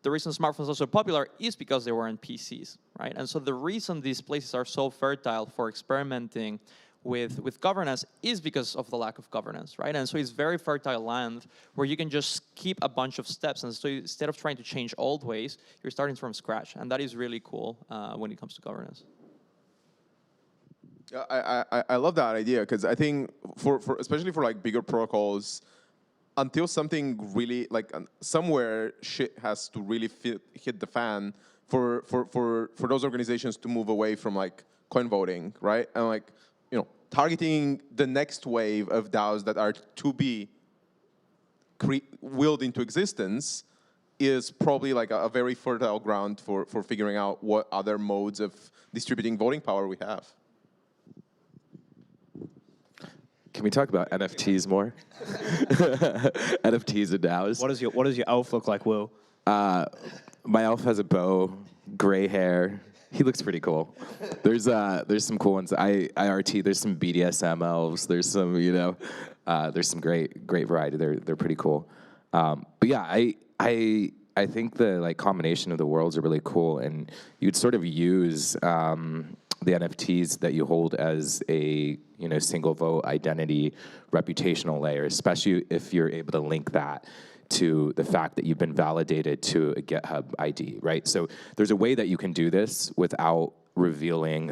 the reason smartphones are so popular is because they weren't PCs, right? And so the reason these places are so fertile for experimenting with governance is because of the lack of governance, right? And so it's very fertile land where you can just skip a bunch of steps. And so instead of trying to change old ways, you're starting from scratch. And that is really cool when it comes to governance. I love that idea, because I think for especially for like bigger protocols, until something really like somewhere shit has to really hit the fan for those organizations to move away from like coin voting, right? And like, you know, targeting the next wave of DAOs that are to be willed into existence is probably like a very fertile ground for figuring out what other modes of distributing voting power we have. Can we talk about NFTs more? NFTs and DAOs. What does your elf look like, Will? My elf has a bow, gray hair. He looks pretty cool. There's some cool ones. IRT. There's some BDSM elves. There's some, you know, there's some great variety. They're pretty cool. But yeah, I think the like combination of the worlds are really cool, and you'd sort of use the NFTs that you hold as a, you know, single vote identity reputational layer, especially if you're able to link that to the fact that you've been validated to a GitHub ID, right? So there's a way that you can do this without revealing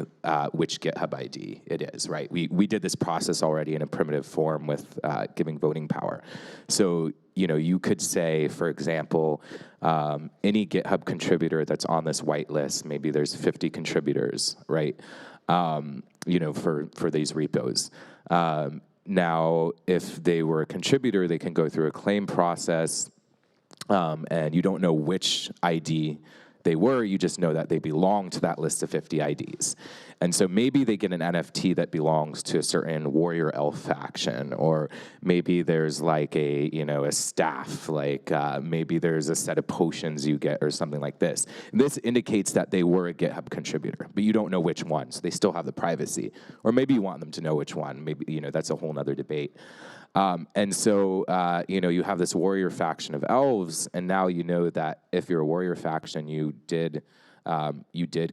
which GitHub ID it is, right? We did this process already in a primitive form with giving voting power. So, you know, you could say, for example, any GitHub contributor that's on this whitelist, maybe there's 50 contributors, right? You know, for these repos. Now, if they were a contributor, they can go through a claim process, and you don't know which ID they were, you just know that they belong to that list of 50 IDs. And so maybe they get an NFT that belongs to a certain warrior elf faction, or maybe there's like a, you know, a staff, like maybe there's a set of potions you get or something like this. This indicates that they were a GitHub contributor, but you don't know which one, so they still have the privacy. Or maybe you want them to know which one. Maybe, you know, that's a whole nother debate. And so, you know, you have this warrior faction of elves, and now you know that if you're a warrior faction, you did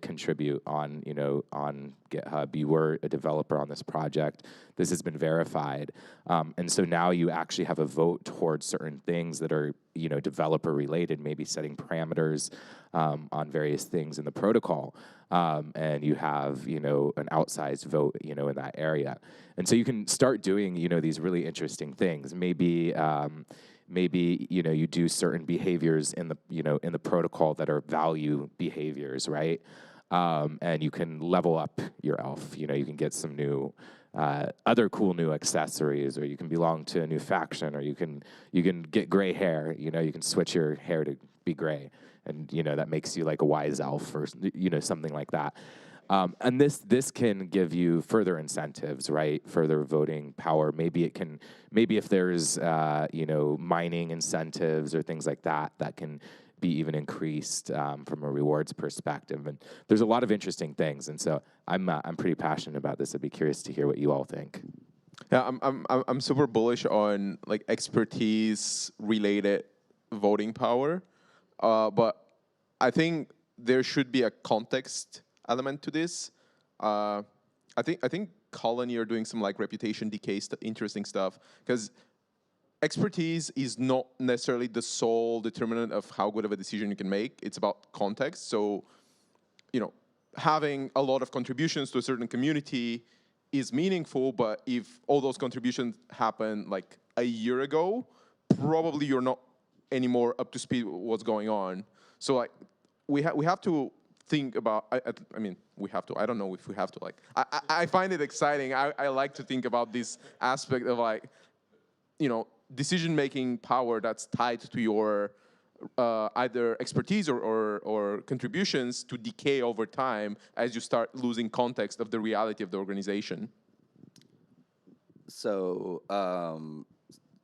contribute on, you know, on GitHub. You were a developer on this project. This has been verified. And so now you actually have a vote towards certain things that are, you know, developer related, maybe setting parameters on various things in the protocol. And you have, you know, an outsized vote, you know, in that area. And so you can start doing, you know, these really interesting things. Maybe, you know, you do certain behaviors in the, you know, in the protocol that are value behaviors, right? And you can level up your elf. You know, you can get some new, other cool new accessories, or you can belong to a new faction, or you can get gray hair. You know, you can switch your hair to be gray. And, you know, that makes you like a wise elf, or, you know, something like that. And this can give you further incentives, right? Further voting power. Maybe if there's, you know, mining incentives or things like that, that can be even increased from a rewards perspective. And there's a lot of interesting things. And so I'm pretty passionate about this. I'd be curious to hear what you all think. Yeah, I'm super bullish on like expertise related voting power. But I think there should be a context element to this. I think Colin, you're doing some like reputation decay interesting stuff, because expertise is not necessarily the sole determinant of how good of a decision you can make. It's about context. So, you know, having a lot of contributions to a certain community is meaningful, but if all those contributions happen like a year ago, probably you're not anymore up to speed with what's going on. So like we have to think about, I mean, we have to, I don't know if we have to, like, I find it exciting. I like to think about this aspect of like, you know, decision-making power that's tied to your either expertise or contributions to decay over time as you start losing context of the reality of the organization. So,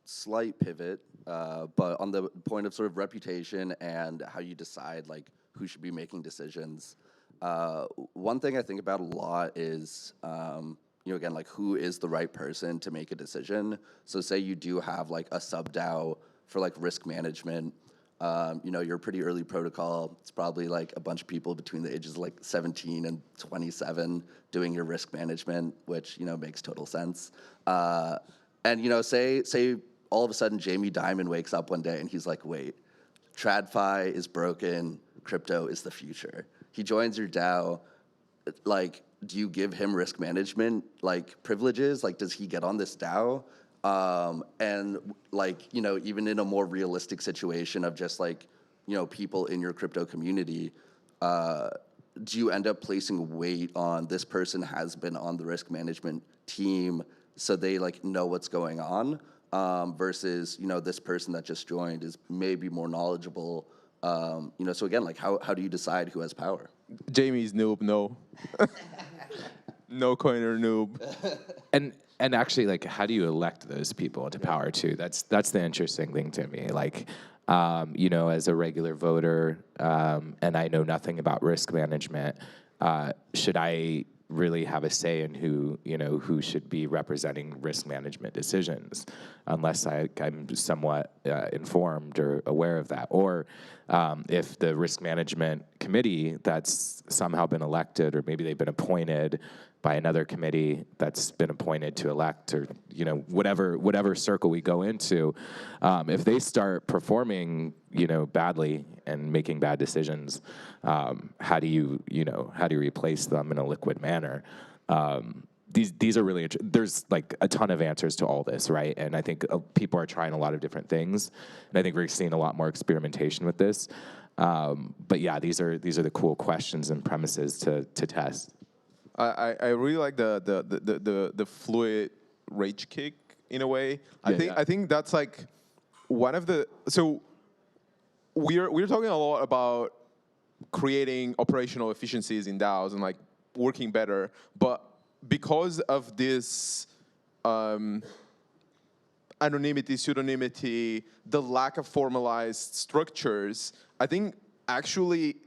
slight pivot, but on the point of sort of reputation and how you decide like who should be making decisions, one thing I think about a lot is, you know, again, like who is the right person to make a decision. So say you do have like a sub-DAO for like risk management. You know, you're a pretty early protocol. It's probably like a bunch of people between the ages of like 17 and 27 doing your risk management, which, you know, makes total sense. And, you know, say all of a sudden Jamie Dimon wakes up one day and he's like, wait, TradFi is broken, crypto is the future. He joins your DAO, like, do you give him risk management, like, privileges? Like, does he get on this DAO? And, like, you know, even in a more realistic situation of just, like, you know, people in your crypto community, do you end up placing weight on this person has been on the risk management team so they, like, know what's going on? Versus, you know, this person that just joined is maybe more knowledgeable. You know, so again, like, how do you decide who has power? Jamie's noob, no. No coiner noob. And actually, like, how do you elect those people into power too? That's the interesting thing to me. Like, you know, as a regular voter, and I know nothing about risk management, should I really have a say in who should be representing risk management decisions, unless I'm somewhat informed or aware of that, or if the risk management committee that's somehow been elected, or maybe they've been appointed by another committee that's been appointed to elect, or whatever circle we go into, if they start performing badly and making bad decisions, how do you replace them in a liquid manner? These are really there's like a ton of answers to all this, right? And I think people are trying a lot of different things, and I think we're seeing a lot more experimentation with this. But yeah, these are the cool questions and premises to test. I really like the fluid rage kick in a way. Yeah, I think that's like one of the we're talking a lot about creating operational efficiencies in DAOs and like working better, but because of this anonymity, pseudonymity, the lack of formalized structures, I think actually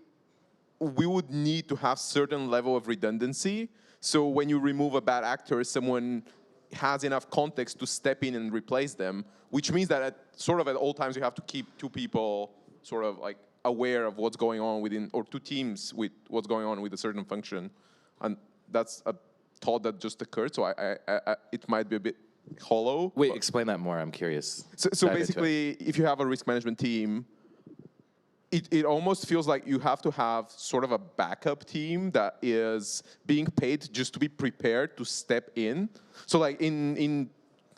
we would need to have certain level of redundancy. So when you remove a bad actor, someone has enough context to step in and replace them, which means that at all times you have to keep two people sort of like aware of what's going on within, or two teams with what's going on with a certain function. And that's a thought that just occurred, so I it might be a bit hollow. Wait, explain that more, I'm curious. So basically, if you have a risk management team, it almost feels like you have to have sort of a backup team that is being paid just to be prepared to step in. So like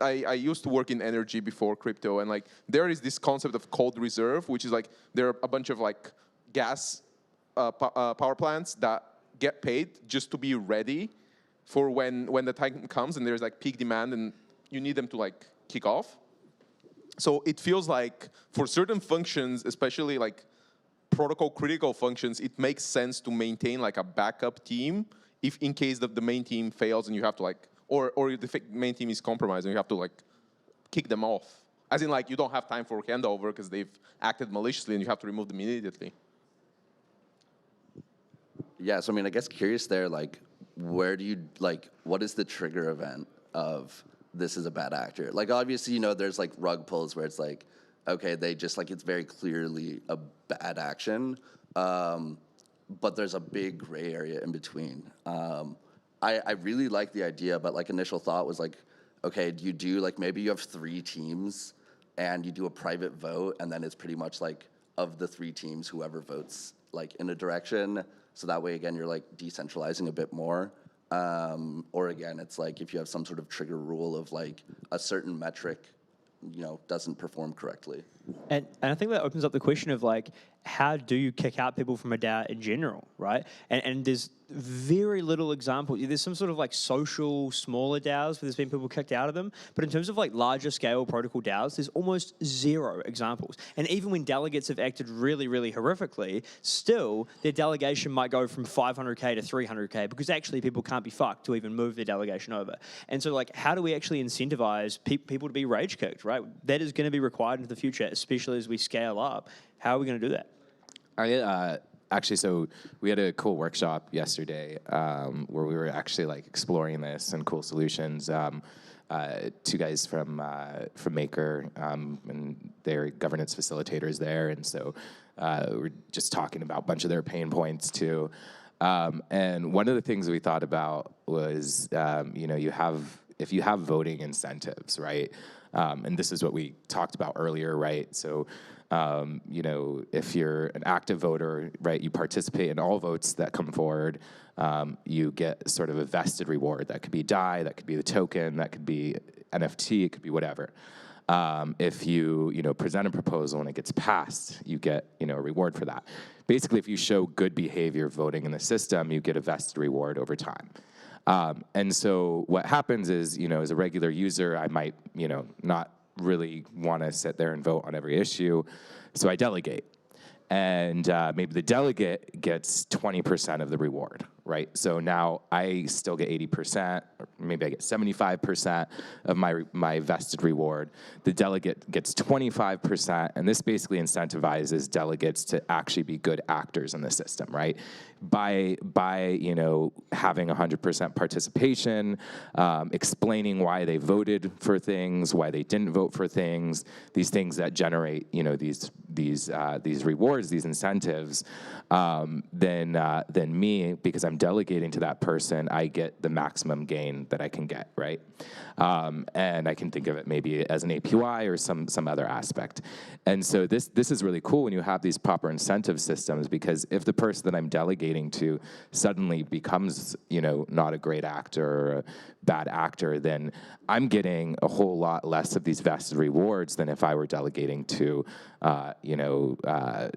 I used to work in energy before crypto, and like there is this concept of cold reserve, which is like there are a bunch of like gas power plants that get paid just to be ready for when the time comes and there's like peak demand and you need them to like kick off. So it feels like for certain functions, especially like protocol critical functions, it makes sense to maintain like a backup team if in case the main team fails and you have to like, or the main team is compromised and you have to like kick them off. As in like you don't have time for handover because they've acted maliciously and you have to remove them immediately. Yeah, so I mean, I guess curious there, like, where do you, like, what is the trigger event of this is a bad actor? Like, obviously, there's, like, rug pulls where it's like, okay, they just, like, it's very clearly a bad action, but there's a big gray area in between. I really like the idea, but, like, initial thought was, like, okay, do you do, like, maybe you have 3 teams, and you do a private vote, and then it's pretty much, like, of the 3 teams, whoever votes, like, in a direction. So that way, again, you're like decentralizing a bit more. Or again, it's like if you have some sort of trigger rule of like a certain metric, doesn't perform correctly. And I think that opens up the question of like, how do you kick out people from a DAO in general, right? And there's very little example. There's some sort of like social smaller DAOs where there's been people kicked out of them, but in terms of like larger scale protocol DAOs, there's almost 0 examples. And even when delegates have acted really, really horrifically, still their delegation might go from 500K to 300K because actually people can't be fucked to even move their delegation over. And so like, how do we actually incentivize people to be rage kicked, right? That is going to be required into the future, especially as we scale up. How are we going to do that? Actually, so we had a cool workshop yesterday where we were actually like exploring this and cool solutions. two guys from Maker, and they're governance facilitators there, and so we're just talking about a bunch of their pain points too. And one of the things we thought about was, if you have voting incentives, right? And this is what we talked about earlier, right? So, if you're an active voter, right, you participate in all votes that come forward. You get sort of a vested reward. That could be DAI, that could be the token, that could be NFT, it could be whatever. If you present a proposal and it gets passed, you get a reward for that. Basically, if you show good behavior voting in the system, you get a vested reward over time. And so what happens is, as a regular user, I might not really want to sit there and vote on every issue, so I delegate. And maybe the delegate gets 20% of the reward, right? So now I still get 80%, or maybe I get 75% of my vested reward. The delegate gets 25%, and this basically incentivizes delegates to actually be good actors in the system, right? By having 100% participation, explaining why they voted for things, why they didn't vote for things, these things that generate these rewards, these incentives, then me, because I'm delegating to that person, I get the maximum gain that I can get, right? And I can think of it maybe as an APY or some other aspect. And so this is really cool when you have these proper incentive systems, because if the person that I'm delegating to suddenly becomes, not a great actor or a bad actor, then I'm getting a whole lot less of these vested rewards than if I were delegating to,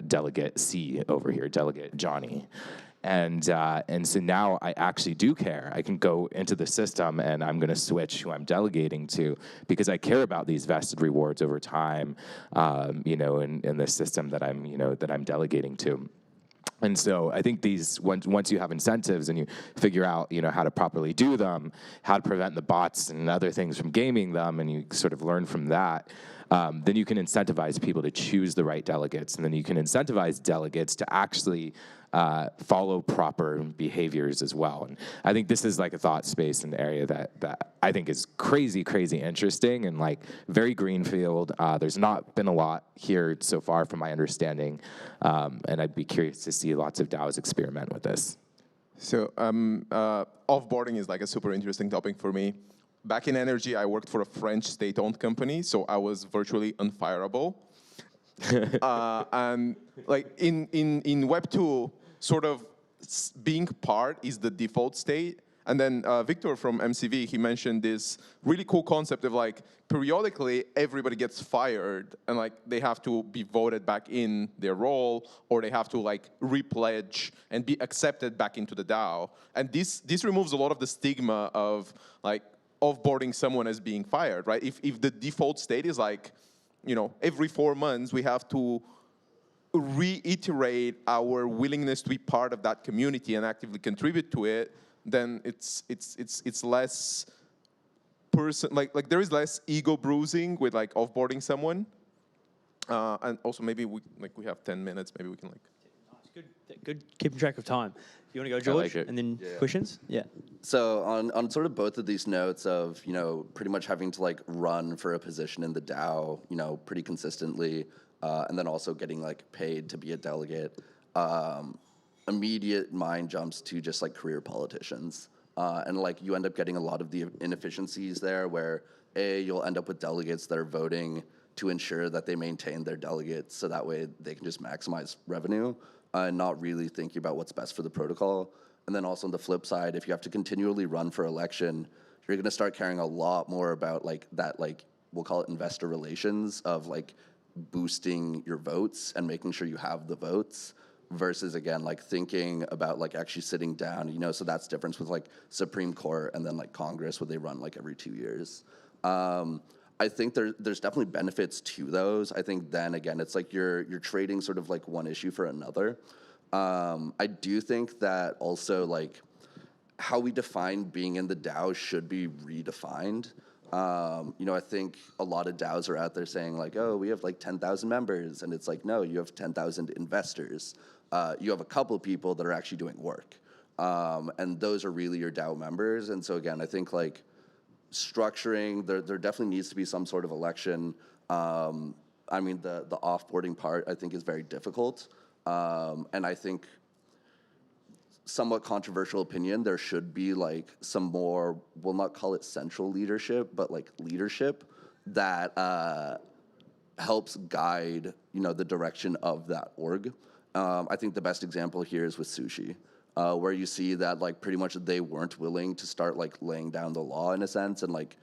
Delegate C over here, Delegate Johnny. And so now I actually do care. I can go into the system and I'm going to switch who I'm delegating to, because I care about these vested rewards over time, in the system that I'm delegating to. And so I think once you have incentives and you figure out, how to properly do them, how to prevent the bots and other things from gaming them, and you sort of learn from that, then you can incentivize people to choose the right delegates, and then you can incentivize delegates to actually follow proper behaviors as well. And I think this is like a thought space in the area that I think is crazy, crazy interesting and like very greenfield. There's not been a lot here so far from my understanding, and I'd be curious to see lots of DAOs experiment with this. So offboarding is like a super interesting topic for me. Back in energy, I worked for a French state-owned company, so I was virtually unfireable. And like in Web 2, sort of being part is the default state. And then Victor from MCV, he mentioned this really cool concept of like periodically everybody gets fired and like they have to be voted back in their role, or they have to like repledge and be accepted back into the DAO. And this removes a lot of the stigma of like offboarding someone as being fired, right? If the default state is like, every 4 months we have to reiterate our willingness to be part of that community and actively contribute to it, then it's less like there is less ego bruising with like offboarding someone. And also maybe we have 10 minutes, maybe we can like. Good keeping track of time. You want to go, George, like and then questions? Yeah. So on sort of both of these notes of, pretty much having to like run for a position in the DAO, pretty consistently, and then also getting like paid to be a delegate, immediate mind jumps to just like career politicians. And like you end up getting a lot of the inefficiencies there where you'll end up with delegates that are voting to ensure that they maintain their delegates so that way they can just maximize revenue. And not really thinking about what's best for the protocol. And then also on the flip side, if you have to continually run for election, you're going to start caring a lot more about like that, like we'll call it investor relations of like boosting your votes and making sure you have the votes versus again, like thinking about like actually sitting down, so that's difference with like Supreme Court and then like Congress where they run like every 2 years. I think there's definitely benefits to those. I think then again, it's like you're trading sort of like one issue for another. I do think that also like how we define being in the DAO should be redefined. I think a lot of DAOs are out there saying like, oh, we have like 10,000 members, and it's like, no, you have 10,000 investors. You have a couple of people that are actually doing work, and those are really your DAO members. And so again, I think like structuring, there definitely needs to be some sort of election. I mean, the offboarding part, I think, is very difficult. And I think, somewhat controversial opinion, there should be like some more, we'll not call it central leadership, but like leadership that helps guide, the direction of that org. I think the best example here is with Sushi, where you see that like pretty much they weren't willing to start like laying down the law in a sense and like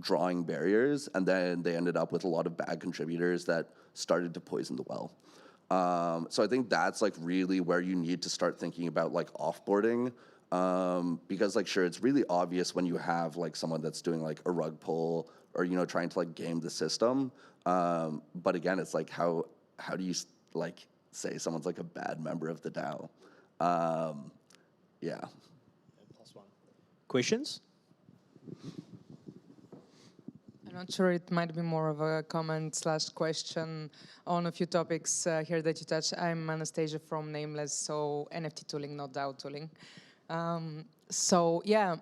drawing barriers, and then they ended up with a lot of bad contributors that started to poison the well. So I think that's like really where you need to start thinking about like offboarding, because like sure, it's really obvious when you have like someone that's doing like a rug pull or trying to like game the system, but again, it's like how do you like say someone's like a bad member of the DAO? Yeah. +1. Questions? I'm not sure, it might be more of a comment/question on a few topics here that you touched. I'm Anastasia from Nameless, so NFT tooling, not DAO tooling. So yeah,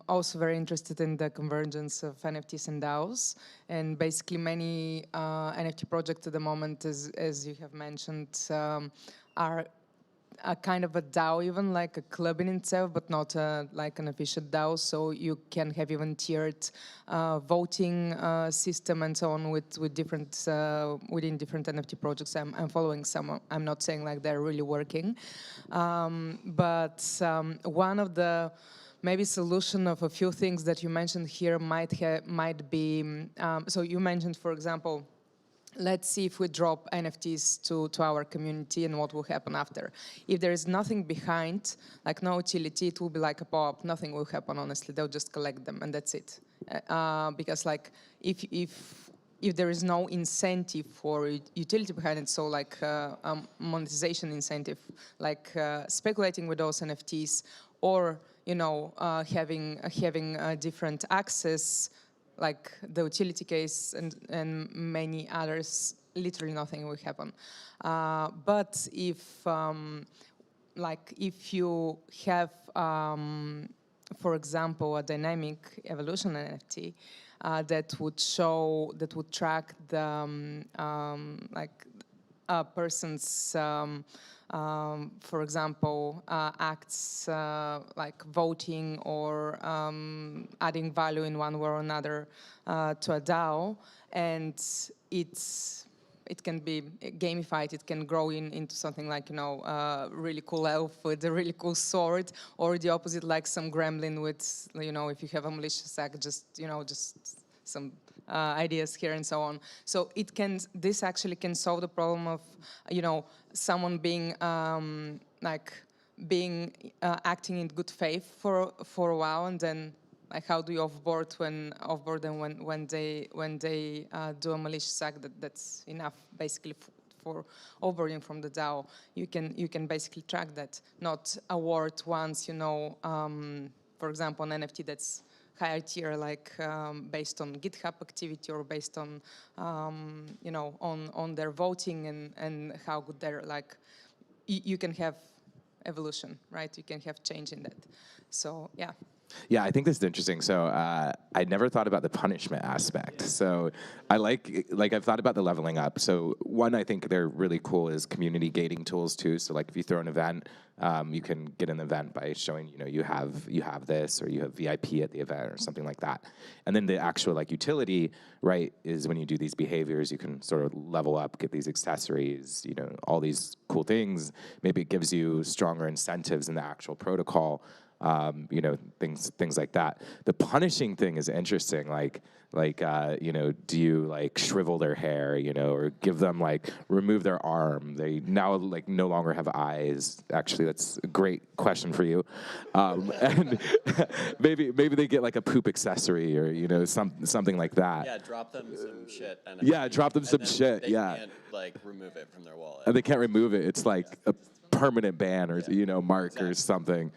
also very interested in the convergence of NFTs and DAOs, and basically many NFT projects at the moment, as you have mentioned, are a kind of a DAO, even like a club in itself, but not like an official DAO. So you can have even tiered voting system and so on with different within different NFT projects. I'm following some. I'm not saying like they're really working, but one of the maybe solution of a few things that you mentioned here might be. So you mentioned, for example, let's see if we drop NFTs to our community and what will happen after. If there is nothing behind, like no utility, it will be like a pop-up, nothing will happen, honestly. They'll just collect them and that's it. Because like if there is no incentive for utility behind it, so like monetization incentive, like speculating with those NFTs or, having different access, like the utility case and many others, literally nothing will happen. But if you have, for example, a dynamic evolution NFT that would track the like a person's for example, acts like voting or adding value in one way or another to a DAO, and it can be gamified. It can grow into something like really cool elf with a really cool sword, or the opposite, like some gremlin with if you have a malicious act, just some ideas here and so on. So this actually can solve the problem of someone being acting in good faith for a while, and then like how do you offboard them when they do a malicious act that's enough basically for offboarding from the DAO. You can basically track that, not award once for example an NFT that's higher tier, like based on GitHub activity or based on on their voting and how good they're like. You can have evolution, right? You can have change in that. So yeah. Yeah, I think this is interesting. So I never thought about the punishment aspect. So I like I've thought about the leveling up. So one, I think they're really cool is community gating tools too. So like if you throw an event, you can get an event by showing you have this, or you have VIP at the event or something like that. And then the actual like utility, right, is when you do these behaviors, you can sort of level up, get these accessories, all these cool things. Maybe it gives you stronger incentives in the actual protocol. Things like that. The punishing thing is interesting. Do you like shrivel their hair, or give them remove their arm? They now no longer have eyes. Actually, that's a great question for you. And maybe they get like a poop accessory or something like that. Yeah, drop them some shit. Yeah, drop them some shit. They can't remove it from their wallet. And they can't remove it. It's like a permanent ban or mark or something.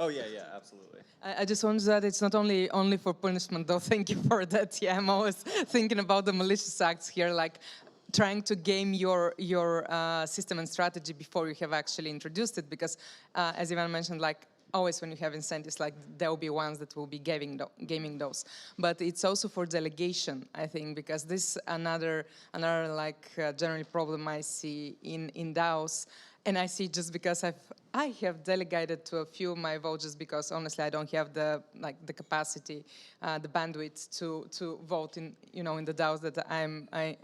Oh yeah, absolutely. I just want to add, it's not only for punishment, though. Thank you for that. Yeah, I'm always thinking about the malicious acts here, like trying to game your system and strategy before you have actually introduced it. Because, as Ivan mentioned, always when you have incentives, like there will be ones that will be gaming those. But it's also for delegation, I think, because this another like general problem I see in DAOs. And I see just because I have delegated to a few of my votes just because honestly I don't have the capacity, the bandwidth to vote in in the DAOs that I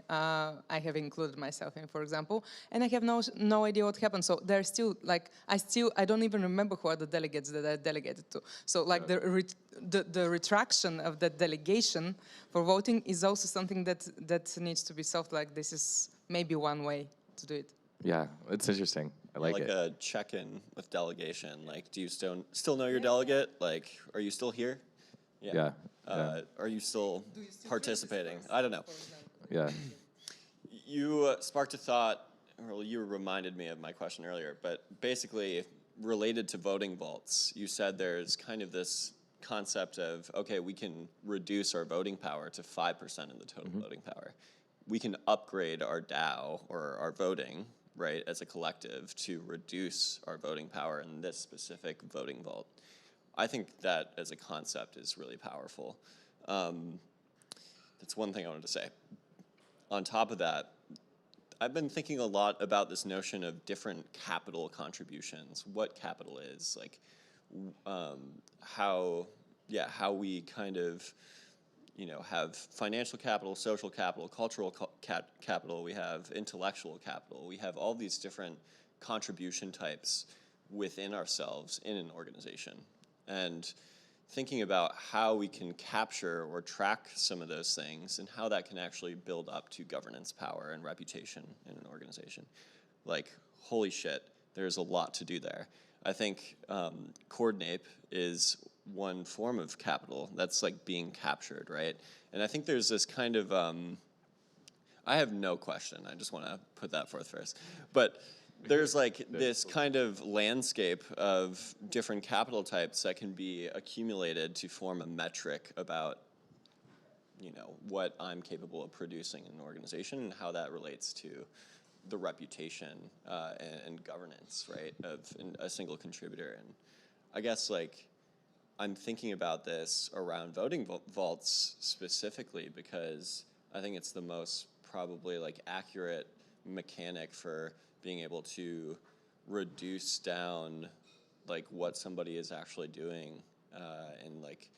have included myself in, for example, and I have no idea what happened. So they're still like I don't even remember who are the delegates that I delegated to. So like the retraction of the delegation for voting is also something that needs to be solved. Like this is maybe one way to do it. Yeah, it's interesting. I like it. A check-in with delegation. Like, do you still know your delegate? Like, are you still here? Yeah. Are you still participating? I don't know. Yeah. You sparked a thought, or you reminded me of my question earlier, but basically related to voting vaults, you said there's kind of this concept of, okay, we can reduce our voting power to 5% of the total voting power. We can upgrade our DAO or our voting, right, as a collective to reduce our voting power in this specific voting vault. I think that as a concept is really powerful. That's one thing I wanted to say. On top of that, I've been thinking a lot about this notion of different capital contributions, what capital is, like how we kind of have financial capital, social capital, cultural capital, we have intellectual capital, we have all these different contribution types within ourselves in an organization. And thinking about how we can capture or track some of those things and how that can actually build up to governance power and reputation in an organization. Like, holy shit, there's a lot to do there. I think Coordinape is one form of capital that's like being captured, right? And I think there's this kind of, I have no question, I just want to put that forth first, but there's like this kind of landscape of different capital types that can be accumulated to form a metric about, what I'm capable of producing in an organization and how that relates to the reputation and governance, right, of a single contributor. And I guess like I'm thinking about this around voting vaults specifically because I think it's the most probably like accurate mechanic for being able to reduce down like what somebody is actually doing and like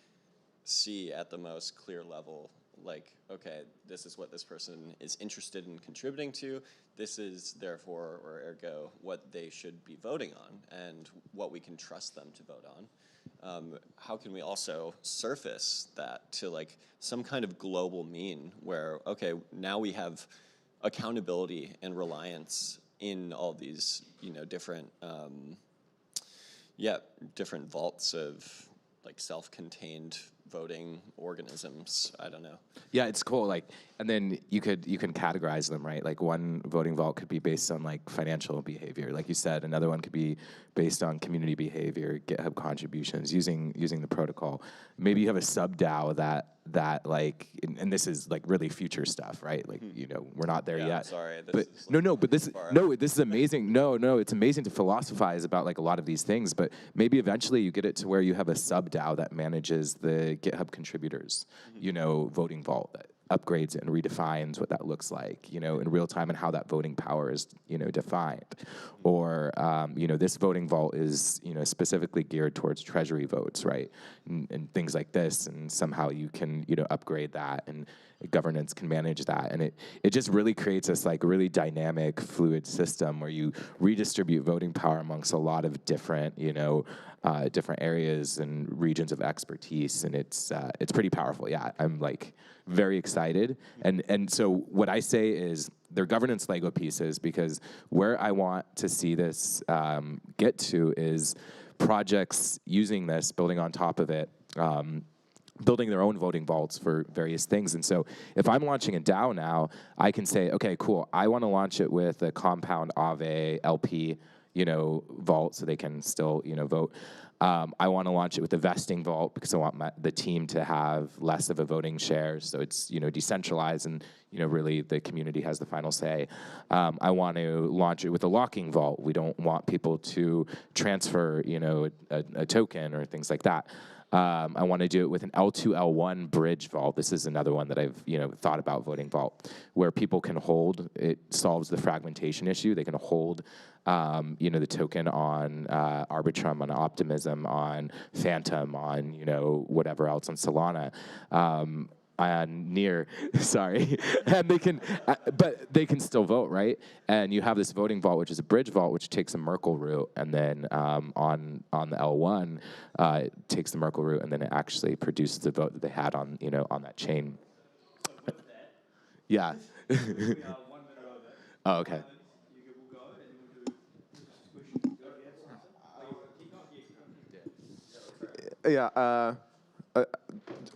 see at the most clear level, like, okay, this is what this person is interested in contributing to. This is therefore, or ergo, what they should be voting on and what we can trust them to vote on. How can we also surface that to like some kind of global mean where, okay, now we have accountability and reliance in all these, different, different vaults of like self-contained voting organisms. I don't know. Yeah, it's cool. Like, and then you can categorize them, right? Like one voting vault could be based on like financial behavior, like you said. Another one could be based on community behavior, GitHub contributions, using the protocol. Maybe you have a sub DAO that like, and this is like really future stuff, right? Like, we're not there yet. I'm sorry. This is amazing. No, it's amazing to philosophize about like a lot of these things, but maybe eventually you get it to where you have a sub DAO that manages the GitHub contributors, voting vault that upgrades it and redefines what that looks like, in real time and how that voting power is, defined. Or, this voting vault is, specifically geared towards treasury votes, right? And things like this, and somehow you can, upgrade that and governance can manage that. And it just really creates this like really dynamic, fluid system where you redistribute voting power amongst a lot of different, different areas and regions of expertise. And it's pretty powerful. Yeah, I'm like very excited. And so what I say is they're governance Lego pieces, because where I want to see this get to is projects using this, building on top of it, building their own voting vaults for various things. And so if I'm launching a DAO now, I can say, okay, cool, I want to launch it with a compound Aave LP, vault so they can still, vote. I want to launch it with a vesting vault because I want the team to have less of a voting share, so it's decentralized and really the community has the final say. I want to launch it with a locking vault. We don't want people to transfer a token or things like that. I want to do it with an L2, L1 bridge vault. This is another one that I've thought about voting vault, where people can hold. It solves the fragmentation issue. They can hold the token on Arbitrum, on Optimism, on Phantom, on whatever else, on Solana. On Near, sorry, and they can, but they can still vote, right? And you have this voting vault, which is a bridge vault, which takes a Merkle route, and then on the L1, it takes the Merkle route, and then it actually produces the vote that they had on on that chain. So with that, Yeah. we are 1 minute over. Oh, okay. You will go, and we'll do questions. Yeah.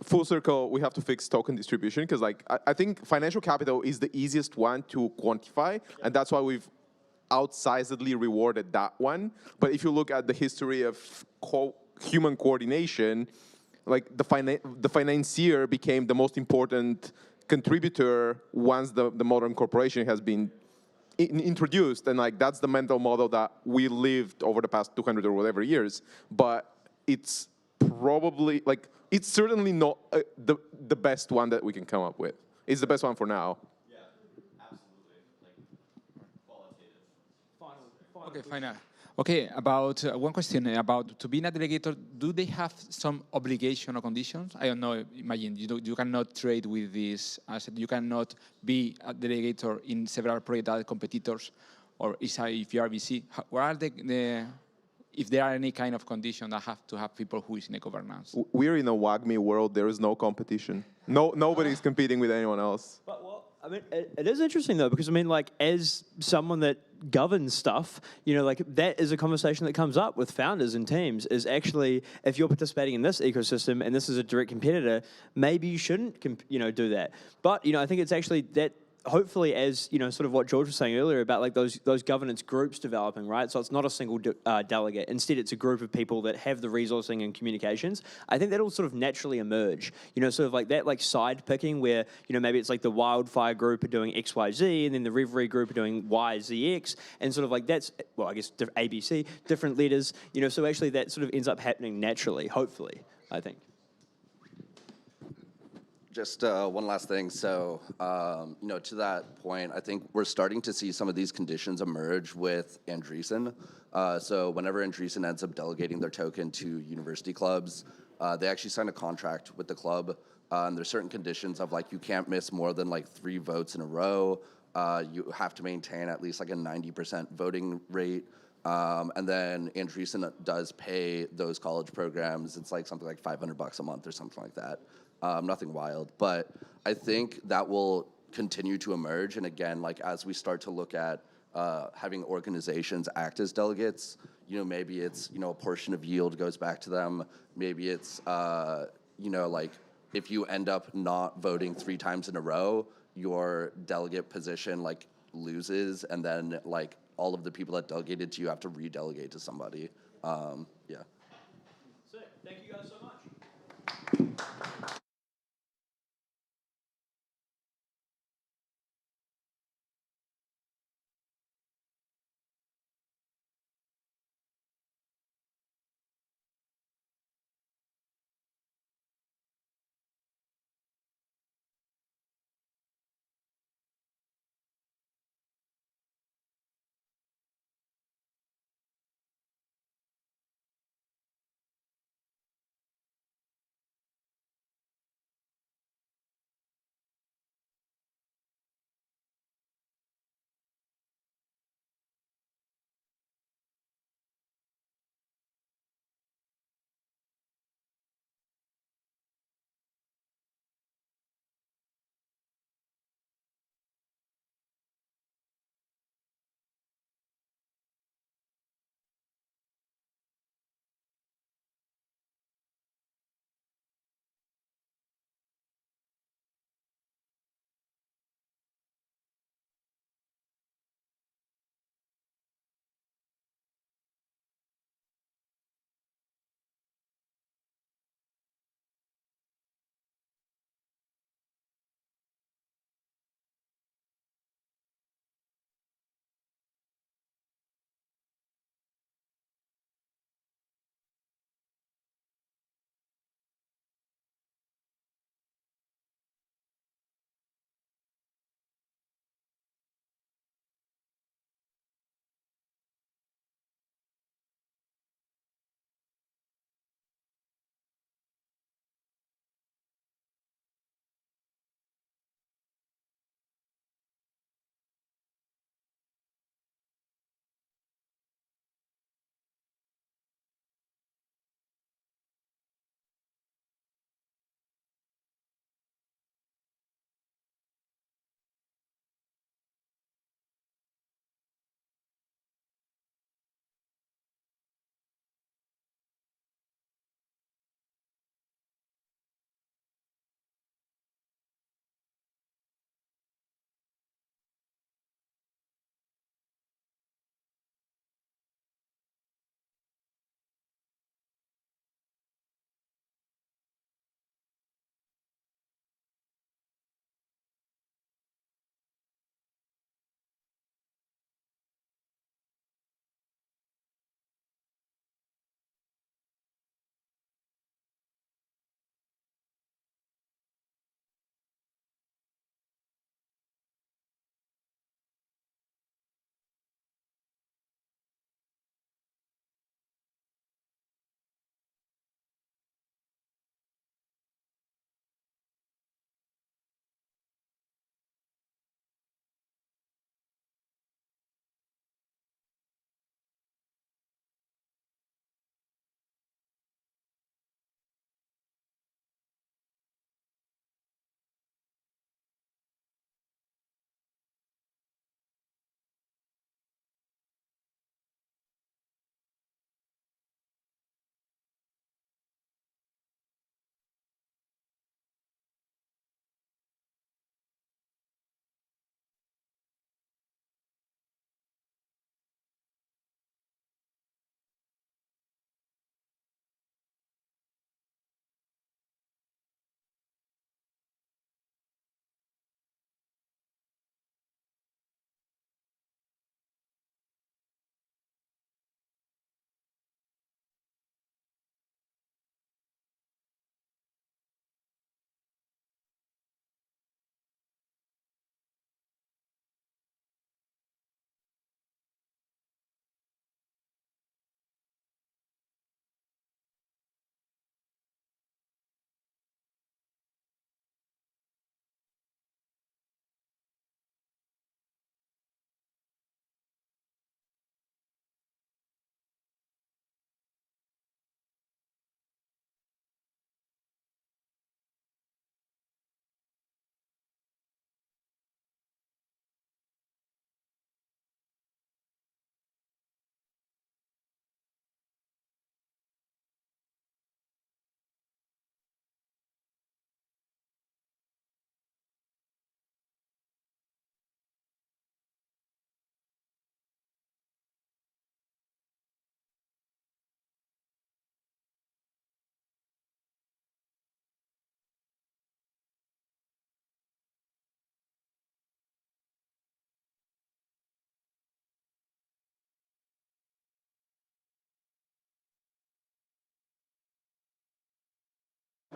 Full circle, we have to fix token distribution because, I think financial capital is the easiest one to quantify, and that's why we've outsizedly rewarded that one. But if you look at the history of human coordination, the financier became the most important contributor once the modern corporation has been introduced, and that's the mental model that we lived over the past 200 or whatever years. But it's probably it's certainly not the best one that we can come up with. It's the best one for now. Yeah, absolutely. Qualitative. Okay, final. Okay, about one question about to be a delegator. Do they have some obligation or conditions? I don't know. Imagine you cannot trade with this asset. You cannot be a delegator in several project competitors, or if you are VC. What are if there are any kind of condition that have to have people who is in a governance? We're in a WAGMI world. There is no competition. Nobody's competing with anyone else. But it is interesting though, because as someone that governs stuff, that is a conversation that comes up with founders and teams. Is actually, if you're participating in this ecosystem and this is a direct competitor, maybe you shouldn't, do that. But I think it's actually that. Hopefully, as sort of what George was saying earlier about those governance groups developing, right? So it's not a single delegate. Instead, it's a group of people that have the resourcing and communications. I think that'll sort of naturally emerge. Sort of that side picking where maybe it's the Wildfire group are doing X, Y, Z, and then the Reverie group are doing Y, Z, X, and sort of that's I guess ABC, different letters. So actually that sort of ends up happening naturally. Hopefully, I think. Just one last thing. So, to that point, I think we're starting to see some of these conditions emerge with Andreessen. So whenever Andreessen ends up delegating their token to university clubs, they actually sign a contract with the club. And there's certain conditions of you can't miss more than 3 votes in a row. You have to maintain at least a 90% voting rate. And then Andreessen does pay those college programs. It's something like $500 a month or something like that. Nothing wild, but I think that will continue to emerge. And again, as we start to look at having organizations act as delegates, maybe it's, a portion of yield goes back to them. Maybe it's, if you end up not voting 3 times in a row, your delegate position loses, and then all of the people that delegated to you have to redelegate to somebody. Yeah. Sick. Thank you guys so much.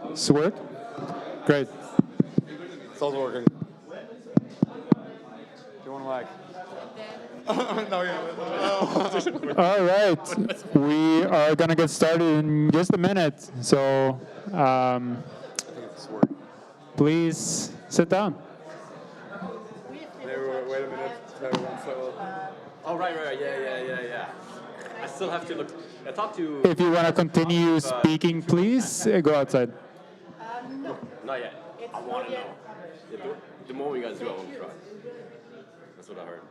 Does it work? Great. It's also working. Do you want to like? No, yeah. All right. We are going to get started in just a minute. So please sit down. Wait a minute. Oh, right. Yeah. I still have to look. I talked to... If you want to continue speaking, please go outside. No, not yet. I want to know. The more you guys do, I want to try. That's what I heard.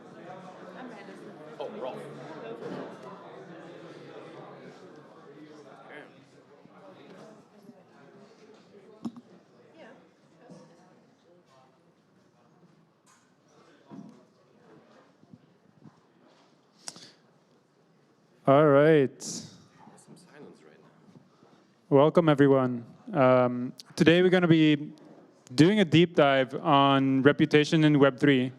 Oh, Rolf. All right. Welcome, everyone. Today we're going to be doing a deep dive on reputation in Web3.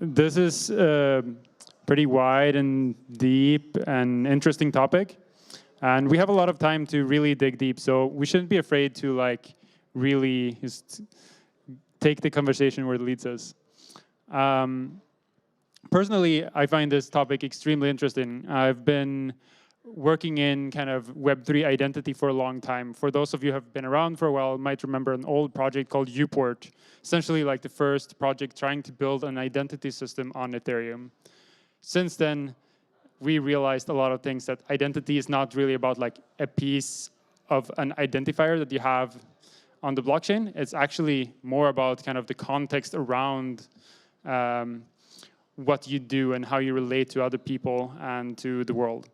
This is a pretty wide and deep and interesting topic. And we have a lot of time to really dig deep. So we shouldn't be afraid to really just take the conversation where it leads us. Personally, I find this topic extremely interesting. I've been working in kind of Web3 identity for a long time. For those of you who have been around for a while, might remember an old project called Uport, essentially like the first project trying to build an identity system on Ethereum. Since then, we realized a lot of things, that identity is not really about like a piece of an identifier that you have on the blockchain. It's actually more about kind of the context around what you do and how you relate to other people and to the world.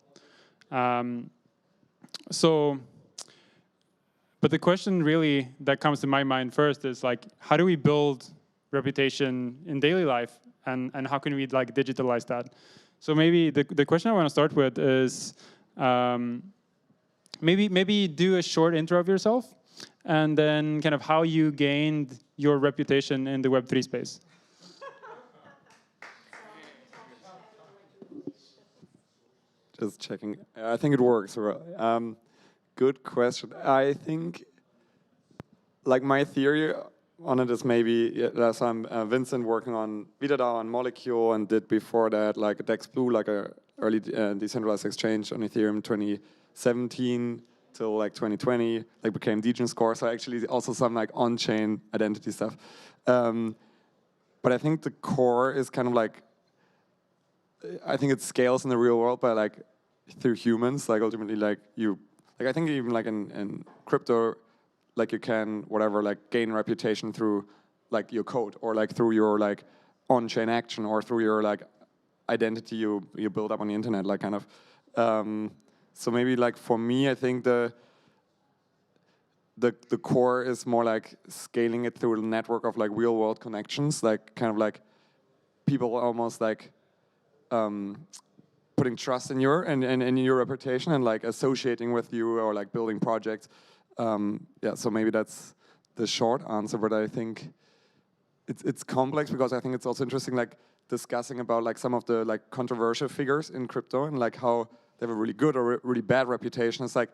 But the question really that comes to my mind first is like, how do we build reputation in daily life, and how can we like digitalize that? So maybe the question I want to start with is maybe do a short intro of yourself, and then kind of how you gained your reputation in the Web3 space. Just checking. I think it works. Good question. I think, like, my theory on it is maybe, so I'm Vincent working on Vita and Molecule, and did before that like Dex Blue, like a early decentralized exchange on Ethereum 2017 till like 2020, like became Degen Score. So actually also some like on-chain identity stuff. But I think the core is kind of like, I think it scales in the real world by like through humans, like ultimately like you, like I think even like in crypto, like you can whatever like gain reputation through like your code, or like through your like on-chain action, or through your like identity you build up on the internet, like kind of. So maybe like for me, I think the core is more like scaling it through a network of like real world connections, like kind of like people almost like putting trust in your and your reputation, and like associating with you, or like building projects. Yeah, so maybe that's the short answer, but I think it's complex, because I think it's also interesting like discussing about like some of the like controversial figures in crypto, and like how they have a really good or really bad reputation. It's like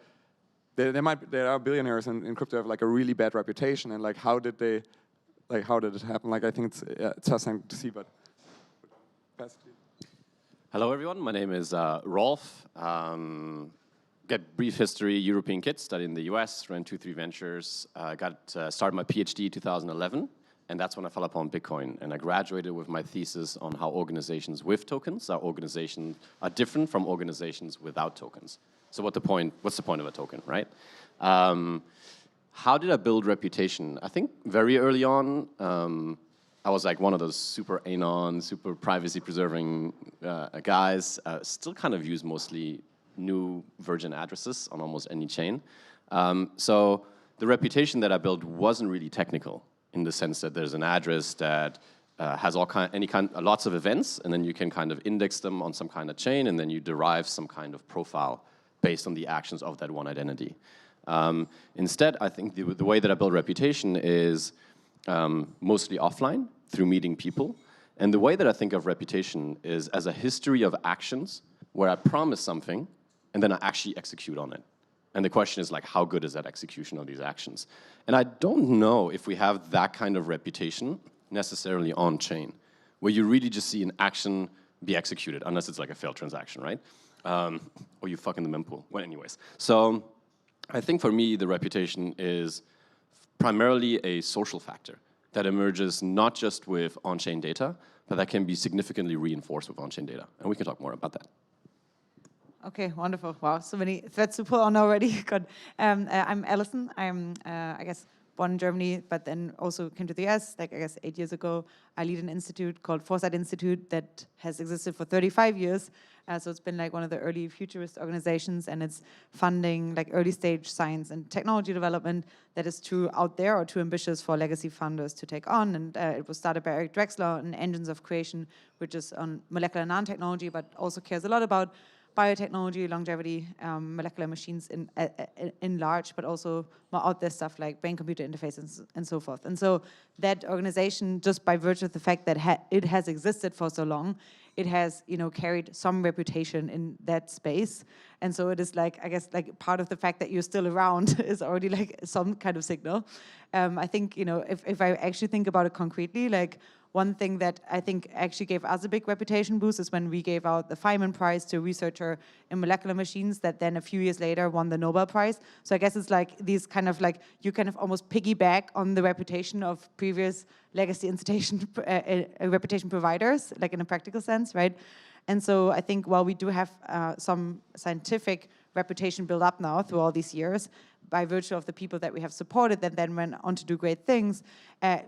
there are billionaires in crypto have like a really bad reputation, and like how did it happen? Like I think it's fascinating to see, but Hello, everyone. My name is Rolf. Get brief history, European kid, studied in the US, ran 2-3 ventures, started my PhD 2011, and that's when I fell upon Bitcoin. And I graduated with my thesis on how organizations with tokens are different from organizations without tokens. So what's the point of a token, right? How did I build reputation? I think very early on, I was like one of those super anon, super privacy-preserving guys. Still kind of use mostly new virgin addresses on almost any chain. So the reputation that I built wasn't really technical, in the sense that there's an address that has lots of events, and then you can kind of index them on some kind of chain, and then you derive some kind of profile based on the actions of that one identity. Instead, I think the way that I build reputation is mostly offline, through meeting people. And the way that I think of reputation is as a history of actions where I promise something and then I actually execute on it. And the question is like, how good is that execution of these actions? And I don't know if we have that kind of reputation necessarily on chain, where you really just see an action be executed, unless it's like a failed transaction, right? Or you fuck in the mempool. Well, anyways. So I think for me, the reputation is primarily a social factor that emerges not just with on-chain data, but that can be significantly reinforced with on-chain data. And we can talk more about that. Okay, wonderful. Wow, so many threads to pull on already. Good. I'm Allison. I'm, I guess, born in Germany, but then also came to the US, like, I guess, 8 years ago. I lead an institute called Foresight Institute that has existed for 35 years. So it's been like one of the early futurist organizations, and it's funding like early stage science and technology development that is too out there or too ambitious for legacy funders to take on. And it was started by Eric Drexler in Engines of Creation, which is on molecular nanotechnology, but also cares a lot about biotechnology, longevity, molecular machines in large, but also more out there stuff like brain-computer interfaces and so forth. And so that organization, just by virtue of the fact that it has existed for so long, it has, carried some reputation in that space. And so it is like, I guess, like part of the fact that you're still around is already like some kind of signal. I think, if I actually think about it concretely, like one thing that I think actually gave us a big reputation boost is when we gave out the Feynman Prize to a researcher in molecular machines that then a few years later won the Nobel Prize. So I guess it's like these kind of like, you kind of almost piggyback on the reputation of previous legacy institution reputation providers, like in a practical sense, right? And so I think while we do have some scientific reputation built up now through all these years, by virtue of the people that we have supported that then went on to do great things,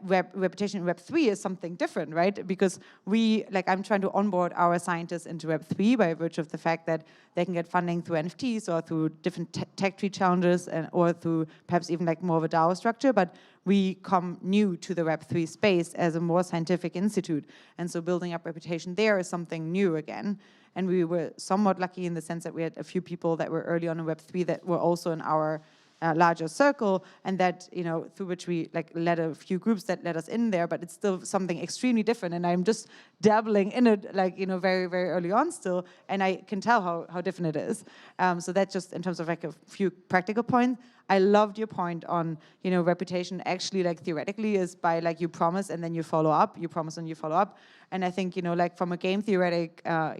reputation in Web3 is something different, right? Because I'm trying to onboard our scientists into Web3 by virtue of the fact that they can get funding through NFTs or through different tech tree challenges or through perhaps even like more of a DAO structure, but we come new to the Web3 space as a more scientific institute. And so building up reputation there is something new again. And we were somewhat lucky in the sense that we had a few people that were early on in Web3 that were also in our larger circle, and that, through which we led a few groups that let us in there, but it's still something extremely different. And I'm just dabbling in it, very, very early on still, and I can tell how different it is. So that's just in terms of like a few practical points. I loved your point on, reputation actually theoretically is by you promise and then you follow up, you promise and you follow up. And I think, from a game theoretic, I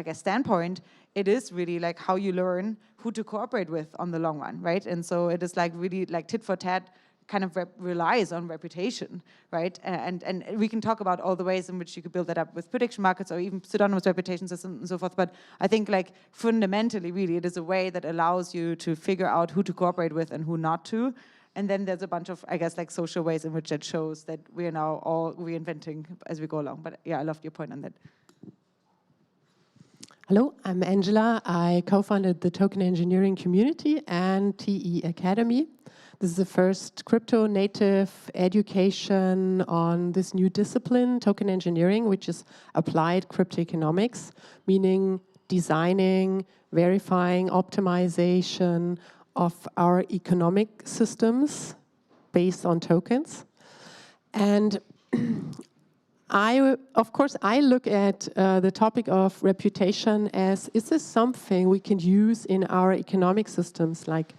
guess standpoint, it is really how you learn who to cooperate with on the long run, right? And so it is really tit for tat kind of relies on reputation, right? And we can talk about all the ways in which you could build that up with prediction markets or even pseudonymous reputation systems and so forth. But I think fundamentally, really, it is a way that allows you to figure out who to cooperate with and who not to. And then there's a bunch of, I guess, social ways in which that shows that we are now all reinventing as we go along. But yeah, I loved your point on that. Hello, I'm Angela. I co-founded the Token Engineering Community and TE Academy. This is the first crypto-native education on this new discipline, token engineering, which is applied cryptoeconomics, meaning designing, verifying, optimization of our economic systems based on tokens. And of course, I look at the topic of reputation as, is this something we can use in our economic systems? Like,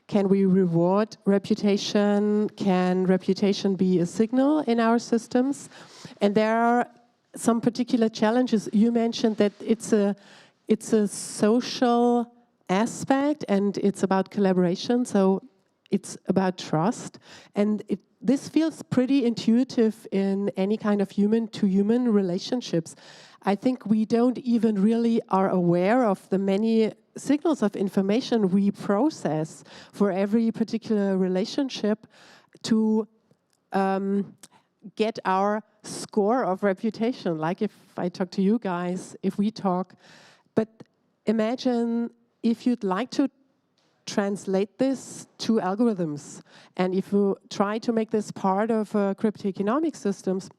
can we reward reputation? Can reputation be a signal in our systems? And there are some particular challenges. You mentioned that it's a social aspect and it's about collaboration, so it's about trust. And this feels pretty intuitive in any kind of human-to-human relationships. I think we don't even really are aware of the many signals of information we process for every particular relationship to get our score of reputation. Like if I talk to you guys, if we talk. But imagine if you'd like to translate this to algorithms. And if you try to make this part of cryptoeconomic systems,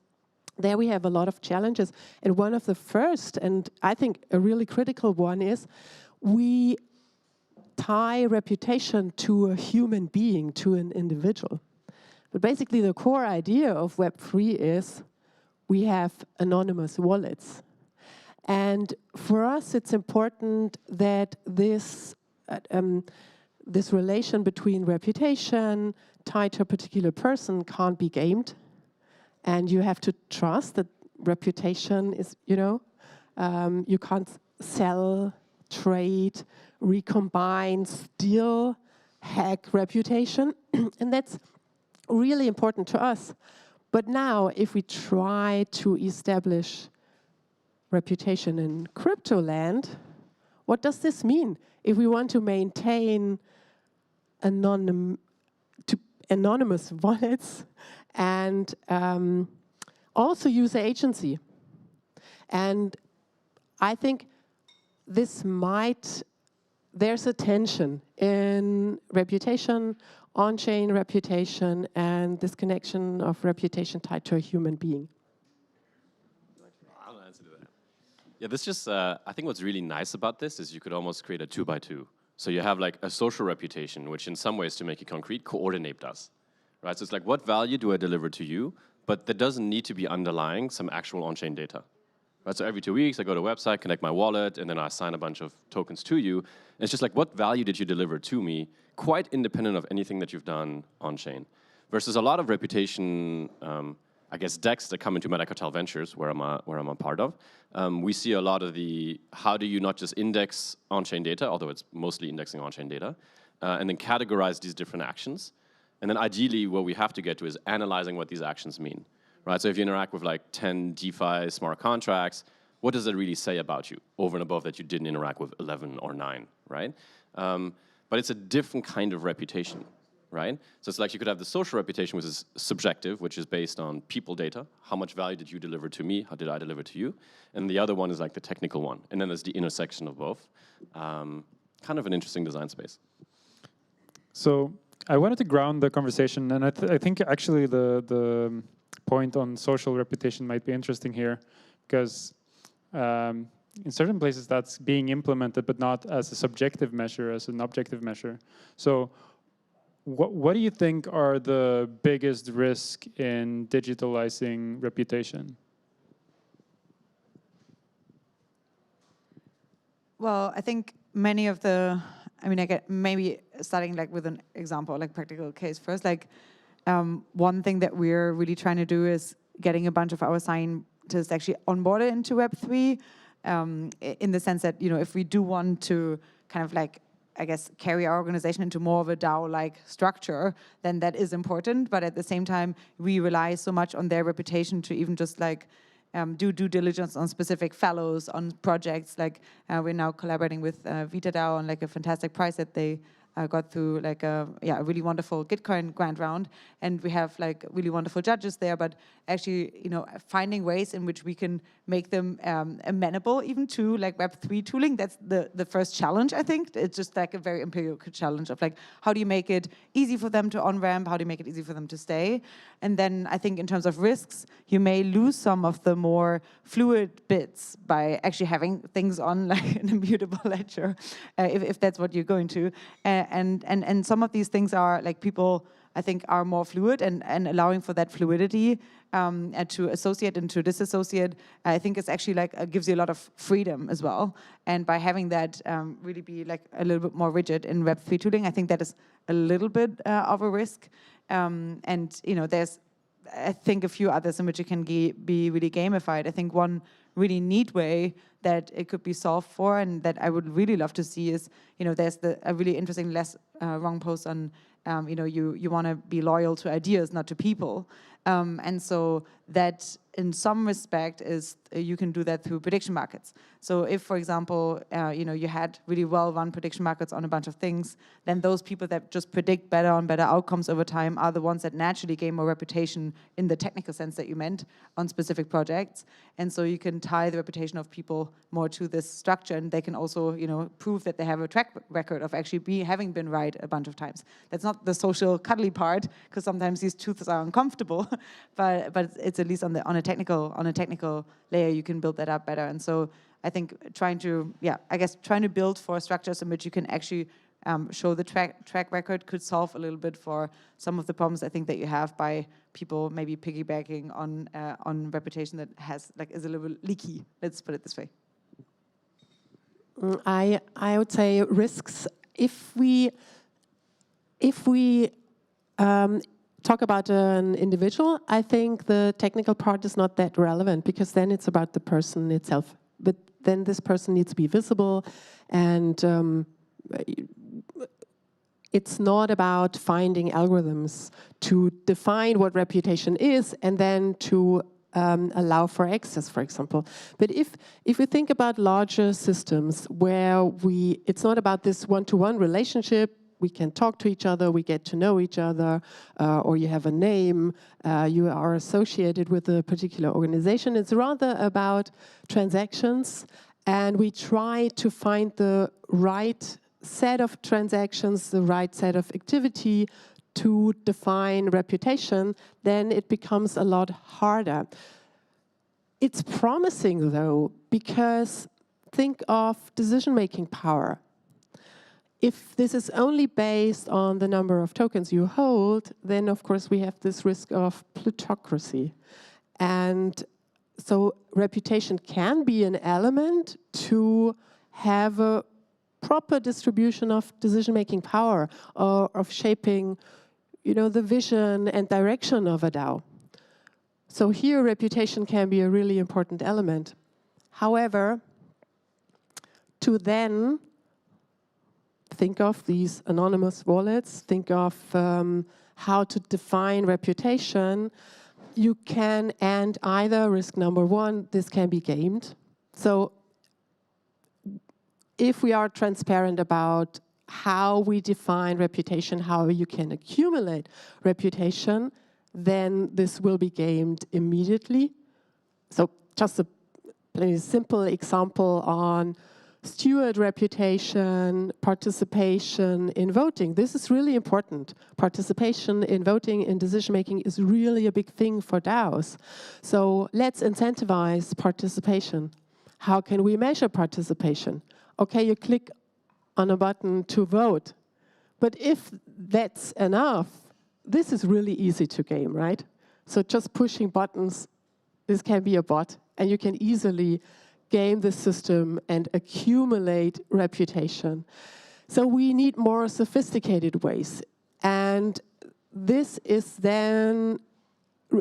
there we have a lot of challenges. And one of the first, and I think a really critical one, is we tie reputation to a human being, to an individual. But basically the core idea of Web3 is we have anonymous wallets. And for us, it's important that this this relation between reputation tied to a particular person can't be gamed. And you have to trust that reputation is, you can't sell, trade, recombine, steal, hack reputation. And that's really important to us. But now, if we try to establish reputation in crypto land, what does this mean? If we want to maintain anonymous wallets and also user agency. And I think there's a tension in reputation, on-chain reputation, and this connection of reputation tied to a human being. I'll answer to that. Yeah, this just, I think what's really nice about this is you could almost create a 2x2. So you have like a social reputation, which in some ways, to make it concrete, coordinate us, right? So it's like, what value do I deliver to you? But that doesn't need to be underlying some actual on-chain data. Right, so every 2 weeks, I go to a website, connect my wallet, and then I assign a bunch of tokens to you. And it's just like, what value did you deliver to me, quite independent of anything that you've done on-chain? Versus a lot of reputation, I guess, decks that come into Metacartel Ventures, where I'm a part of. We see a lot of how do you not just index on-chain data, although it's mostly indexing on-chain data, and then categorize these different actions. And then ideally, what we have to get to is analyzing what these actions mean. Right, so if you interact with like 10 DeFi smart contracts, what does that really say about you over and above that you didn't interact with 11 or 9, right? But it's a different kind of reputation, right? So it's like you could have the social reputation, which is subjective, which is based on people data. How much value did you deliver to me? How did I deliver to you? And the other one is like the technical one. And then there's the intersection of both. Kind of an interesting design space. So I wanted to ground the conversation, and I think actually the point on social reputation might be interesting here, because in certain places that's being implemented, but not as a subjective measure, as an objective measure. So what do you think are the biggest risk in digitalizing reputation? Well, I think many of the, I get maybe starting like with an example, like practical case first, like one thing that we're really trying to do is getting a bunch of our scientists actually onboarded into Web3, in the sense that, if we do want to kind of like, I guess, carry our organization into more of a DAO-like structure, then that is important. But at the same time, we rely so much on their reputation to even just like do due diligence on specific fellows, on projects. Like we're now collaborating with Vita DAO on like a fantastic prize that they got through like a really wonderful Gitcoin grant round, and we have like really wonderful judges there. But actually, finding ways in which we can make them amenable even to like Web3 tooling. That's the first challenge, I think. It's just like a very empirical challenge of like, how do you make it easy for them to on-ramp? How do you make it easy for them to stay? And then I think in terms of risks, you may lose some of the more fluid bits by actually having things on like an immutable ledger, if that's what you're going to. And some of these things are like people, I think, are more fluid, and allowing for that fluidity and to associate and to disassociate, I think it's actually like gives you a lot of freedom as well. And by having that really be like a little bit more rigid in Web3 tooling, I think that is a little bit of a risk. And there's, I think, a few others in which it can be really gamified. I think one really neat way that it could be solved for, and that I would really love to see, is there's a really interesting wrong post on you want to be loyal to ideas, not to people, and so that in some respect is you can do that through prediction markets. So if, for example, you had really well-run prediction markets on a bunch of things, then those people that just predict better on better outcomes over time are the ones that naturally gain more reputation in the technical sense that you meant on specific projects. And so you can tie the reputation of people more to this structure, and they can also, prove that they have a track record of actually having been right a bunch of times. That's not the social cuddly part, because sometimes these truths are uncomfortable, but it's at least on a technical layer you can build that up better. And so I think trying to build for structures in which you can actually show the track record could solve a little bit for some of the problems I think that you have by people maybe piggybacking on reputation that is a little bit leaky. Let's put it this way. I would say risks. If we talk about an individual, I think the technical part is not that relevant, because then it's about the person itself. But then this person needs to be visible, and it's not about finding algorithms to define what reputation is and then to allow for access, for example. But if we think about larger systems where it's not about this one-to-one relationship, we can talk to each other, we get to know each other, or you have a name, you are associated with a particular organization. It's rather about transactions, and we try to find the right set of transactions, the right set of activity to define reputation. Then it becomes a lot harder. It's promising, though, because think of decision-making power. If this is only based on the number of tokens you hold, then of course we have this risk of plutocracy. And so reputation can be an element to have a proper distribution of decision-making power, or of shaping, the vision and direction of a DAO. So here reputation can be a really important element. However, to then think of these anonymous wallets, think of how to define reputation, you can end either risk number one, this can be gamed. So if we are transparent about how we define reputation, how you can accumulate reputation, then this will be gamed immediately. So just a very simple example on steward reputation, participation in voting. This is really important. Participation in voting, in decision-making is really a big thing for DAOs. So let's incentivize participation. How can we measure participation? Okay, you click on a button to vote. But if that's enough, this is really easy to game, right? So just pushing buttons, this can be a bot, and you can easily game the system and accumulate reputation. So we need more sophisticated ways. And this is then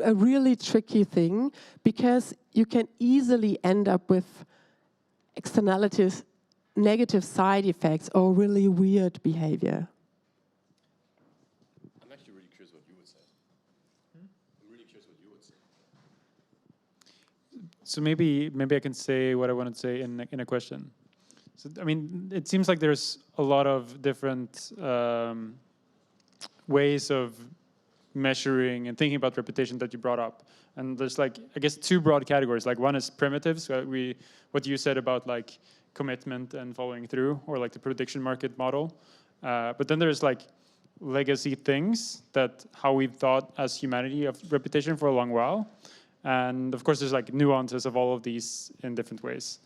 a really tricky thing, because you can easily end up with externalities, negative side effects, or really weird behavior. I'm actually really curious what you would say. I'm really curious what you would say. So maybe I can say what I want to say in a question. So I mean, it seems like there's a lot of different ways of measuring and thinking about reputation that you brought up. And there's I guess two broad categories. One is primitives, what you said about commitment and following through, or the prediction market model. But then there's legacy things, that how we've thought as humanity of reputation for a long while. And of course there's nuances of all of these in different ways.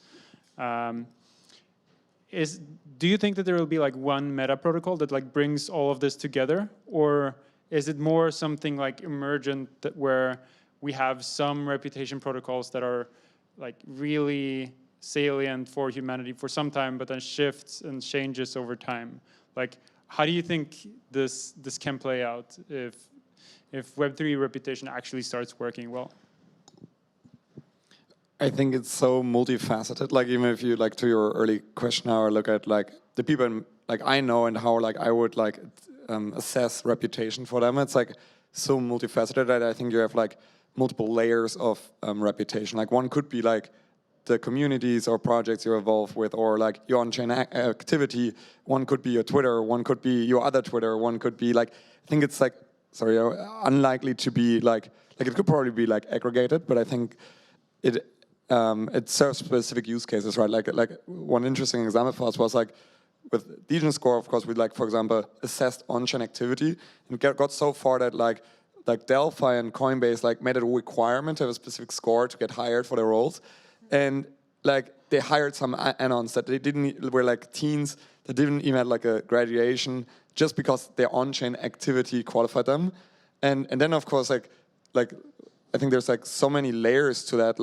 Do you think that there will be one meta protocol that brings all of this together? Or is it more something emergent, where we have some reputation protocols that are really salient for humanity for some time, but then shifts and changes over time? How do you think this can play out if Web3 reputation actually starts working well? I think it's so multifaceted. Even if you to your early question, or look at the people I know and how I would assess reputation for them, it's so multifaceted that I think you have multiple layers of reputation. One could be the communities or projects you're involved with, or your on-chain activity. One could be your Twitter, one could be your other Twitter, one could be I think it's unlikely to be it could probably be aggregated, but I think it serves specific use cases, right? One interesting example for us was with Legion Score, of course, we for example assessed on-chain activity, and got so far that Delphi and Coinbase made it a requirement to have a specific score to get hired for their roles. And they hired some anons that were teens that didn't even have a graduation, just because their on-chain activity qualified them. And then of course I think there's so many layers to that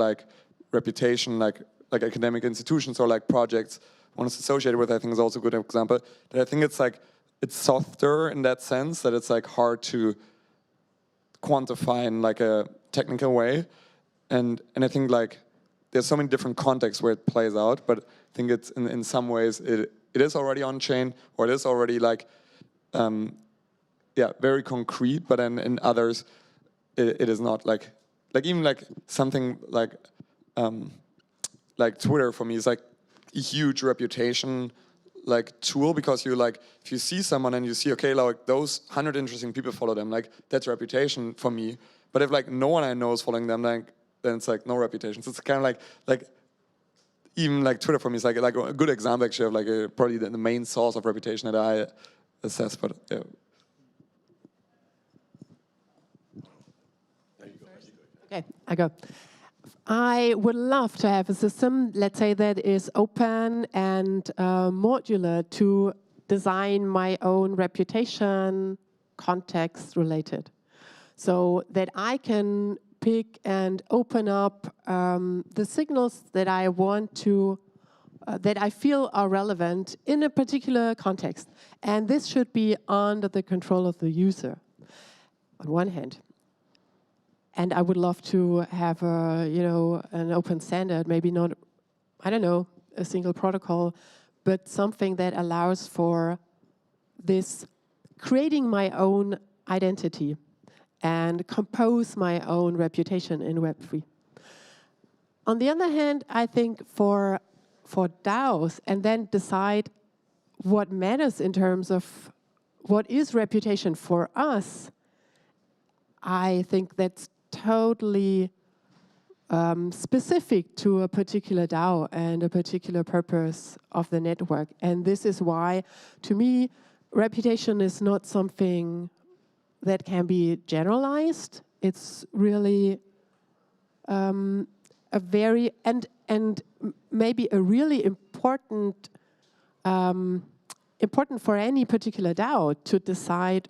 reputation, like academic institutions or projects one is associated with, I think is also a good example. That I think it's like, it's softer in that sense, that it's like hard to quantify in like a technical way. And I think like, there's so many different contexts where it plays out, but I think it's in some ways it is already on chain, or it is already like, very concrete, but then in others, it is not like even like something like Twitter for me is like a huge reputation like tool, because you like, if you see someone and you see, okay, like those 100 interesting people follow them, like that's reputation for me. But if like no one I know is following them, like then it's like no reputation. So it's kind of like even like Twitter for me is like a good example actually of like probably the main source of reputation that I assess. But yeah. Okay, I go. I would love to have a system, let's say, that is open and modular to design my own reputation, context related. So that I can pick and open up the signals that I want to, that I feel are relevant in a particular context. And this should be under the control of the user, on one hand. And I would love to have an open standard, maybe not, I don't know, a single protocol, but something that allows for this creating my own identity and compose my own reputation in Web3. On the other hand, I think for DAOs, and then decide what matters in terms of what is reputation for us, I think that's totally specific to a particular DAO and a particular purpose of the network. And this is why, to me, reputation is not something that can be generalized. It's really a very, and maybe a really important for any particular DAO to decide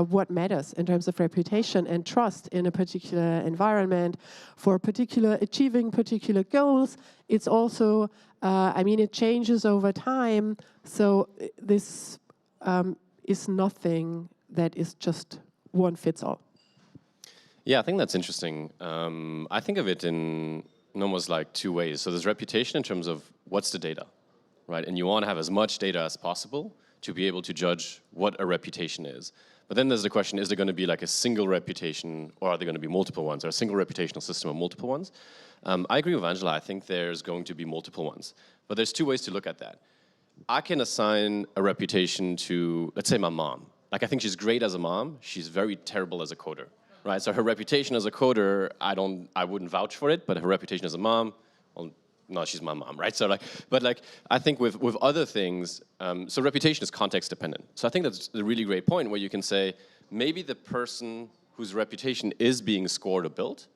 what matters in terms of reputation and trust in a particular environment for achieving particular goals. It's also, it changes over time. So this is nothing that is just one fits all. Yeah, I think that's interesting. I think of it in almost like two ways. So there's reputation in terms of what's the data, right? And you want to have as much data as possible to be able to judge what a reputation is. But then there's the question, is there going to be like a single reputation, or are there going to be multiple ones, or a single reputational system or multiple ones? I agree with Angela. I think there's going to be multiple ones. But there's two ways to look at that. I can assign a reputation to, let's say, my mom. Like, I think she's great as a mom. She's very terrible as a coder, right? So her reputation as a coder, I wouldn't vouch for it, but her reputation as a mom, well, no, she's my mom, right? So I think with other things, so reputation is context dependent. So I think that's a really great point where you can say, maybe the person whose reputation is being scored or built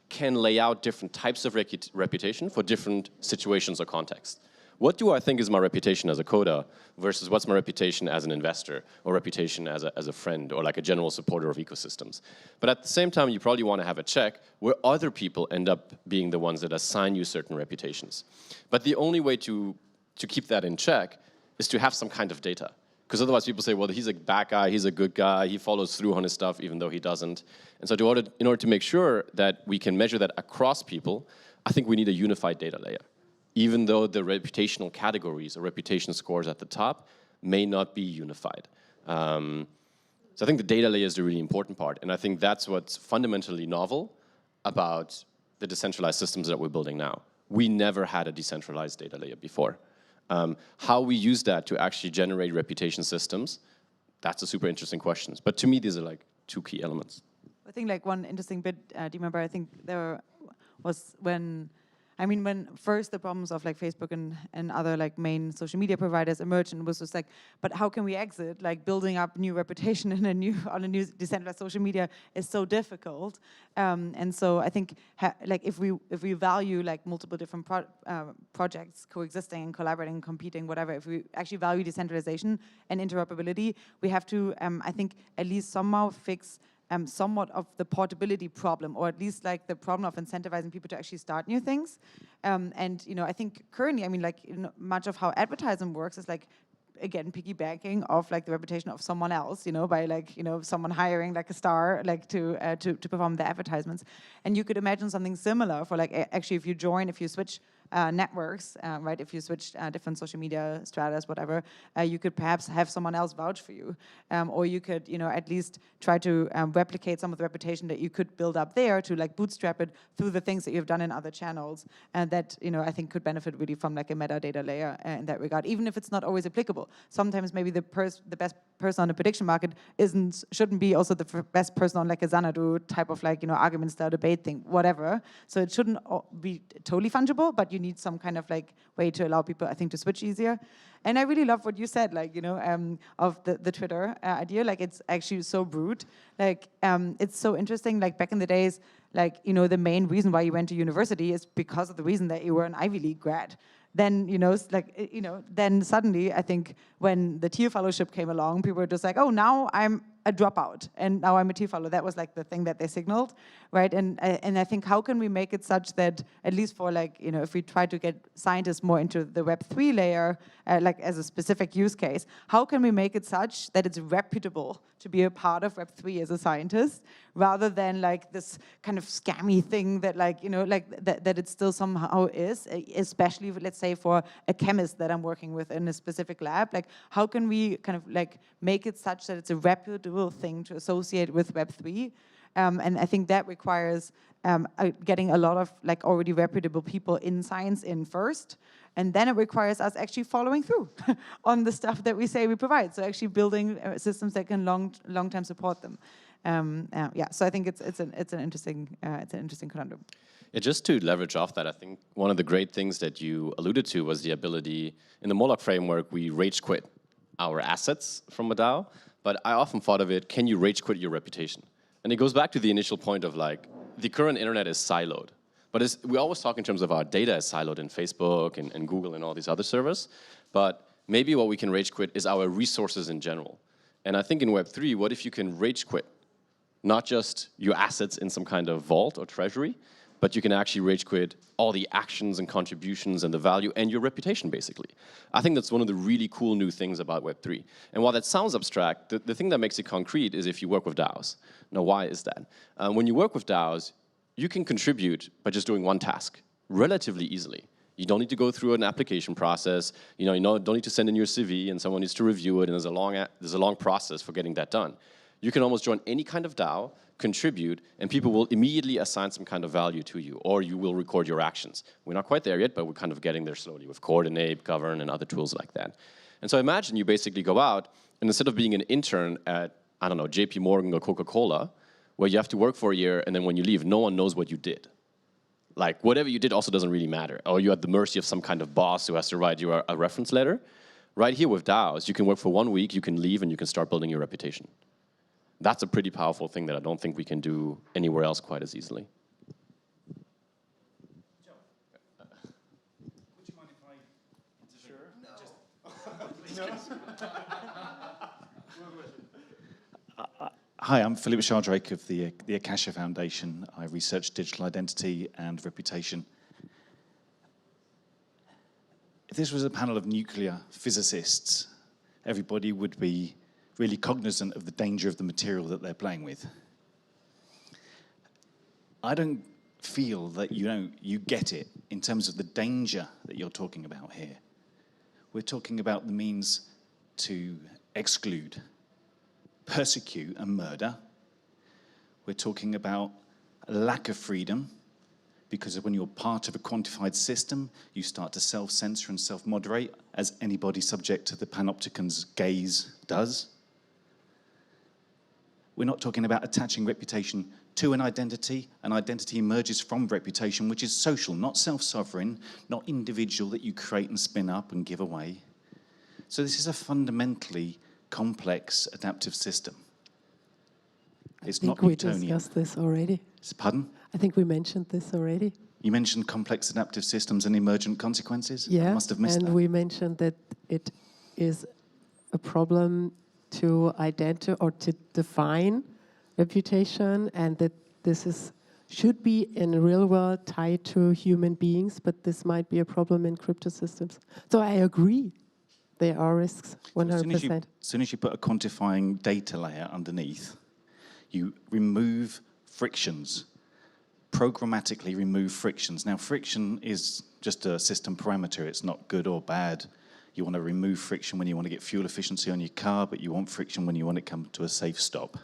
can lay out different types of reputation for different situations or contexts. What do I think is my reputation as a coder versus what's my reputation as an investor or reputation as a friend or like a general supporter of ecosystems? But at the same time, you probably want to have a check where other people end up being the ones that assign you certain reputations. But the only way to keep that in check is to have some kind of data. Because otherwise people say, well, he's a bad guy, he's a good guy, he follows through on his stuff even though he doesn't. And so in order to make sure that we can measure that across people, I think we need a unified data layer. Even though the reputational categories or reputation scores at the top may not be unified. So I think the data layer is the really important part, and I think that's what's fundamentally novel about the decentralized systems that we're building now. We never had a decentralized data layer before. How we use that to actually generate reputation systems, that's a super interesting question. But to me, these are like two key elements. I think like one interesting bit, do you remember, I think there was when first the problems of like Facebook and other like main social media providers emerged, and was just like, but how can we exit? Like building up new reputation on a new decentralized social media is so difficult. And so I think like if we value like multiple different projects coexisting and collaborating and competing, whatever, if we actually value decentralization and interoperability, we have to I think at least somehow fix somewhat of the portability problem, or at least like the problem of incentivizing people to actually start new things. And I think currently, I mean, like much of how advertising works is like, again, piggybacking off like the reputation of someone else, by like, someone hiring like a star like to perform the advertisements. And you could imagine something similar for like actually if you switch networks, right? If you switch different social media stratas, whatever, you could perhaps have someone else vouch for you, or you could, at least try to replicate some of the reputation that you could build up there to like bootstrap it through the things that you've done in other channels, and that I think could benefit really from like a metadata layer in that regard, even if it's not always applicable. Sometimes maybe the best person on the prediction market shouldn't be also the best person on like a Xanadu type of like argument style debate thing, whatever. So it shouldn't be totally fungible, but you need some kind of like way to allow people, I think, to switch easier. And I really love what you said, like, of the Twitter idea. Like, it's actually so brute. Like, it's so interesting. Like, back in the days, like, the main reason why you went to university is because of the reason that you were an Ivy League grad. Then, then suddenly, I think when the Thiel Fellowship came along, people were just like, oh, now I'm a dropout, and now I'm a Thiel Fellow. That was like the thing that they signaled, right? And I think, how can we make it such that, at least for like, if we try to get scientists more into the Web3 layer, like as a specific use case, how can we make it such that it's reputable to be a part of Web3 as a scientist, rather than like this kind of scammy thing that like, that it still somehow is, especially, let's say, for a chemist that I'm working with in a specific lab. Like, how can we kind of like make it such that it's a reputable thing to associate with Web3? And I think that requires getting a lot of like already reputable people in science in first, and then it requires us actually following through on the stuff that we say we provide. So actually building systems that can long term support them. Yeah, so I think it's an interesting conundrum. Yeah, just to leverage off that, I think one of the great things that you alluded to was the ability, in the Moloch framework, we rage quit our assets from a DAO, but I often thought of it, can you rage quit your reputation? And it goes back to the initial point of like, the current internet is siloed. But we always talk in terms of our data is siloed in Facebook and Google and all these other servers. But maybe what we can rage quit is our resources in general. And I think in Web3, what if you can rage quit not just your assets in some kind of vault or treasury, but you can actually rage quit all the actions and contributions and the value and your reputation, basically. I think that's one of the really cool new things about Web3. And while that sounds abstract, the thing that makes it concrete is if you work with DAOs. Now, why is that? When you work with DAOs, you can contribute by just doing one task relatively easily. You don't need to go through an application process. You don't need to send in your CV and someone needs to review it, and there's a long process for getting that done. You can almost join any kind of DAO, contribute, and people will immediately assign some kind of value to you, or you will record your actions. We're not quite there yet, but we're kind of getting there slowly with Coordinate, Govern, and other tools like that. And so imagine you basically go out, and instead of being an intern at, I don't know, JP Morgan or Coca-Cola, where you have to work for a year, and then when you leave, no one knows what you did. Like, whatever you did also doesn't really matter. Or you're at the mercy of some kind of boss who has to write you a reference letter. Right here with DAOs, you can work for 1 week, you can leave, and you can start building your reputation. That's a pretty powerful thing that I don't think we can do anywhere else quite as easily. Would you mind if I... Sure. Hi, I'm Philip Shardrake of the Akasha Foundation. I research digital identity and reputation. If this was a panel of nuclear physicists, everybody would be really cognizant of the danger of the material that they're playing with. I don't feel that you get it in terms of the danger that you're talking about here. We're talking about the means to exclude, persecute, and murder. We're talking about a lack of freedom, because when you're part of a quantified system, you start to self-censor and self-moderate, as anybody subject to the panopticon's gaze does. We're not talking about attaching reputation to an identity. An identity emerges from reputation, which is social, not self-sovereign, not individual that you create and spin up and give away. So this is a fundamentally complex adaptive system. It's not Newtonian. I think we discussed this already. Pardon? I think we mentioned this already. You mentioned complex adaptive systems and emergent consequences? Yeah, I must have missed that. And we mentioned that it is a problem to identify or to define reputation, and that this should be in the real world tied to human beings, but this might be a problem in crypto systems. So I agree, there are risks, 100%. As soon as you put a quantifying data layer underneath, you remove frictions, programmatically remove frictions. Now, friction is just a system parameter. It's not good or bad. You want to remove friction when you want to get fuel efficiency on your car, but you want friction when you want to come to a safe stop.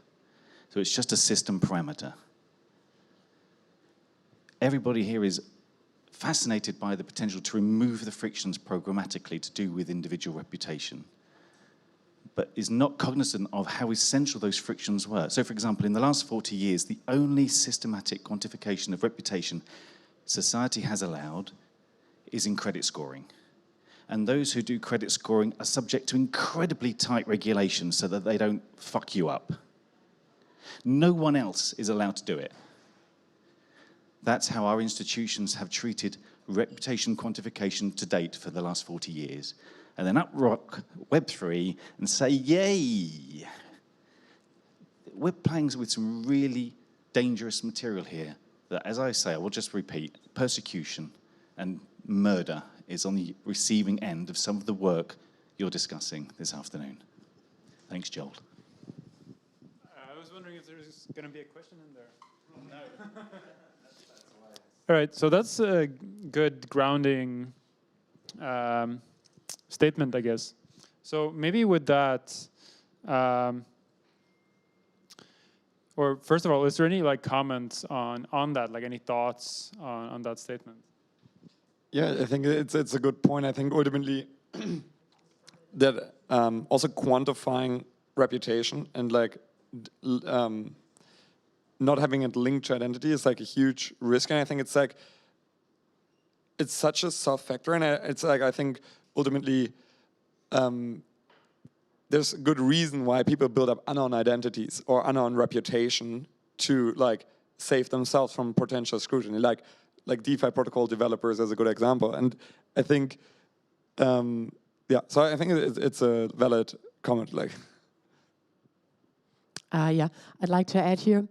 So it's just a system parameter. Everybody here is fascinated by the potential to remove the frictions programmatically to do with individual reputation, but is not cognizant of how essential those frictions were. So, for example, in the last 40 years, the only systematic quantification of reputation society has allowed is in credit scoring. And those who do credit scoring are subject to incredibly tight regulations so that they don't fuck you up. No one else is allowed to do it. That's how our institutions have treated reputation quantification to date for the last 40 years. And then up rock Web3 and say, yay! We're playing with some really dangerous material here that, as I say, I will just repeat, persecution and murder is on the receiving end of some of the work you're discussing this afternoon. Thanks, Joel. I was wondering if there's going to be a question in there. No. All right, so that's a good grounding statement, I guess. So maybe with that, or first of all, is there any comments on that, any thoughts on that statement? Yeah, I think it's a good point. I think ultimately that also quantifying reputation and not having it linked to identity is a huge risk, and I think it's it's such a soft factor, and it's I think ultimately there's a good reason why people build up unknown identities or unknown reputation to save themselves from potential scrutiny, like DeFi protocol developers as a good example. And I think yeah, so I think it's a valid comment. Yeah, I'd like to add here.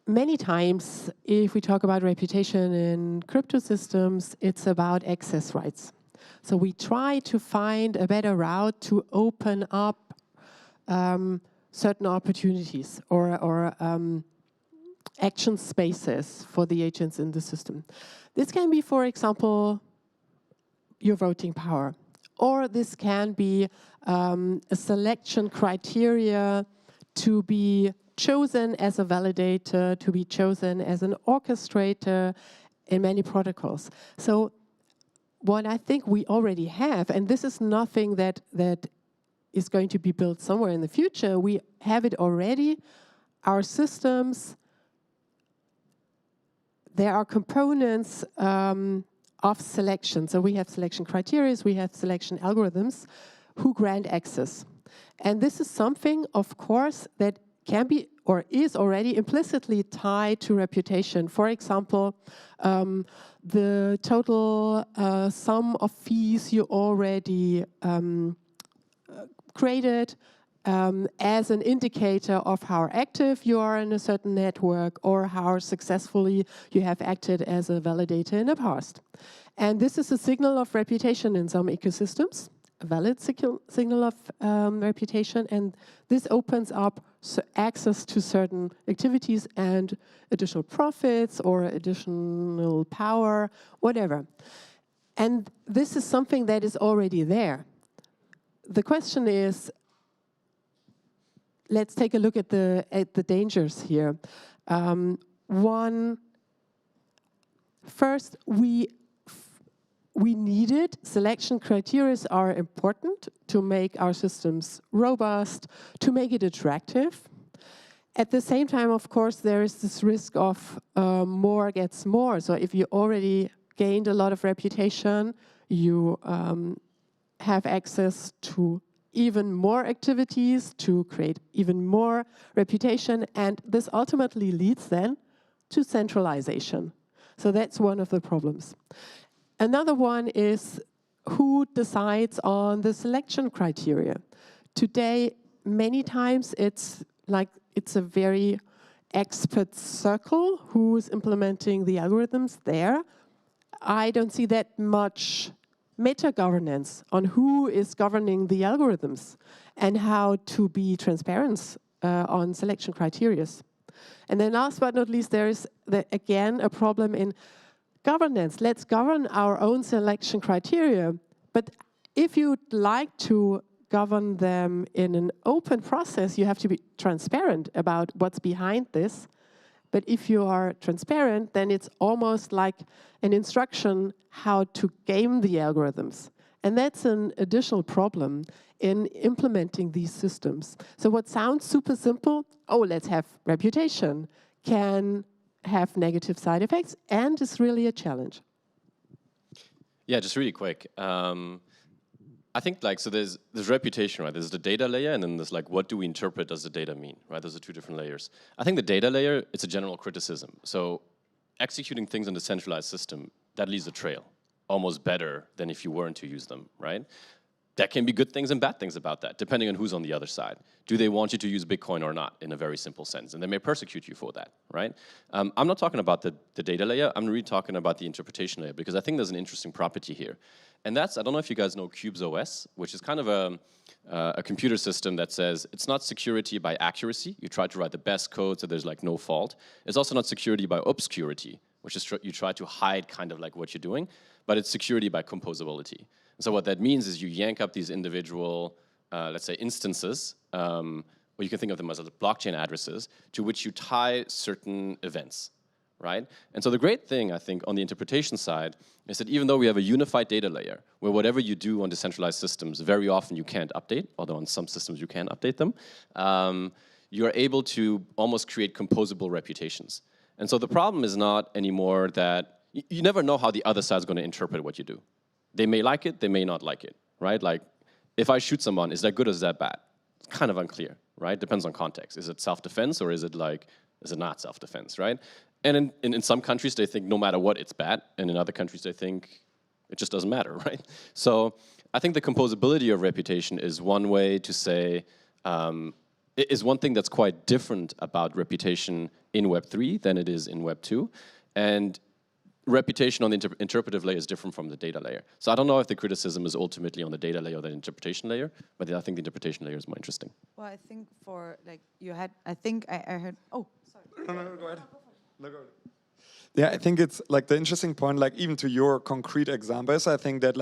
Many times, if we talk about reputation in crypto systems, it's about access rights. So we try to find a better route to open up certain opportunities or action spaces for the agents in the system. This can be, for example, your voting power, or this can be a selection criteria to be chosen as a validator, to be chosen as an orchestrator in many protocols. So what I think we already have, and this is nothing that is going to be built somewhere in the future, we have it already. Our systems, there are components of selection. So we have selection criteria, we have selection algorithms who grant access. And this is something, of course, that can be or is already implicitly tied to reputation. For example, the total sum of fees you already created as an indicator of how active you are in a certain network or how successfully you have acted as a validator in the past. And this is a signal of reputation in some ecosystems, a valid signal of reputation, and this opens up access to certain activities and additional profits or additional power, whatever. And this is something that is already there. The question is, let's take a look at the dangers here. First, we needed selection criteria are important to make our systems robust, to make it attractive. At the same time, of course, there is this risk of more gets more. So if you already gained a lot of reputation, you have access to even more activities to create even more reputation, and this ultimately leads then to centralization. So that's one of the problems. Another one is who decides on the selection criteria. Today, many times it's a very expert circle who's implementing the algorithms there. I don't see that much meta-governance on who is governing the algorithms and how to be transparent on selection criteria. And then last but not least, there is, again, a problem in governance. Let's govern our own selection criteria. But if you'd like to govern them in an open process, you have to be transparent about what's behind this. But if you are transparent, then it's almost like an instruction how to game the algorithms. And that's an additional problem in implementing these systems. So what sounds super simple, oh, let's have reputation, can have negative side effects and is really a challenge. Yeah, just really quick. I think so there's reputation, right? There's the data layer, and then there's what do we interpret does the data mean, right? Those are two different layers. I think the data layer, it's a general criticism. So executing things in the centralized system, that leaves a trail, almost better than if you weren't to use them, right? There can be good things and bad things about that, depending on who's on the other side. Do they want you to use Bitcoin or not, in a very simple sense? And they may persecute you for that, right? I'm not talking about the data layer, I'm really talking about the interpretation layer, because I think there's an interesting property here. And that's, I don't know if you guys know Qubes OS, which is kind of a computer system that says it's not security by accuracy. You try to write the best code so there's no fault. It's also not security by obscurity, which is you try to hide kind of what you're doing, but it's security by composability. And so what that means is you yank up these individual, let's say, instances, or you can think of them as blockchain addresses, to which you tie certain events, right? And so the great thing, I think, on the interpretation side is that even though we have a unified data layer, where whatever you do on decentralized systems, very often you can't update, although on some systems you can update them, you're able to almost create composable reputations. And so the problem is not anymore that you never know how the other side's going to interpret what you do. They may like it, they may not like it, right? If I shoot someone, is that good or is that bad? It's kind of unclear, right? Depends on context. Is it self-defense or is it not self-defense, right? And in some countries, they think no matter what, it's bad. And in other countries, they think it just doesn't matter, right? So I think the composability of reputation is one way to say, is one thing that's quite different about reputation in Web3 than it is in Web 2. And reputation on the interpretive layer is different from the data layer. So I don't know if the criticism is ultimately on the data layer or the interpretation layer, but I think the interpretation layer is more interesting. Well, I think for you had, I think I heard, oh, sorry. No, go ahead. No, go ahead. Yeah, I think it's the interesting point, even to your concrete examples, I think that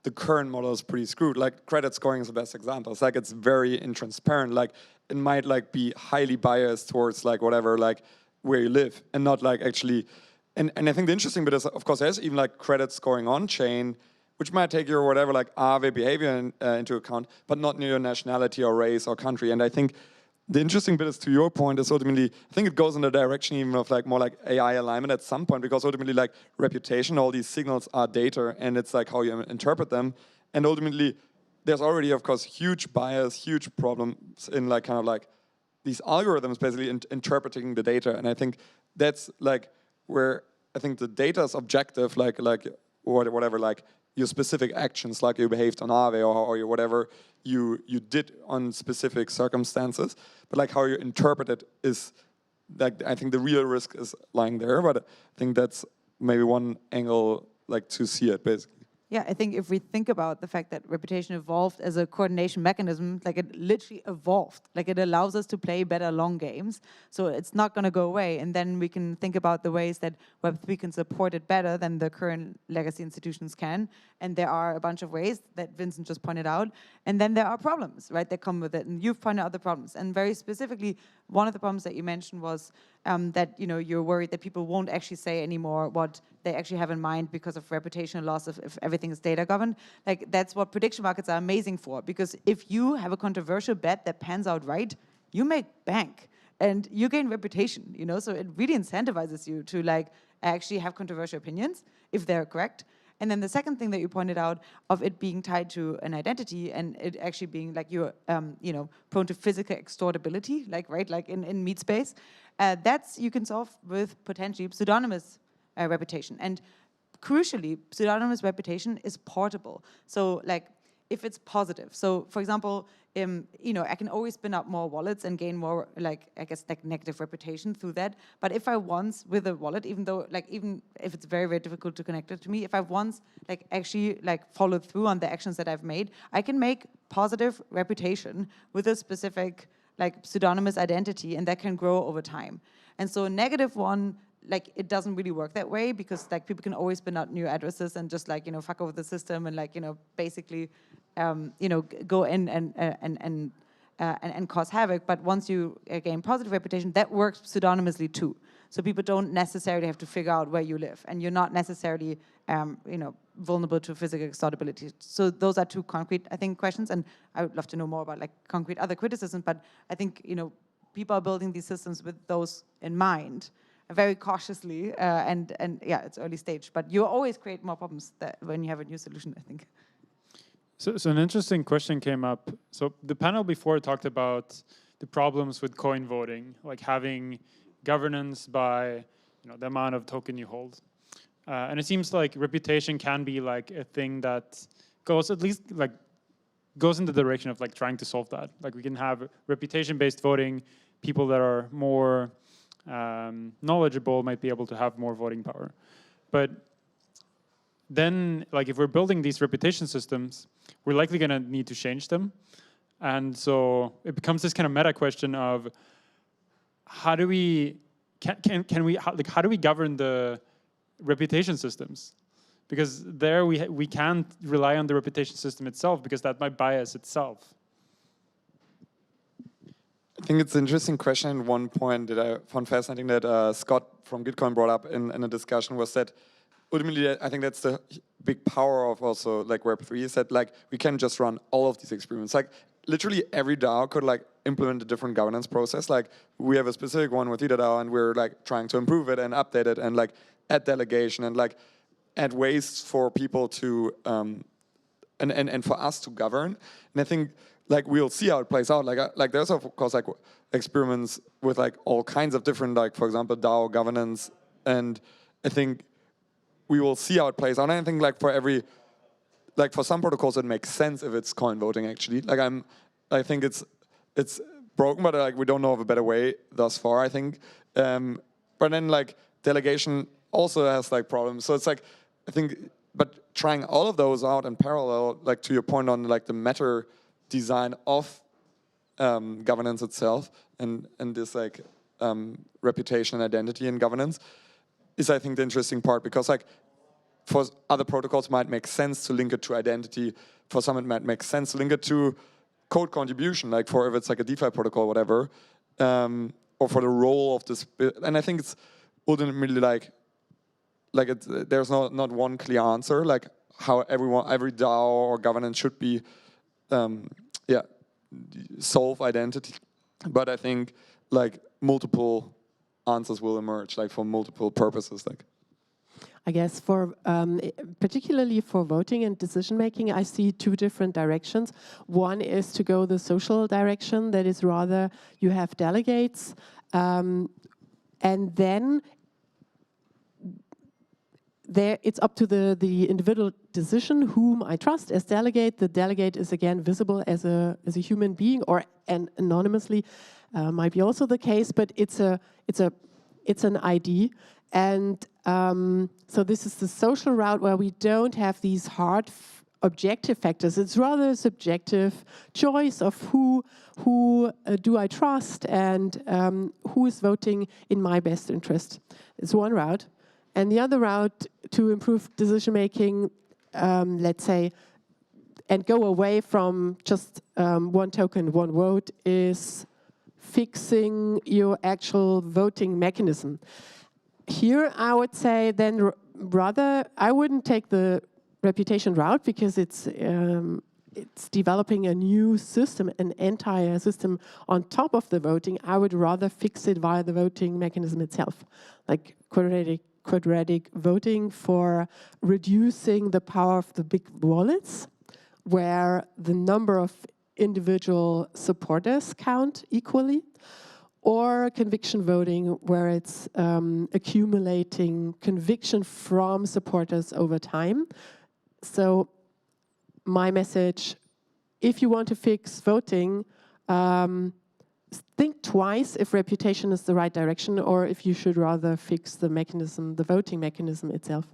the current model is pretty screwed. Credit scoring is the best example. It's it's very intransparent. It might be highly biased towards whatever, where you live, and not actually. And I think the interesting bit is, of course, there's even credit scoring on chain, which might take your whatever Aave behavior into account, but not your nationality or race or country. And I think the interesting bit is, to your point, is ultimately, I think it goes in the direction even of more AI alignment at some point, because ultimately reputation, all these signals are data, and it's how you interpret them. And ultimately, there's already, of course, huge bias, huge problems in these algorithms basically interpreting the data. And I think that's where I think the data is objective, whatever, your specific actions, you behaved on Aave or your whatever you did on specific circumstances, but how you interpret it is, I think the real risk is lying there. But I think that's maybe one angle, to see it basically. Yeah, I think if we think about the fact that reputation evolved as a coordination mechanism, it literally evolved. It allows us to play better long games. So it's not going to go away. And then we can think about the ways that Web3 can support it better than the current legacy institutions can. And there are a bunch of ways that Vincent just pointed out. And then there are problems, right, that come with it. And you've pointed out the problems. And very specifically, one of the problems that you mentioned was that you're worried that people won't actually say anymore what they actually have in mind because of reputational loss if everything is data governed. That's what prediction markets are amazing for, because if you have a controversial bet that pans out right, you make bank and you gain reputation, so it really incentivizes you to actually have controversial opinions if they're correct. And then the second thing that you pointed out of it being tied to an identity and it actually being you're, prone to physical extortability, in meat space, that's you can solve with potentially pseudonymous reputation. And crucially, pseudonymous reputation is portable. So if it's positive. So, for example, you know, I can always spin up more wallets and gain more, like, I guess, like negative reputation through that. But if I once with a wallet, even if it's very, very difficult to connect it to me, if I've once like actually like followed through on the actions that I've made, I can make positive reputation with a specific like pseudonymous identity, and that can grow over time. And so a negative one, like, it doesn't really work that way, because like people can always spin out new addresses and just like, you know, fuck over the system and like, you know, basically, you know, go in and cause havoc. But once you gain positive reputation, that works pseudonymously too. So people don't necessarily have to figure out where you live, and you're not necessarily, you know, vulnerable to physical extortability. So those are two concrete, I think, questions, and I would love to know more about like concrete other criticism. But I think, you know, people are building these systems with those in mind, very cautiously, and yeah, it's early stage. But you always create more problems when you have a new solution, I think. So an interesting question came up. So the panel before talked about the problems with coin voting, like having governance by, you know, the amount of token you hold. And it seems like reputation can be like a thing that goes at least like goes in the direction of like trying to solve that. Like we can have reputation-based voting. People that are more knowledgeable might be able to have more voting power. But then, like, if we're building these reputation systems, we're likely going to need to change them. And so it becomes this kind of meta question of how do we, how do we govern the reputation systems? Because there we can't rely on the reputation system itself, because that might bias itself. I think it's an interesting question. And one point that I found fascinating that Scott from Gitcoin brought up in a discussion was that ultimately, I think that's the big power of also like Web3 is that like we can just run all of these experiments. Like literally every DAO could like implement a different governance process. Like we have a specific one with Vita DAO, and we're like trying to improve it and update it and like add delegation and like add ways for people to and for us to govern. And I think like we'll see how it plays out. Like there's of course like experiments with like all kinds of different, like for example DAO governance, and I think we will see how it plays out. And I think like for every, like for some protocols it makes sense if it's coin voting actually. Like I think it's broken, but like we don't know of a better way thus far, I think. But then like delegation also has like problems. So it's like, I think, but trying all of those out in parallel, like to your point on like the meta design of governance itself and this like reputation and identity and governance is, I think, the interesting part, because like for other protocols might make sense to link it to identity. For some it might make sense to link it to code contribution, like for if it's like a DeFi protocol, whatever, or for the role of this. And I think it's ultimately like there's not one clear answer, like how every DAO or governance should be, solve identity. But I think like multiple answers will emerge, like for multiple purposes. Like, I guess for particularly for voting and decision making, I see two different directions. One is to go the social direction, that is rather you have delegates, and then it's up to the individual decision whom I trust as delegate. The delegate is again visible as a human being, or anonymously might be also the case, but it's an ID. And so this is the social route where we don't have these hard objective factors. It's rather a subjective choice of who do I trust and who is voting in my best interest. It's one route. And the other route to improve decision-making, let's say, and go away from just one token, one vote, is fixing your actual voting mechanism. Here, I would say then rather, I wouldn't take the reputation route, because it's developing a new system, an entire system on top of the voting. I would rather fix it via the voting mechanism itself, like quadratic voting for reducing the power of the big wallets, where the number of individual supporters count equally, or conviction voting, where it's accumulating conviction from supporters over time. So my message, if you want to fix voting, think twice if reputation is the right direction or if you should rather fix the mechanism, the voting mechanism itself.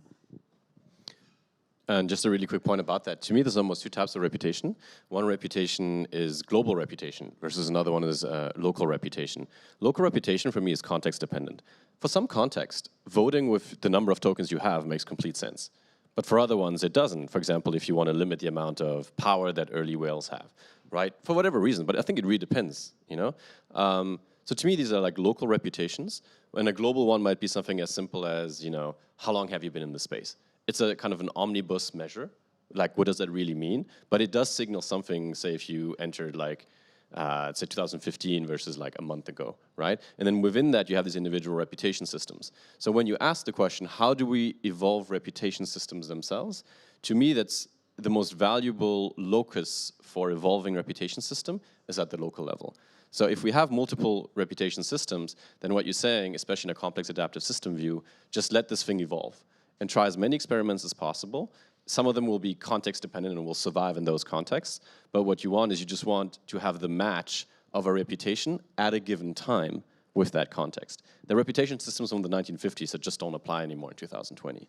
And just a really quick point about that. To me, there's almost two types of reputation. One reputation is global reputation versus another one is local reputation. Local reputation for me is context dependent. For some context, voting with the number of tokens you have makes complete sense. But for other ones, it doesn't. For example, if you want to limit the amount of power that early whales have, right? For whatever reason, but I think it really depends, you know? So to me, these are like local reputations. And a global one might be something as simple as, you know, how long have you been in the space? It's a kind of an omnibus measure. Like, what does that really mean? But it does signal something, say, if you entered, like, say, 2015 versus, like, a month ago, right? And then within that, you have these individual reputation systems. So when you ask the question, how do we evolve reputation systems themselves? To me, that's the most valuable locus for evolving reputation system is at the local level. So if we have multiple reputation systems, then what you're saying, especially in a complex adaptive system view, just let this thing evolve and try as many experiments as possible. Some of them will be context dependent and will survive in those contexts. But what you want is you just want to have the match of a reputation at a given time with that context. The reputation systems from the 1950s that just don't apply anymore in 2020.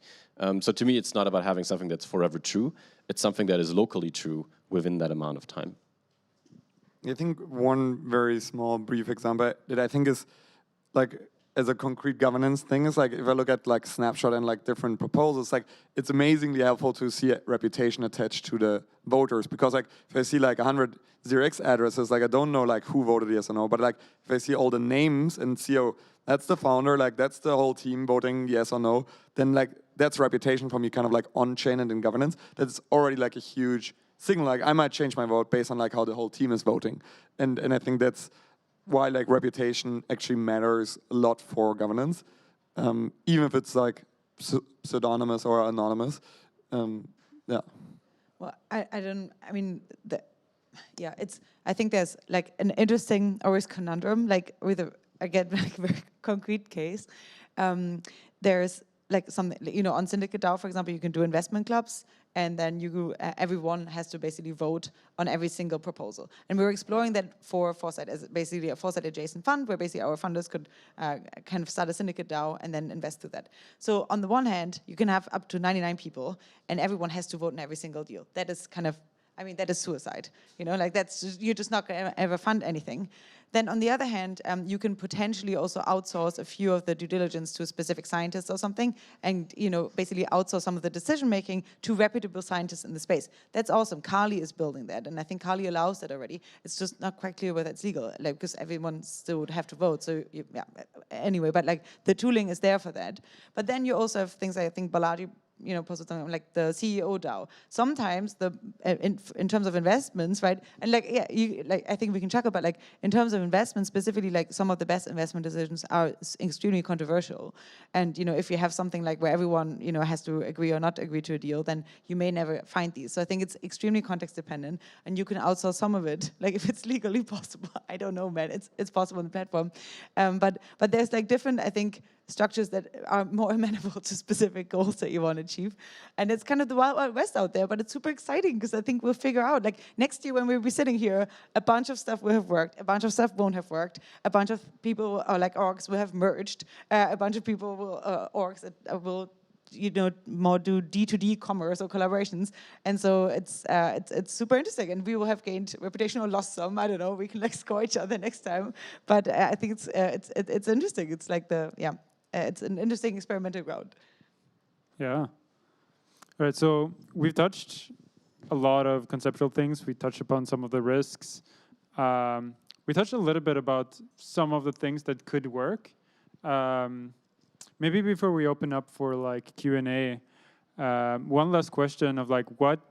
So to me, it's not about having something that's forever true. It's something that is locally true within that amount of time. I think one very small, brief example that I think is like, as a concrete governance thing is like, if I look at like Snapshot and like different proposals, like it's amazingly helpful to see a reputation attached to the voters, because like if I see like 100 0x addresses, like I don't know like who voted yes or no, but like if I see all the names and see, oh, that's the founder, like that's the whole team voting yes or no, then like that's reputation for me kind of like on-chain and in governance. That's already like a huge signal. Like I might change my vote based on like how the whole team is voting. And I think that's why like reputation actually matters a lot for governance, even if it's like pseudonymous or anonymous. Yeah. Well, I think there's like an interesting always conundrum, like with a, again, like very concrete case. There's like something, you know, on Syndicate DAO, for example, you can do investment clubs, and then everyone has to basically vote on every single proposal. And we were exploring that for Foresight as basically a Foresight adjacent fund, where basically our funders could kind of start a Syndicate DAO and then invest through that. So on the one hand, you can have up to 99 people, and everyone has to vote in every single deal. That is kind of, I mean, that is suicide. You know, like that's just, you're just not going to ever fund anything. Then on the other hand, you can potentially also outsource a few of the due diligence to specific scientists or something, and you know, basically outsource some of the decision making to reputable scientists in the space. That's awesome. Kali is building that, and I think Kali allows that already. It's just not quite clear whether it's legal, like because everyone still would have to vote. So yeah, anyway, but like the tooling is there for that. But then you also have things like, I think Balaji, you know, posted something like the CEO DAO. Sometimes the in terms of investments, right? And like I think we can chuckle, but like in terms of investment specifically, like some of the best investment decisions are extremely controversial. And you know, if you have something like where everyone, you know, has to agree or not agree to a deal, then you may never find these. So I think it's extremely context dependent, and you can outsource some of it, like if it's legally possible. I don't know, man. It's possible on the platform, but there's like different, I think, structures that are more amenable to specific goals that you want to achieve. And it's kind of the wild, wild west out there, but it's super exciting because I think we'll figure out, like next year when we'll be sitting here, a bunch of stuff will have worked, a bunch of stuff won't have worked, a bunch of people, or like orgs, will have merged, a bunch of people will, orgs that will, you know, more do D2D commerce or collaborations, and so it's super interesting, and we will have gained reputation or lost some. I don't know. We can like score each other next time, but I think it's interesting. It's like it's an interesting experimental ground. Yeah. All right. So we've touched a lot of conceptual things. We touched upon some of the risks. We touched a little bit about some of the things that could work. Maybe before we open up for like Q&A, one last question of like what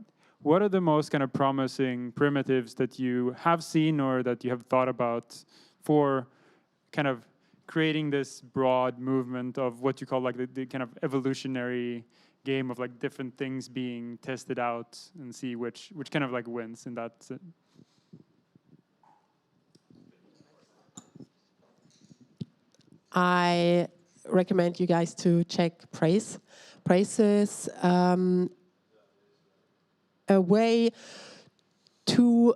are the most kind of promising primitives that you have seen or that you have thought about for kind of creating this broad movement of what you call like the kind of evolutionary game of like different things being tested out and see which kind of like wins in that. I recommend you guys to check Praise. Praise is a way to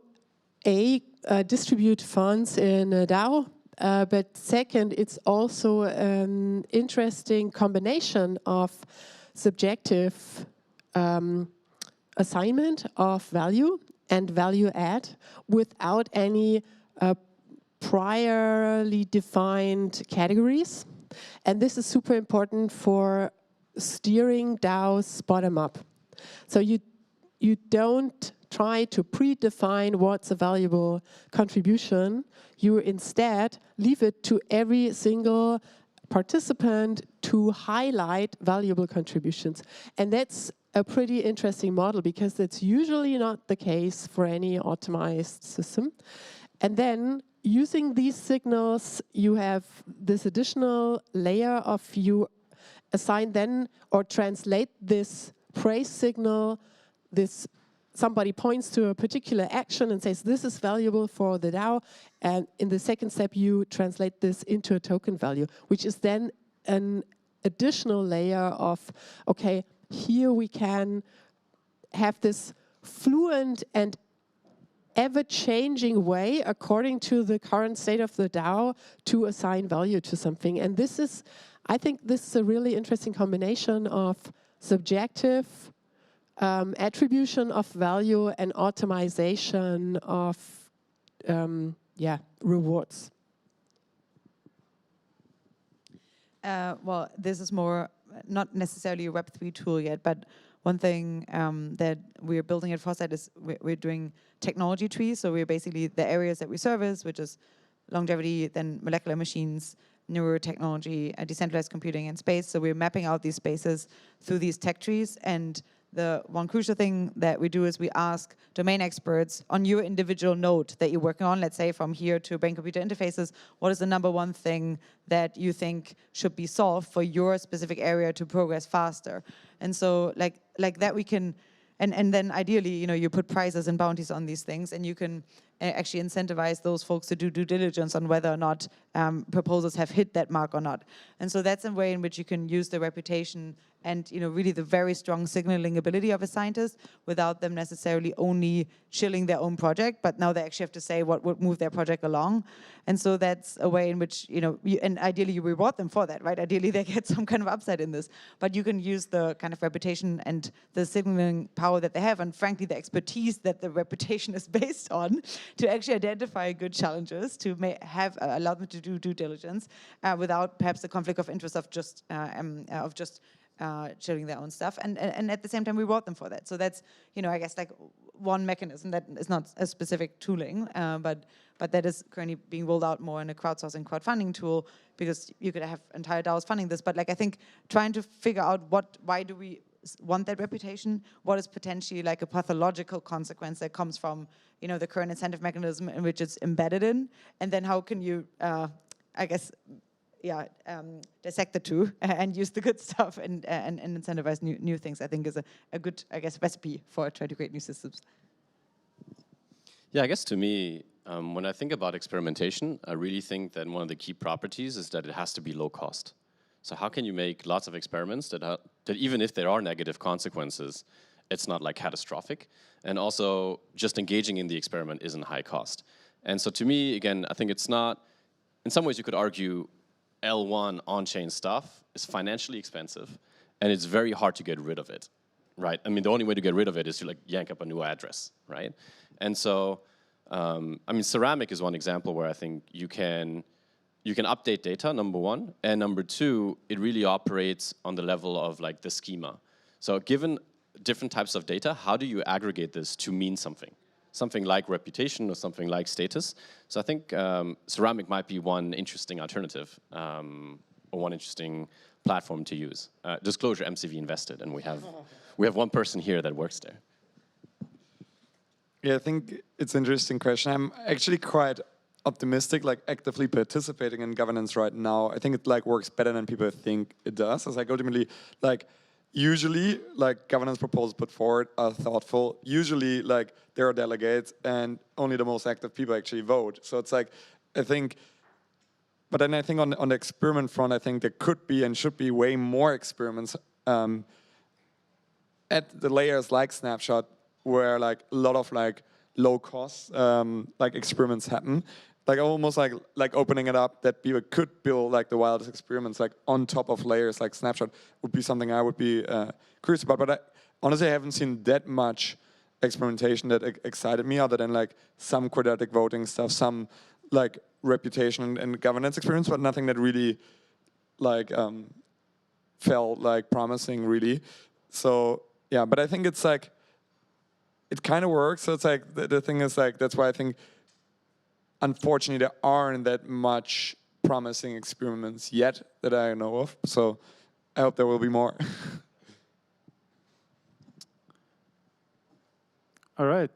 distribute funds in a DAO, but second, it's also an interesting combination of subjective assignment of value and value add without any priorly defined categories. And this is super important for steering DAOs bottom up. So you don't try to predefine what's a valuable contribution. You instead leave it to every single participant to highlight valuable contributions. And that's a pretty interesting model because that's usually not the case for any optimized system. And then using these signals, you have this additional layer of you assign then or translate this praise signal, somebody points to a particular action and says, this is valuable for the DAO. And in the second step, you translate this into a token value, which is then an additional layer of, okay, here we can have this fluent and ever-changing way according to the current state of the DAO to assign value to something. And this is, I think this is a really interesting combination of subjective attribution of value and automation of rewards. Well, this is more not necessarily a Web3 tool yet, but one thing that we're building at Foresight is we're doing technology trees. So we're basically the areas that we service, which is longevity, then molecular machines, neurotechnology, decentralized computing, and space. So we're mapping out these spaces through these tech trees. And the one crucial thing that we do is we ask domain experts on your individual node that you're working on, let's say from here to brain-computer interfaces, what is the #1 thing that you think should be solved for your specific area to progress faster? And so like that we can, and then ideally, you put prizes and bounties on these things, and you can actually incentivize those folks to do due diligence on whether or not proposals have hit that mark or not. And so that's a way in which you can use the reputation and really the very strong signaling ability of a scientist without them necessarily only chilling their own project, but now they actually have to say what would move their project along. And so that's a way in which, and ideally you reward them for that, right? Ideally they get some kind of upside in this, but you can use the kind of reputation and the signaling power that they have, and frankly the expertise that the reputation is based on, to actually identify good challenges, to allow them to do due diligence without perhaps the conflict of interest of just chilling their own stuff, and at the same time reward them for that. So that's, I guess like one mechanism that is not a specific tooling, but that is currently being rolled out more in a crowdsourcing crowdfunding tool, because you could have entire DAOs funding this. But like I think trying to figure out why do we want that reputation? What is potentially like a pathological consequence that comes from the current incentive mechanism in which it's embedded in, and then how can you dissect the two and use the good stuff and incentivize new things, I think is a good, recipe for trying to create new systems. Yeah, I guess to me, when I think about experimentation, I really think that one of the key properties is that it has to be low cost. So how can you make lots of experiments that even if there are negative consequences, it's not like catastrophic, and also just engaging in the experiment isn't high cost. And so to me, again, I think it's not, in some ways you could argue L1 on-chain stuff is financially expensive, and it's very hard to get rid of it, right? I mean, the only way to get rid of it is to like yank up a new address, right? And so, I mean, Ceramic is one example where I think you can update data, #1, and #2, it really operates on the level of like the schema. So given different types of data, how do you aggregate this to mean something? Something like reputation or something like status. So I think Ceramic might be one interesting alternative or one interesting platform to use. Disclosure, MCV invested, and we have one person here that works there. Yeah, I think it's an interesting question. I'm actually quite optimistic, like actively participating in governance right now. I think it like works better than people think it does. It's like ultimately, like usually like governance proposals put forward are thoughtful. Usually like there are delegates and only the most active people actually vote. So it's like, I think, but then I think on the experiment front, I think there could be and should be way more experiments at the layers like Snapshot where like a lot of like low cost like experiments happen. Like almost like opening it up that people could build like the wildest experiments like on top of layers like Snapshot would be something I would be curious about. But honestly, I haven't seen that much experimentation that excited me, other than like some quadratic voting stuff, some like reputation and governance experience, but nothing that really like felt like promising really. So yeah, but I think it's like it kind of works. So it's like the thing is like that's why I think unfortunately there aren't that much promising experiments yet that I know of. So I hope there will be more. All right.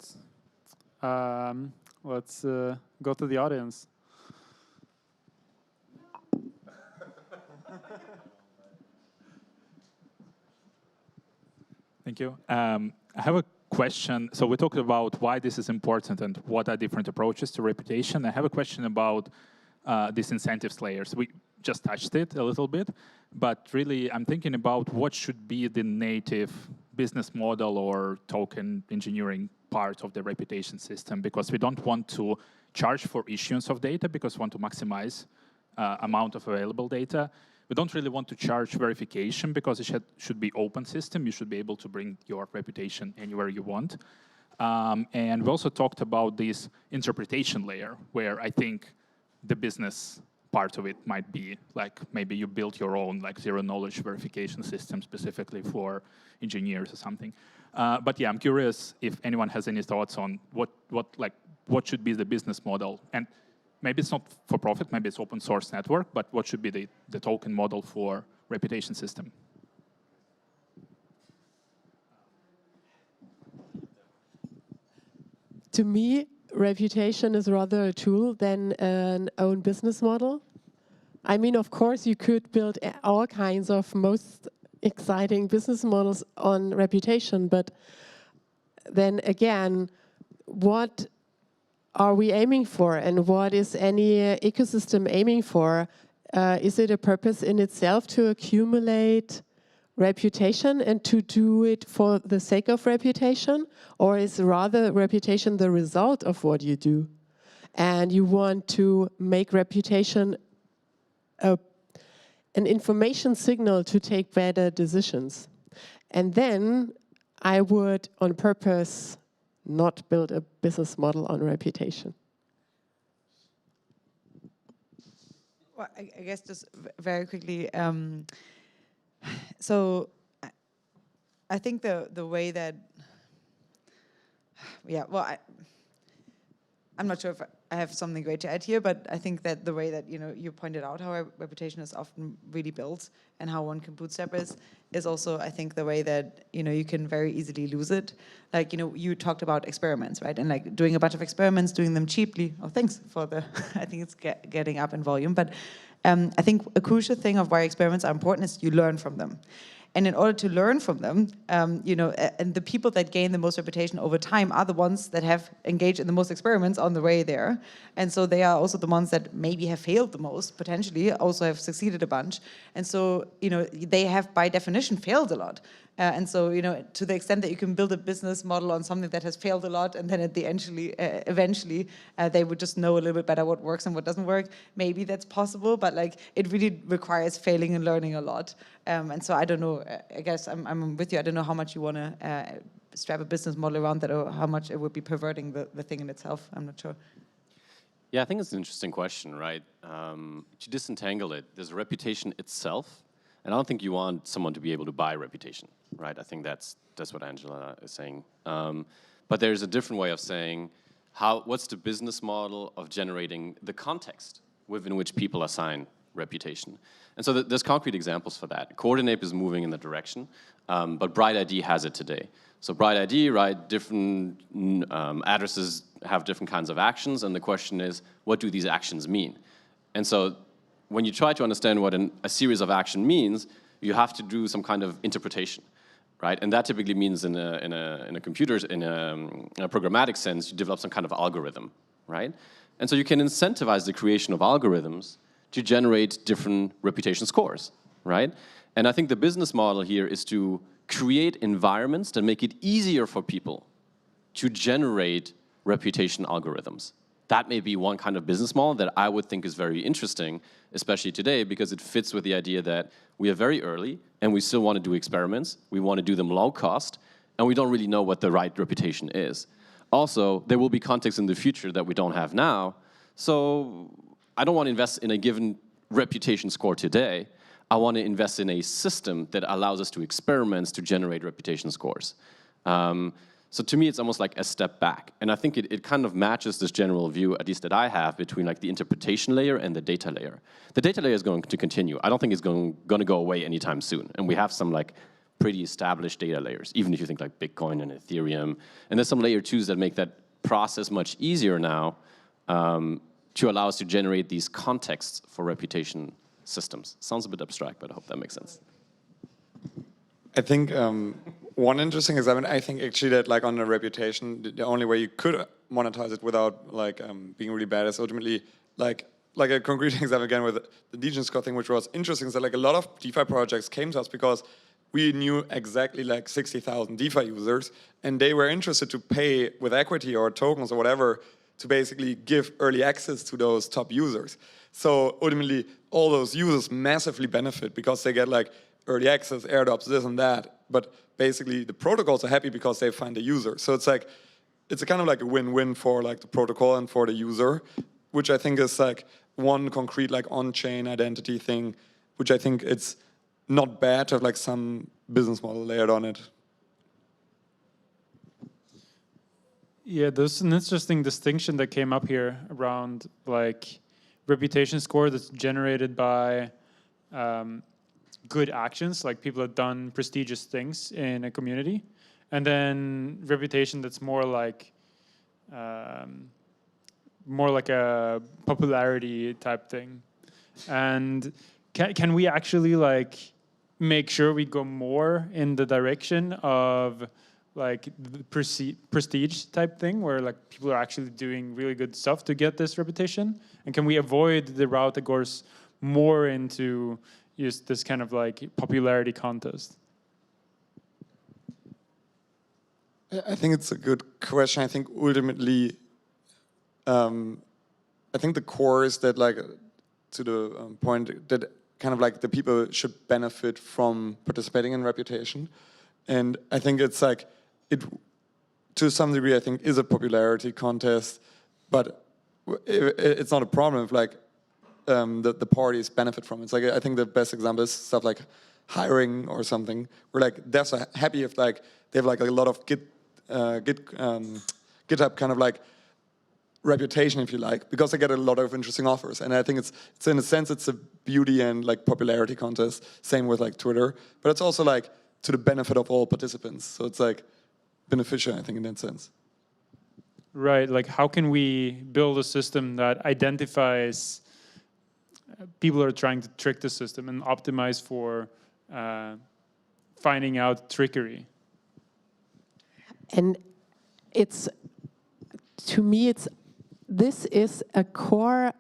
Let's go to the audience. Thank you. I have a question. So we talked about why this is important and what are different approaches to reputation. I have a question about these incentives layers. We just touched it a little bit, but really I'm thinking about what should be the native business model or token engineering part of the reputation system, because we don't want to charge for issuance of data because we want to maximize amount of available data. We don't really want to charge verification because it should be open system. You should be able to bring your reputation anywhere you want. And we also talked about this interpretation layer, where I think the business part of it might be like maybe you build your own like zero knowledge verification system specifically for engineers or something. But yeah, I'm curious if anyone has any thoughts on what should be the business model. And maybe it's not for profit, maybe it's open source network, but what should be the token model for reputation system? To me, reputation is rather a tool than an own business model. I mean, of course, you could build all kinds of most exciting business models on reputation, but then again, what are we aiming for, and what is any ecosystem aiming for? Is it a purpose in itself to accumulate reputation and to do it for the sake of reputation, or is rather reputation the result of what you do? And you want to make reputation an information signal to take better decisions. And then I would, on purpose, not build a business model on reputation. Well, I guess just very quickly, so I think the way that, yeah, well, I'm not sure if I have something great to add here, but I think that the way that you pointed out how a reputation is often really built and how one can bootstrap is also, I think, the way that you can very easily lose it. Like you talked about experiments, right? And like doing a bunch of experiments, doing them cheaply. Oh, thanks for the. I think it's getting up in volume, but I think a crucial thing of why experiments are important is you learn from them. And in order to learn from them, and the people that gain the most reputation over time are the ones that have engaged in the most experiments on the way there. And so they are also the ones that maybe have failed the most, potentially, also have succeeded a bunch. And so, they have by definition failed a lot. And so, to the extent that you can build a business model on something that has failed a lot, and then at the eventually they would just know a little bit better what works and what doesn't work, maybe that's possible, but like it really requires failing and learning a lot. And so I don't know, I guess I'm with you. I don't know how much you want to strap a business model around that, or how much it would be perverting the thing in itself. I'm not sure. Yeah, I think it's an interesting question, right? To disentangle it, there's reputation itself, and I don't think you want someone to be able to buy reputation, right? I think that's what Angela is saying. But there's a different way of saying, what's the business model of generating the context within which people assign reputation? And so there's concrete examples for that. Coordinate is moving in that direction, but BrightID has it today. So BrightID, right, different addresses have different kinds of actions, and the question is, what do these actions mean? And so when you try to understand what a series of action means, you have to do some kind of interpretation, right? And that typically means in a programmatic sense, you develop some kind of algorithm, right? And so you can incentivize the creation of algorithms to generate different reputation scores, right? And I think the business model here is to create environments that make it easier for people to generate reputation algorithms. That may be one kind of business model that I would think is very interesting, especially today, because it fits with the idea that we are very early and we still want to do experiments. We want to do them low cost, and we don't really know what the right reputation is. Also, there will be context in the future that we don't have now, so I don't want to invest in a given reputation score today. I want to invest in a system that allows us to experiment to generate reputation scores. So to me, it's almost like a step back. And I think it kind of matches this general view, at least that I have, between like the interpretation layer and the data layer. The data layer is going to continue. I don't think it's going to go away anytime soon. And we have some like pretty established data layers, even if you think like Bitcoin and Ethereum. And there's some layer 2s that make that process much easier now to allow us to generate these contexts for reputation systems. Sounds a bit abstract, but I hope that makes sense. I think one interesting example, I think actually that like on a reputation, the only way you could monetize it without like being really bad is ultimately like a concrete example again with the Legion score thing, which was interesting, is that like a lot of DeFi projects came to us because we knew exactly like 60,000 DeFi users, and they were interested to pay with equity or tokens or whatever to basically give early access to those top users. So ultimately, all those users massively benefit because they get like early access, airdrops, this and that. But basically, the protocols are happy because they find a user. So it's like, it's a kind of like a win-win for like the protocol and for the user, which I think is like one concrete like on-chain identity thing, which I think it's not bad to have like some business model layered on it. Yeah, there's an interesting distinction that came up here around like reputation score that's generated by good actions, like people have done prestigious things in a community, and then reputation that's more like a popularity type thing. And can we actually like make sure we go more in the direction of like the prestige type thing, where like people are actually doing really good stuff to get this reputation? And can we avoid the route that goes more into just this kind of like popularity contest? I think it's a good question. I think ultimately, I think the core is that like to the point that kind of like the people should benefit from participating in reputation. And I think it's like, it, to some degree, I think is a popularity contest, but it's not a problem if like the parties benefit from it. It's like, I think the best example is stuff like hiring or something, where like they're so happy if like they have like a lot of GitHub kind of like reputation, if you like, because they get a lot of interesting offers. And I think it's in a sense, it's a beauty and like popularity contest. Same with like Twitter, but it's also like to the benefit of all participants. So it's like beneficial, I think, in that sense. Right, like how can we build a system that identifies people who are trying to trick the system and optimize for finding out trickery? And it's, to me, it's, this is a core,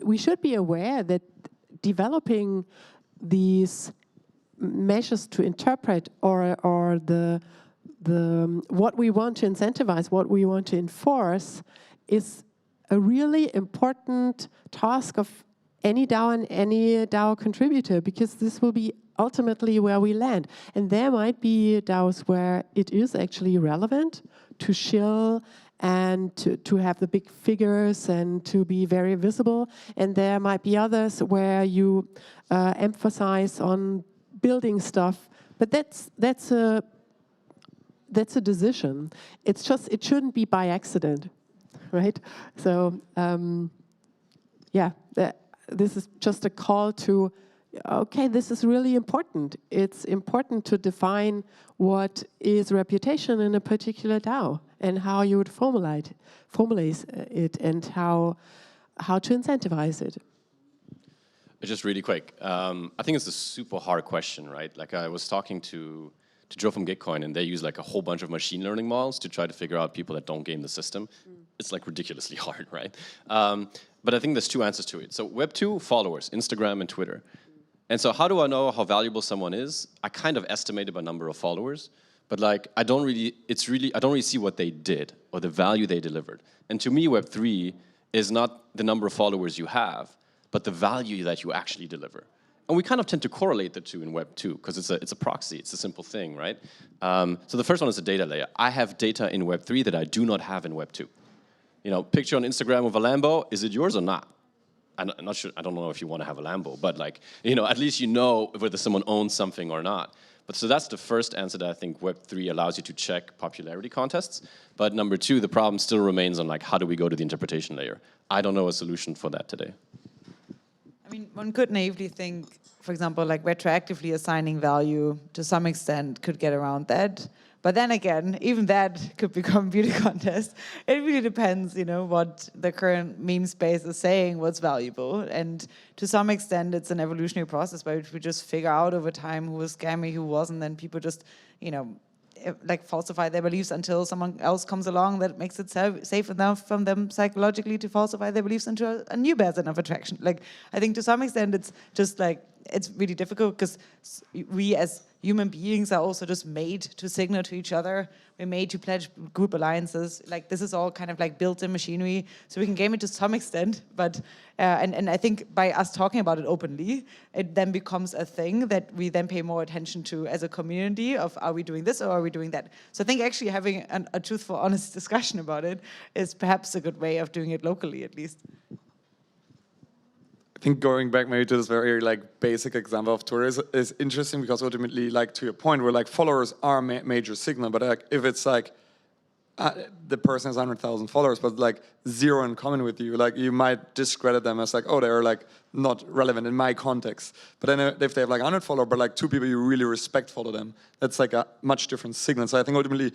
we should be aware that developing these measures to interpret or the what we want to incentivize, what we want to enforce, is a really important task of any DAO and any DAO contributor, because this will be ultimately where we land. And there might be DAOs where it is actually relevant to shill and to have the big figures and to be very visible. And there might be others where you emphasize on building stuff, but that's a decision. It's just, it shouldn't be by accident, right? So yeah, this is just a call to, okay, this is really important. It's important to define what is reputation in a particular DAO and how you would formulate it and how to incentivize it. Just really quick, I think it's a super hard question, right? Like I was talking to Joe from Gitcoin, and they use like a whole bunch of machine learning models to try to figure out people that don't game the system. It's like ridiculously hard, right? But I think there's two answers to it. So Web 2, followers, Instagram and Twitter. And so how do I know how valuable someone is? I kind of estimate it by number of followers, but like I don't really see what they did or the value they delivered. And to me, Web3 is not the number of followers you have, but the value that you actually deliver. And we kind of tend to correlate the two in Web2 because it's a proxy, it's a simple thing, right? So the first one is the data layer. I have data in Web3 that I do not have in Web2. You know, picture on Instagram of a Lambo, is it yours or not? I'm not sure, I don't know if you want to have a Lambo, but like, you know, at least you know whether someone owns something or not. But so that's the first answer that I think Web3 allows you to check popularity contests. But number two, the problem still remains on like, how do we go to the interpretation layer? I don't know a solution for that today. I mean, one could naively think, for example, like retroactively assigning value to some extent could get around that. But then again, even that could become a beauty contest. It really depends, you know, what the current meme space is saying, what's valuable. And to some extent, it's an evolutionary process by which we just figure out over time who was scammy, who wasn't, and people just, you know, like falsify their beliefs until someone else comes along that makes it safe enough from them psychologically to falsify their beliefs into a new pattern of attraction. Like, I think to some extent it's just like, it's really difficult because we as human beings are also just made to signal to each other. We're made to pledge group alliances. Like, this is all kind of like built-in machinery, so we can game it to some extent. But and I think by us talking about it openly, it then becomes a thing that we then pay more attention to as a community of, are we doing this or are we doing that? So I think actually having a truthful, honest discussion about it is perhaps a good way of doing it locally, at least. I think going back maybe to this very like basic example of Twitter is interesting because ultimately, like to your point, where like followers are a major signal, but like if it's like the person has 100,000 followers, but like zero in common with you, like you might discredit them as like, oh, they're like not relevant in my context. But then if they have like 100 followers, but like 2 people you really respect follow them, that's like a much different signal. So I think ultimately,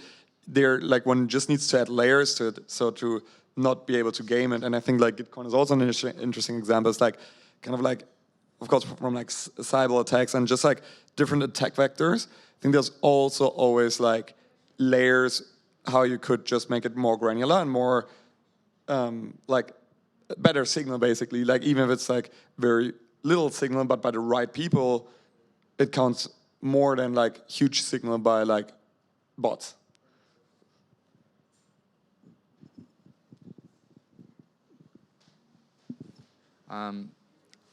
they're like one just needs to add layers to it, so to not be able to game it. And I think like Gitcoin is also an interesting example. It's like kind of like, of course, from like cyber attacks and just like different attack vectors. I think there's also always like layers how you could just make it more granular and more like better signal, basically. Like even if it's like very little signal, but by the right people, it counts more than like huge signal by like bots.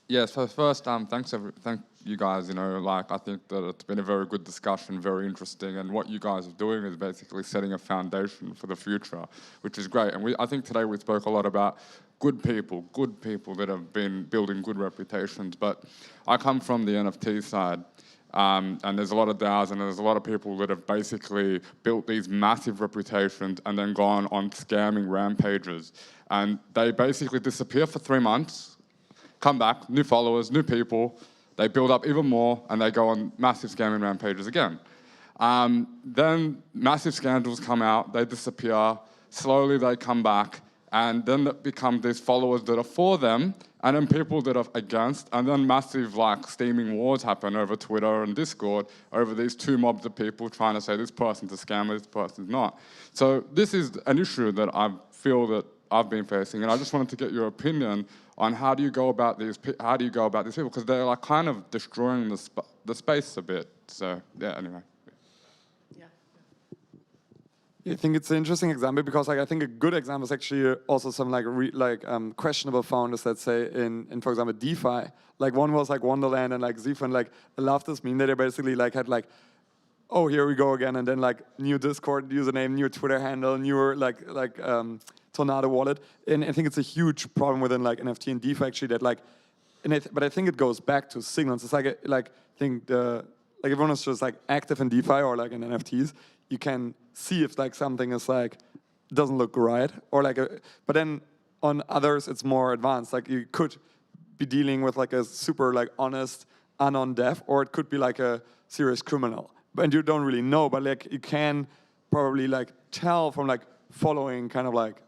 Yeah, so first, thank you guys, you know, like I think that it's been a very good discussion, very interesting, and what you guys are doing is basically setting a foundation for the future, which is great. And I think today we spoke a lot about good people that have been building good reputations, but I come from the NFT side, and there's a lot of DAOs and there's a lot of people that have basically built these massive reputations and then gone on scamming rampages, and they basically disappear for 3 months, come back, new followers, new people, they build up even more, and they go on massive scamming rampages again. Then massive scandals come out, they disappear, slowly they come back, and then it become these followers that are for them, and then people that are against, and then massive like steaming wars happen over Twitter and Discord over these 2 mobs of people trying to say this person's a scammer, this person's not. So this is an issue that I feel that I've been facing, and I just wanted to get your opinion on how do you go about these people, because they're like kind of destroying the space a bit. So yeah, anyway. I think it's an interesting example because like I think a good example is actually also some like questionable founders, let's say in for example DeFi. Like one was like Wonderland and like Zephyr, and like I love this meme that they basically like had like, oh, here we go again, and then like new Discord username, new Twitter handle, newer like Tornado wallet. And I think it's a huge problem within like NFT and DeFi actually that like, but I think it goes back to signals. It's like I think like everyone is just like active in DeFi or like in NFTs, you can see if like something is like doesn't look right or like but then on others it's more advanced. Like you could be dealing with like a super like honest anon dev, or it could be like a serious criminal, and you don't really know, but like you can probably like tell from like following kind of like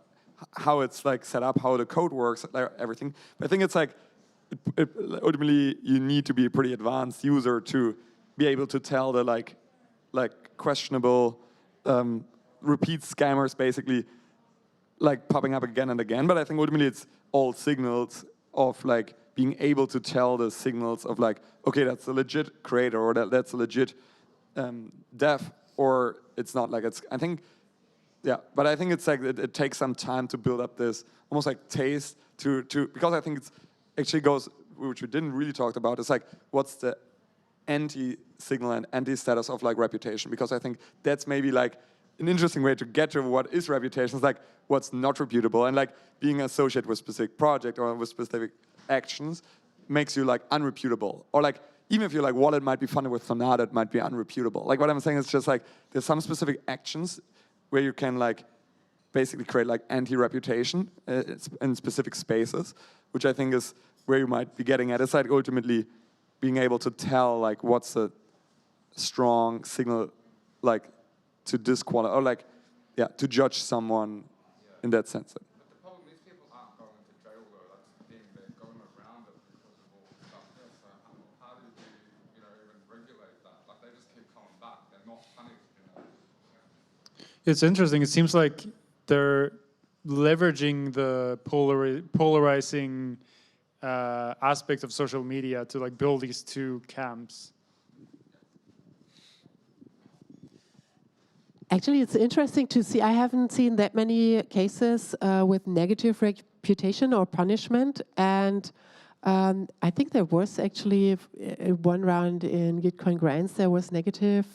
how it's like set up, how the code works, like everything. But I think it's like ultimately you need to be a pretty advanced user to be able to tell the like questionable repeat scammers basically like popping up again and again. But I think ultimately it's all signals of like being able to tell the signals of like, okay, that's a legit creator or that's a legit dev or it's not like it's, I think, yeah, but I think it's like it takes some time to build up this almost like taste to because I think it's actually goes, which we didn't really talk about, it's like what's the anti-signal and anti-status of like reputation, because I think that's maybe like an interesting way to get to what is reputation. It's like what's not reputable, and like being associated with specific project or with specific actions makes you like unreputable, or like even if your like wallet might be funded with Sonata, it might be unreputable. Like what I'm saying is just like there's some specific actions where you can like basically create like anti-reputation in specific spaces, which I think is where you might be getting at. It's like ultimately being able to tell like what's a strong signal, like to disqualify or like to judge someone in that sense. But the problem is people aren't going to jail though. That's the thing. They're going around it because of all the stuff. Yeah, so how do you even regulate that? Like they just keep coming back. They're not punished. It's interesting. It seems like they're leveraging the polarizing aspect of social media to like build these two camps. Actually, it's interesting to see. I haven't seen that many cases with negative reputation or punishment, and I think there was actually one round in Gitcoin grants. There was negative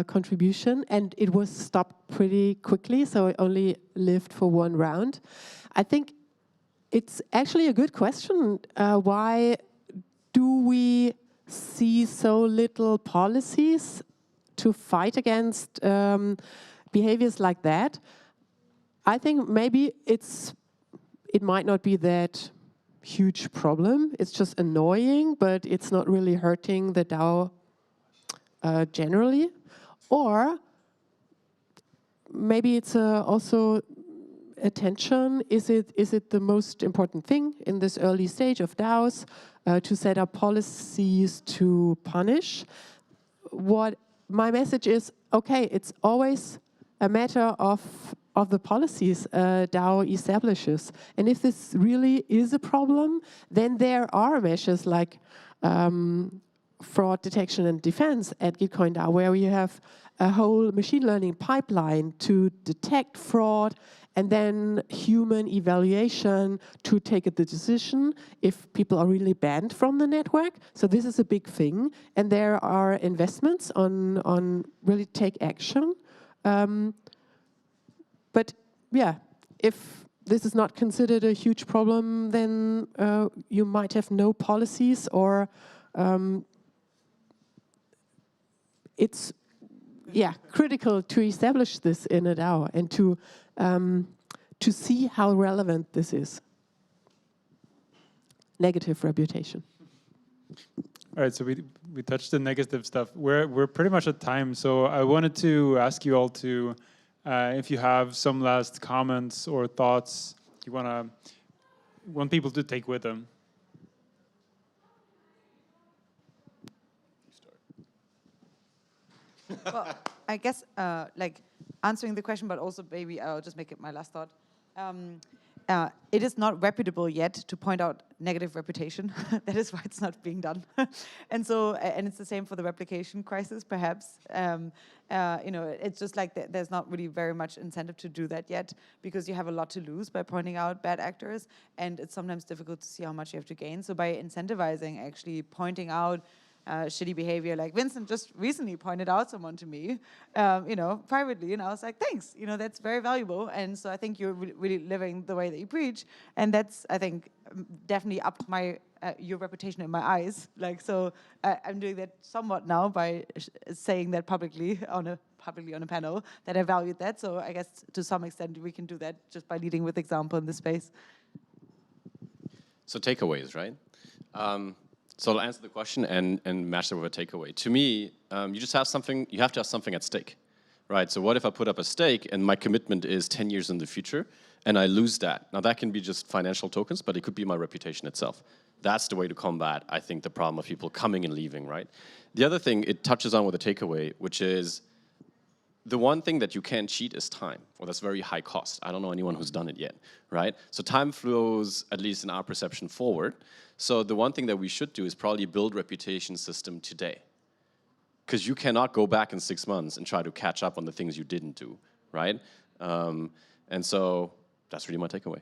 contribution, and it was stopped pretty quickly, so it only lived for one round. I think it's actually a good question. Why do we see so little policies to fight against behaviors like that? I think maybe it might not be that huge problem. It's just annoying, but it's not really hurting the DAO generally. Or maybe it's also attention. Is it the most important thing in this early stage of DAOs to set up policies to punish? What my message is, okay, it's always a matter of the policies DAO establishes. And if this really is a problem, then there are measures like fraud detection and defense at Gitcoin DAO, where you have a whole machine learning pipeline to detect fraud, and then human evaluation to take the decision if people are really banned from the network. So this is a big thing, and there are investments on really take action. But yeah, if this is not considered a huge problem, then you might have no policies, or it's critical to establish this in a DAO and to see how relevant this is. Negative reputation. All right, so we touched the negative stuff. We're pretty much at time, so I wanted to ask you all to, if you have some last comments or thoughts you want people to take with them. Well, I guess like answering the question, but also maybe I'll just make it my last thought. It is not reputable yet to point out negative reputation. That is why it's not being done. And so, and it's the same for the replication crisis, perhaps. It's just like there's not really very much incentive to do that yet, because you have a lot to lose by pointing out bad actors, and it's sometimes difficult to see how much you have to gain. So by incentivizing, actually pointing out shitty behavior, like Vincent just recently pointed out someone to me, privately, and I was like, thanks, that's very valuable. And so I think you're really living the way that you preach, and that's, I think, definitely upped your reputation in my eyes. Like, so I'm doing that somewhat now by saying that publicly on a panel that I valued that. So I guess to some extent we can do that just by leading with example in this space. So takeaways, right? So I'll answer the question and match it with a takeaway. To me, you have to have something at stake, right? So what if I put up a stake and my commitment is 10 years in the future and I lose that? Now that can be just financial tokens, but it could be my reputation itself. That's the way to combat, I think, the problem of people coming and leaving, right? The other thing it touches on with a takeaway, which is the one thing that you can't cheat is time. Well, that's very high cost. I don't know anyone who's done it yet, right? So time flows, at least in our perception, forward. So the one thing that we should do is probably build reputation system today. because you cannot go back in 6 months and try to catch up on the things you didn't do, right? And so that's really my takeaway.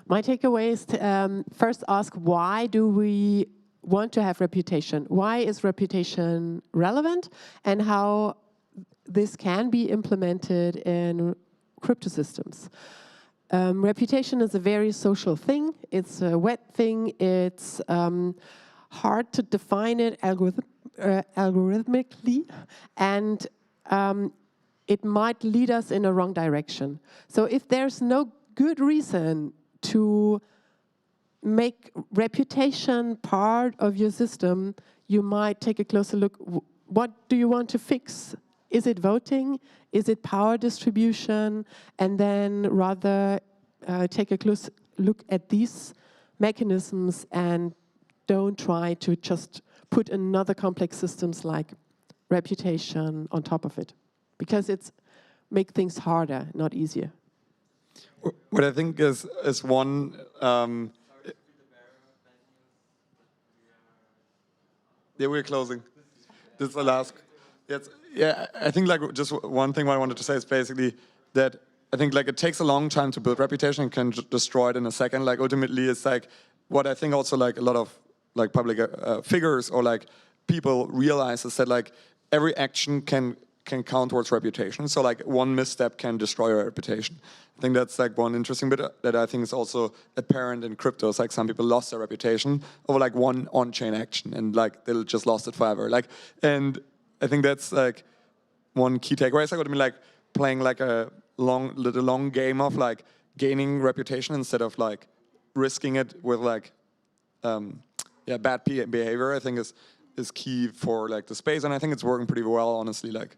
My takeaway is to first ask, why do we want to have reputation? Why is reputation relevant? And how this can be implemented in crypto systems. Reputation is a very social thing. It's a wet thing. It's hard to define it algorithmically, and it might lead us in a wrong direction. So if there's no good reason to make reputation part of your system, you might take a closer look. What do you want to fix? Is it voting? Is it power distribution? And then rather take a close look at these mechanisms and don't try to just put another complex systems like reputation on top of it, because it's make things harder, not easier. What I think is one. Yeah, we're closing. This is the last. Yes, yeah, I think like just one thing I wanted to say is basically that I think like it takes a long time to build reputation and can destroy it in a second. Like ultimately, it's like what I think also like a lot of like public figures or like people realize is that like every action can count towards reputation. So like one misstep can destroy your reputation. I think that's like one interesting bit that I think is also apparent in crypto. It's like some people lost their reputation over like one on-chain action and like they'll just lost it forever. Like, and I think that's like one key takeaway. It's like what I mean, like playing like the long game of like gaining reputation instead of like risking it with like bad behavior. I think is key for like the space, and I think it's working pretty well, honestly. Like.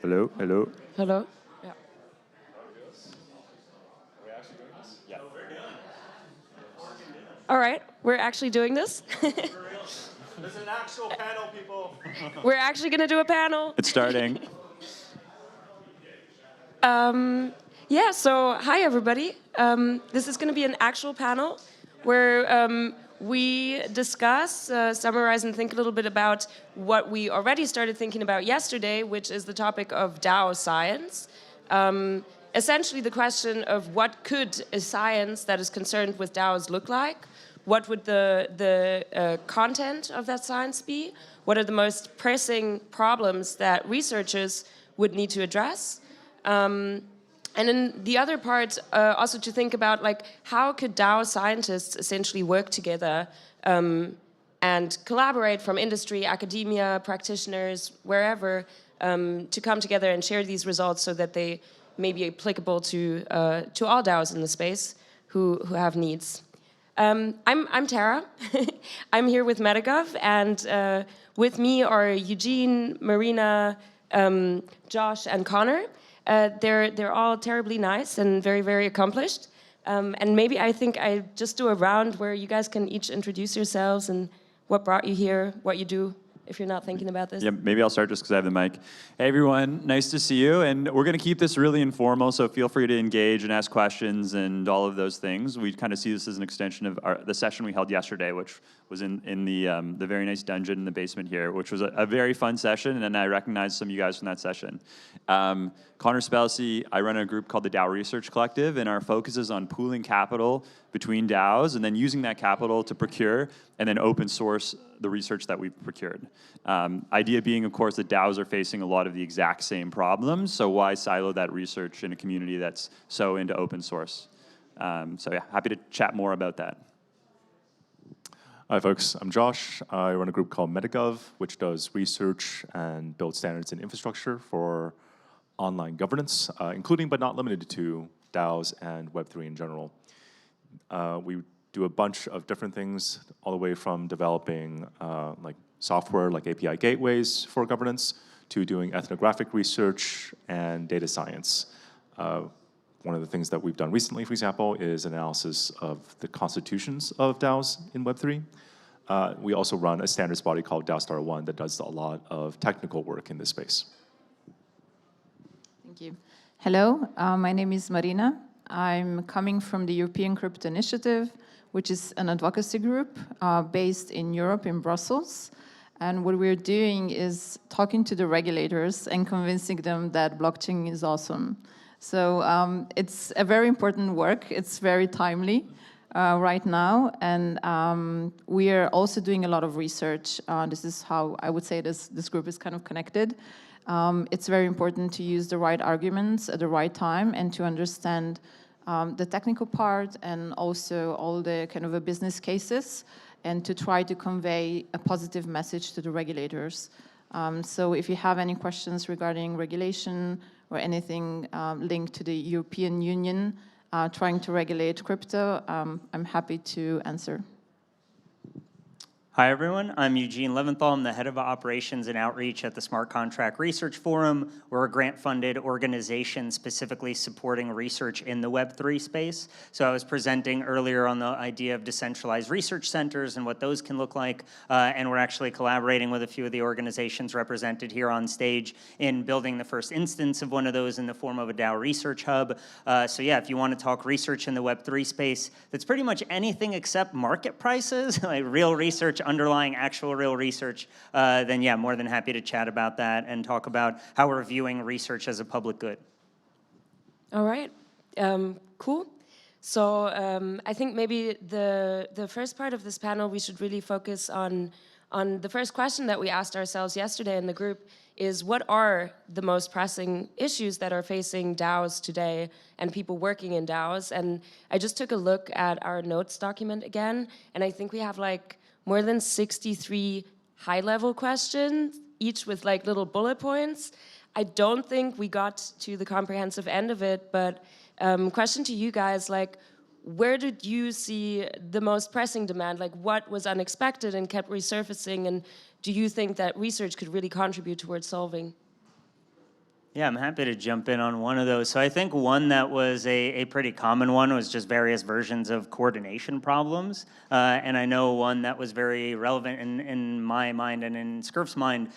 Hello, hello. Hello? Yeah. All right, we're actually doing this. There's an actual panel, people. We're actually going to do a panel. It's starting. Yeah, so hi, everybody. This is going to be an actual panel where we discuss, summarize, and think a little bit about what we already started thinking about yesterday, which is the topic of DAO science. Essentially, the question of what could a science that is concerned with DAOs look like? What would the content of that science be? What are the most pressing problems that researchers would need to address? And in the other part, also to think about like how could DAO scientists essentially work together and collaborate from industry, academia, practitioners, wherever, to come together and share these results so that they may be applicable to all DAOs in the space who have needs. I'm Tara. I'm here with Metagov, and with me are Eugene, Marina, Josh, and Connor. They're all terribly nice and very, very accomplished. And maybe I think I just do a round where you guys can each introduce yourselves and what brought you here, what you do, if you're not thinking about this. Yeah, maybe I'll start just because I have the mic. Hey, everyone. Nice to see you. And we're going to keep this really informal, so feel free to engage and ask questions and all of those things. We kind of see this as an extension of the session we held yesterday, which was in the very nice dungeon in the basement here, which was a very fun session, and I recognized some of you guys from that session. Connor Spelliscy, I run a group called the DAO Research Collective, and our focus is on pooling capital between DAOs and then using that capital to procure and then open source the research that we've procured. Idea being, of course, that DAOs are facing a lot of the exact same problems, so why silo that research in a community that's so into open source? So yeah, happy to chat more about that. Hi folks, I'm Josh. I run a group called Metagov, which does research and builds standards and infrastructure for online governance, including but not limited to DAOs and Web3 in general. We do a bunch of different things, all the way from developing like software like API gateways for governance to doing ethnographic research and data science. One of the things that we've done recently, for example, is analysis of the constitutions of DAOs in Web3. We also run a standards body called DAOstar 1 that does a lot of technical work in this space. Thank you. Hello, my name is Marina. I'm coming from the European Crypto Initiative, which is an advocacy group based in Europe, in Brussels. And what we're doing is talking to the regulators and convincing them that blockchain is awesome. So it's a very important work. It's very timely right now. And we are also doing a lot of research. This is how I would say this group is kind of connected. It's very important to use the right arguments at the right time and to understand the technical part and also all the kind of business cases and to try to convey a positive message to the regulators. So if you have any questions regarding regulation or anything linked to the European Union trying to regulate crypto, I'm happy to answer. Hi, everyone. I'm Eugene Leventhal. I'm the head of operations and outreach at the Smart Contract Research Forum. We're a grant-funded organization specifically supporting research in the Web3 space. So I was presenting earlier on the idea of decentralized research centers and what those can look like. And we're actually collaborating with a few of the organizations represented here on stage in building the first instance of one of those in the form of a DAO research hub. So yeah, if you want to talk research in the Web3 space, that's pretty much anything except market prices, like real research underlying actual real research, then yeah, more than happy to chat about that and talk about how we're viewing research as a public good. All right, cool. So I think maybe the first part of this panel, we should really focus on the first question that we asked ourselves yesterday in the group is what are the most pressing issues that are facing DAOs today and people working in DAOs? And I just took a look at our notes document again, and I think we have like more than 63 high-level questions, each with like little bullet points. I don't think we got to the comprehensive end of it, but question to you guys, like, where did you see the most pressing demand? Like, what was unexpected and kept resurfacing? And do you think that research could really contribute towards solving? Yeah, I'm happy to jump in on one of those. So I think one that was a pretty common one was just various versions of coordination problems. And I know one that was very relevant in my mind and in Scurf's mind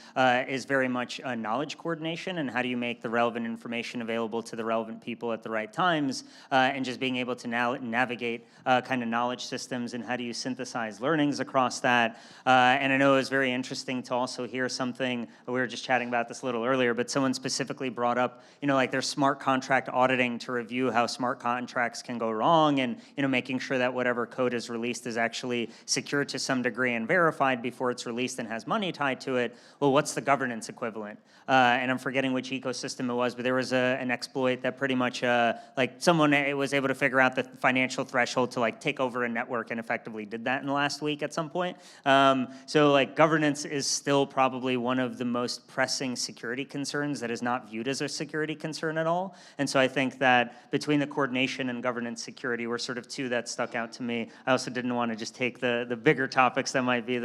is very much knowledge coordination, and how do you make the relevant information available to the relevant people at the right times, and just being able to now navigate kind of knowledge systems, and how do you synthesize learnings across that. And I know it was very interesting to also hear something, we were just chatting about this a little earlier, but someone specifically brought up, like there's smart contract auditing to review how smart contracts can go wrong, and making sure that whatever code is released is actually secure to some degree and verified before it's released and has money tied to it. Well, what's the governance equivalent? And I'm forgetting which ecosystem it was, but there was an exploit that pretty much like someone was able to figure out the financial threshold to like take over a network, and effectively did that in the last week at some point. So like governance is still probably one of the most pressing security concerns that is not viewed as a security concern at all. And so I think that between the coordination and governance security were sort of two that stuck out to me. I also didn't want to just take the bigger topics that might be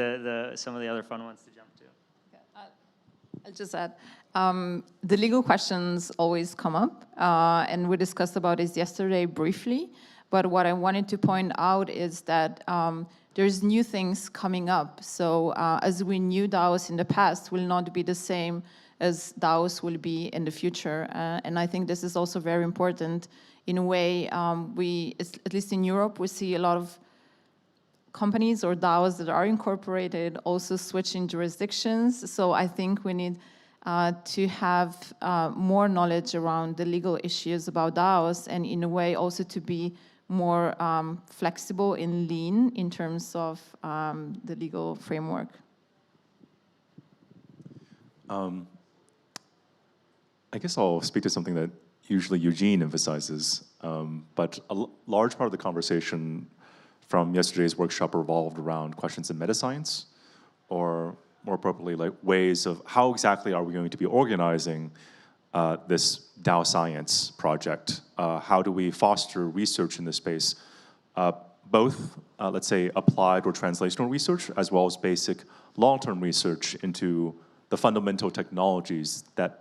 some of the other fun ones to jump to. I'll just add, the legal questions always come up, and we discussed about this yesterday briefly, but what I wanted to point out is that there's new things coming up. So as we knew DAOs in the past will not be the same as DAOs will be in the future. And I think this is also very important. In a way, at least in Europe, we see a lot of companies or DAOs that are incorporated also switching jurisdictions. So I think we need to have more knowledge around the legal issues about DAOs, and in a way also to be more flexible and lean in terms of the legal framework. I guess I'll speak to something that usually Eugene emphasizes, but a large part of the conversation from yesterday's workshop revolved around questions in meta-science, or more appropriately, like ways of how exactly are we going to be organizing this DAO science project? How do we foster research in this space, both, let's say, applied or translational research, as well as basic long-term research into the fundamental technologies that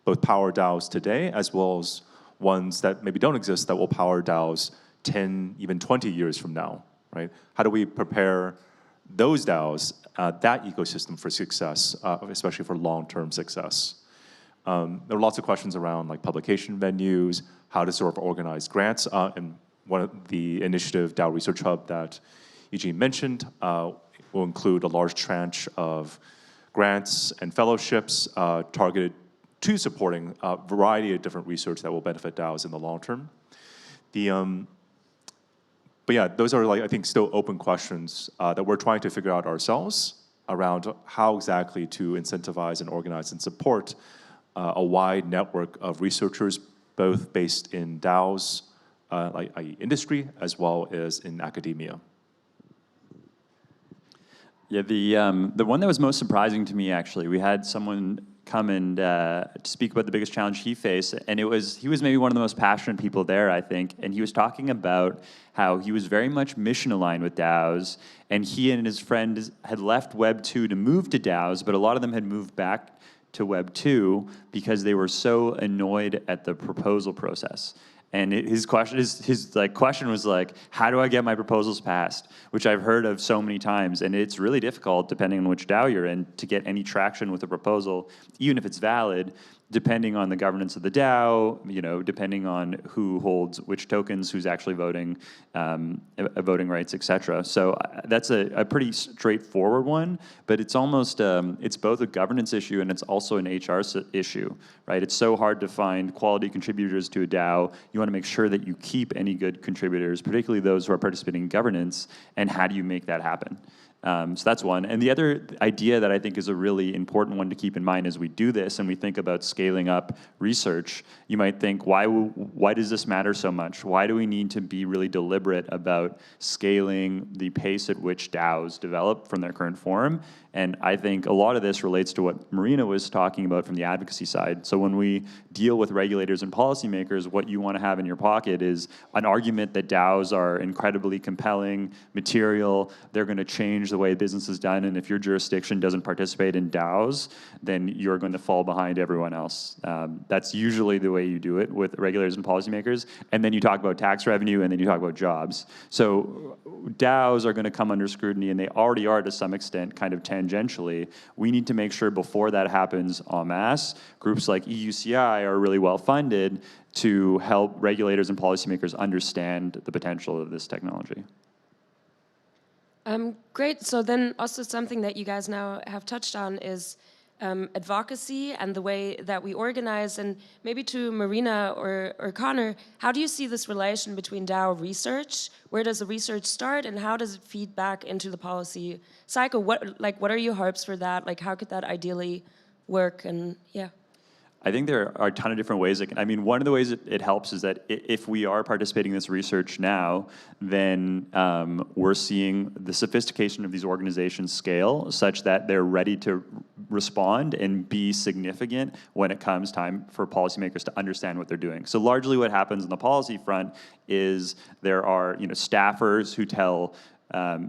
both power DAOs today, as well as ones that maybe don't exist that will power DAOs 10, even 20 years from now, right? How do we prepare those DAOs, that ecosystem for success, especially for long-term success? There are lots of questions around like publication venues, how to sort of organize grants, and one of the initiative DAO Research Hub that Eugene mentioned will include a large tranche of grants and fellowships targeted to supporting a variety of different research that will benefit DAOs in the long term. But yeah, those are, like, I think, still open questions that we're trying to figure out ourselves around how exactly to incentivize and organize and support a wide network of researchers, both based in DAOs, i.e. industry, as well as in academia. Yeah, the one that was most surprising to me, actually, we had someone come and speak about the biggest challenge he faced, and he was maybe one of the most passionate people there, I think, and he was talking about how he was very much mission aligned with DAOs, and he and his friend had left Web 2 to move to DAOs, but a lot of them had moved back to Web 2 because they were so annoyed at the proposal process. And his question was like, how do I get my proposals passed? Which I've heard of so many times, and it's really difficult, depending on which DAO you're in, to get any traction with a proposal, even if it's valid, depending on the governance of the DAO, depending on who holds which tokens, who's actually voting, voting rights, etc. So that's a pretty straightforward one, but it's almost, it's both a governance issue and it's also an HR issue, right? It's so hard to find quality contributors to a DAO. You want to make sure that you keep any good contributors, particularly those who are participating in governance, and how do you make that happen? So that's one. And the other idea that I think is a really important one to keep in mind as we do this and we think about scaling up research, you might think, why does this matter so much? Why do we need to be really deliberate about scaling the pace at which DAOs develop from their current form? And I think a lot of this relates to what Marina was talking about from the advocacy side. So when we deal with regulators and policymakers, what you want to have in your pocket is an argument that DAOs are incredibly compelling material. They're going to change change the way business is done, and if your jurisdiction doesn't participate in DAOs, then you're going to fall behind everyone else. That's usually the way you do it with regulators and policymakers, and then you talk about tax revenue, and then you talk about jobs. So DAOs are going to come under scrutiny, and they already are to some extent, kind of tangentially. We need to make sure before that happens en masse, groups like EUCI are really well funded to help regulators and policymakers understand the potential of this technology. Great. So then also something that you guys now have touched on is advocacy and the way that we organize. And maybe to Marina or Connor, how do you see this relation between DAO research? Where does the research start, and how does it feed back into the policy cycle? What are your hopes for that? Like, how could that ideally work? And yeah. I think there are a ton of different ways. I mean, one of the ways it helps is that if we are participating in this research now, then we're seeing the sophistication of these organizations scale such that they're ready to respond and be significant when it comes time for policymakers to understand what they're doing. So largely what happens on the policy front is there are staffers who tell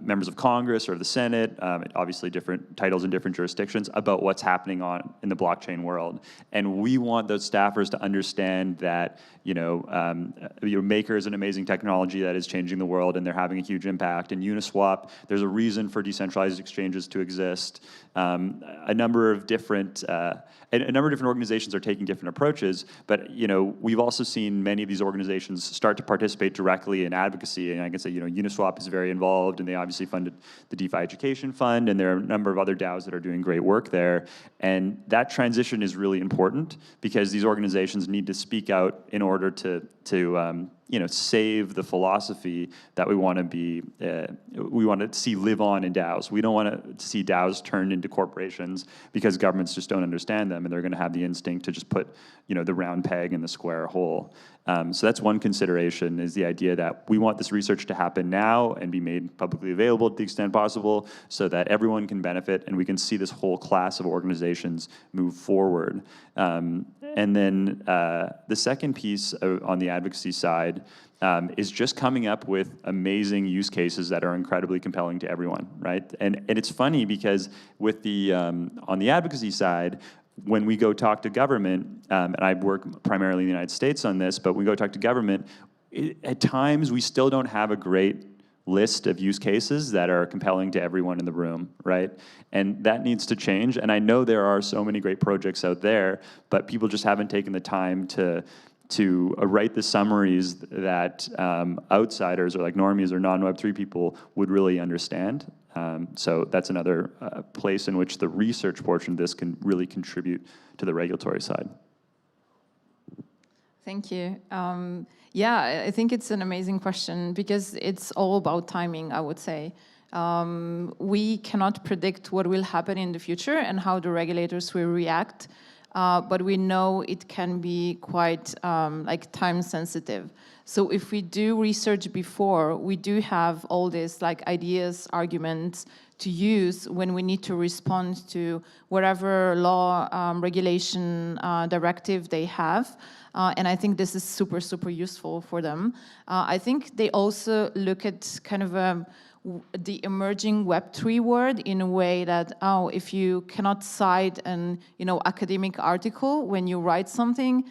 members of Congress or the Senate, obviously different titles in different jurisdictions, about what's happening in the blockchain world. And we want those staffers to understand that Maker is an amazing technology that is changing the world, and they're having a huge impact. And Uniswap, there's a reason for decentralized exchanges to exist. A number of different organizations are taking different approaches, but we've also seen many of these organizations start to participate directly in advocacy. And I can say Uniswap is very involved, and they obviously funded the DeFi Education Fund, and there are a number of other DAOs that are doing great work there. And that transition is really important because these organizations need to speak out in order to save the philosophy that we want to see live on in DAOs. We don't want to see DAOs turned into corporations because governments just don't understand them, and they're going to have the instinct to just put the round peg in the square hole. So that's one consideration, is the idea that we want this research to happen now and be made publicly available to the extent possible so that everyone can benefit and we can see this whole class of organizations move forward. And then the second piece on the advocacy side is just coming up with amazing use cases that are incredibly compelling to everyone, right? And it's funny because with the on the advocacy side, when we go talk to government, and I work primarily in the United States on this, but we go talk to government, at times we still don't have a great list of use cases that are compelling to everyone in the room, right? And that needs to change. And I know there are so many great projects out there, but people just haven't taken the time to write the summaries that outsiders or like normies or non-Web3 people would really understand. So that's another place in which the research portion of this can really contribute to the regulatory side. Thank you. Yeah, I think it's an amazing question because it's all about timing, I would say. We cannot predict what will happen in the future and how the regulators will react, but we know it can be quite time sensitive. So if we do research before, we do have all these ideas, arguments to use when we need to respond to whatever law, regulation, directive they have. And I think this is super, super useful for them. I think they also look at kind of the emerging Web3 world in a way that, if you cannot cite an academic article when you write something,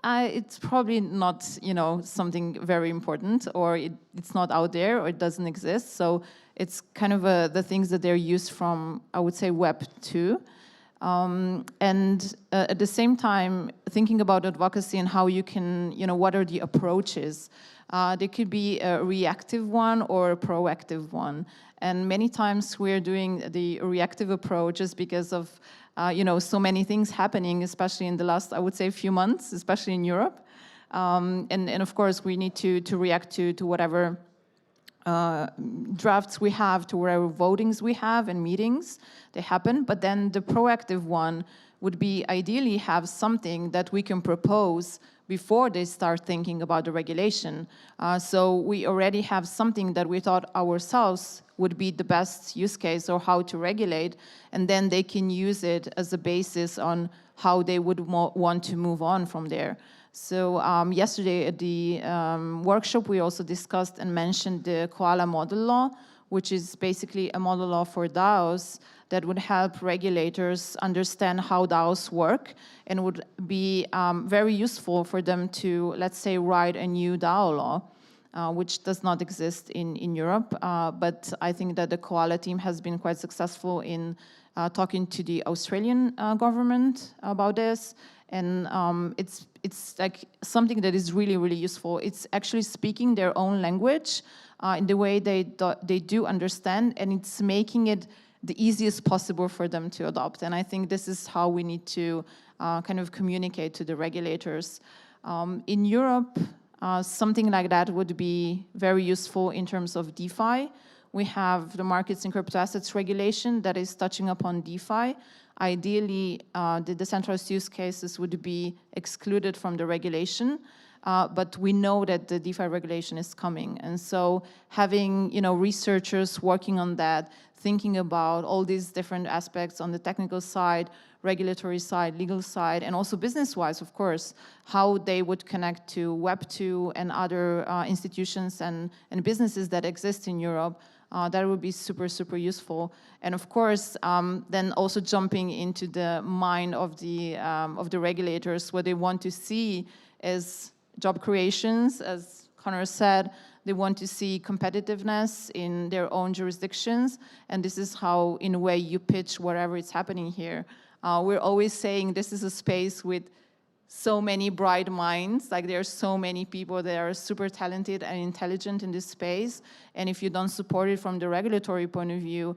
it's probably not something very important, or it's not out there, or it doesn't exist. So it's kind of the things that they're used from, I would say, Web 2. And at the same time, thinking about advocacy and how you can, what are the approaches? There could be a reactive one or a proactive one. And many times we're doing the reactive approach just because of, so many things happening, especially in the last, I would say, few months, especially in Europe. And of course, we need to react to whatever drafts we have, to whatever votings we have and meetings they happen. But then the proactive one would be ideally have something that we can propose before they start thinking about the regulation. So we already have something that we thought ourselves would be the best use case or how to regulate, and then they can use it as a basis on how they would want to move on from there. So yesterday at the workshop, we also discussed and mentioned the Koala model law, which is basically a model law for DAOs that would help regulators understand how DAOs work and would be very useful for them to, let's say, write a new DAO law, which does not exist in Europe. But I think that the Koala team has been quite successful in talking to the Australian government about this. And it's like something that is really, really useful. It's actually speaking their own language in the way they do understand, and it's making it the easiest possible for them to adopt. And I think this is how we need to kind of communicate to the regulators. In Europe, something like that would be very useful in terms of DeFi. We have the markets and crypto assets regulation that is touching upon DeFi. Ideally, the decentralized use cases would be excluded from the regulation, but we know that the DeFi regulation is coming. And so having researchers working on that, thinking about all these different aspects on the technical side, regulatory side, legal side, and also business-wise, of course, how they would connect to Web2 and other institutions and businesses that exist in Europe, that would be super, super useful. And of course, then also jumping into the mind of the regulators, what they want to see is job creations, as Connor said. They want to see competitiveness in their own jurisdictions, and this is how, in a way, you pitch whatever is happening here. We're always saying this is a space with so many bright minds, like there are so many people that are super talented and intelligent in this space, and if you don't support it from the regulatory point of view,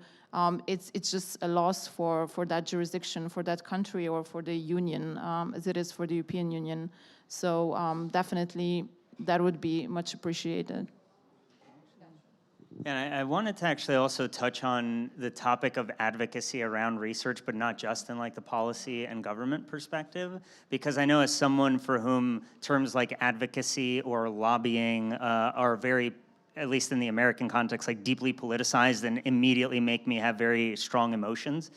it's just a loss for that jurisdiction, for that country, or for the union, as it is for the European Union. So definitely that would be much appreciated. And I wanted to actually also touch on the topic of advocacy around research, but not just in like the policy and government perspective, because I know as someone for whom terms like advocacy or lobbying are very, at least in the American context, like deeply politicized and immediately make me have very strong emotions.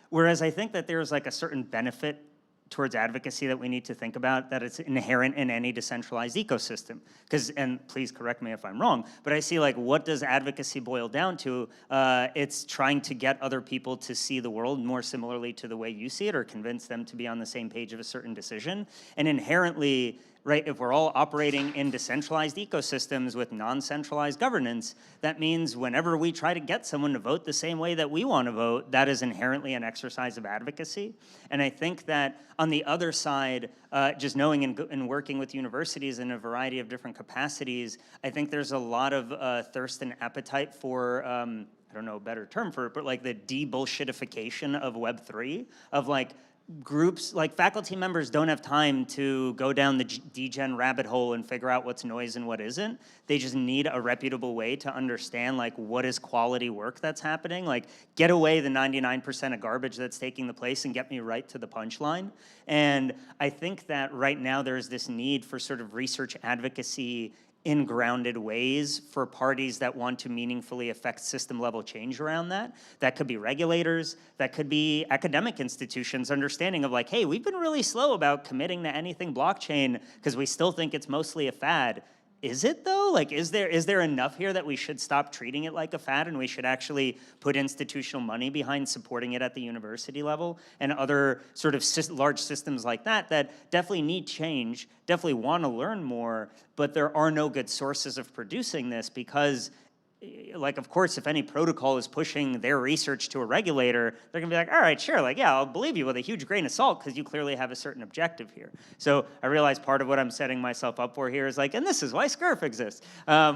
Whereas I think that there's like a certain benefit towards advocacy that we need to think about, that it's inherent in any decentralized ecosystem. Because, and please correct me if I'm wrong, but I see like, what does advocacy boil down to? It's trying to get other people to see the world more similarly to the way you see it, or convince them to be on the same page of a certain decision. And inherently, right, if we're all operating in decentralized ecosystems with non-centralized governance, that means whenever we try to get someone to vote the same way that we want to vote, that is inherently an exercise of advocacy. And I think that on the other side, just knowing and working with universities in a variety of different capacities, I think there's a lot of thirst and appetite for, I don't know a better term for it, but like the de-bullshitification of Web3, of like, groups, like faculty members don't have time to go down the degen rabbit hole and figure out what's noise and what isn't. They just need a reputable way to understand like what is quality work that's happening. Like get away the 99% of garbage that's taking the place and get me right to the punchline. And I think that right now there's this need for sort of research advocacy in grounded ways for parties that want to meaningfully affect system-level change around that. That could be regulators, that could be academic institutions, understanding of like, hey, we've been really slow about committing to anything blockchain because we still think it's mostly a fad. Is it though? Like, is there enough here that we should stop treating it like a fad and we should actually put institutional money behind supporting it at the university level? And other sort of large systems like that definitely need change, definitely want to learn more, but there are no good sources of producing this because, like, of course, if any protocol is pushing their research to a regulator, they're gonna be like, all right, sure, like, yeah, I'll believe you with a huge grain of salt because you clearly have a certain objective here. So I realize part of what I'm setting myself up for here is like, and this is why SCURF exists,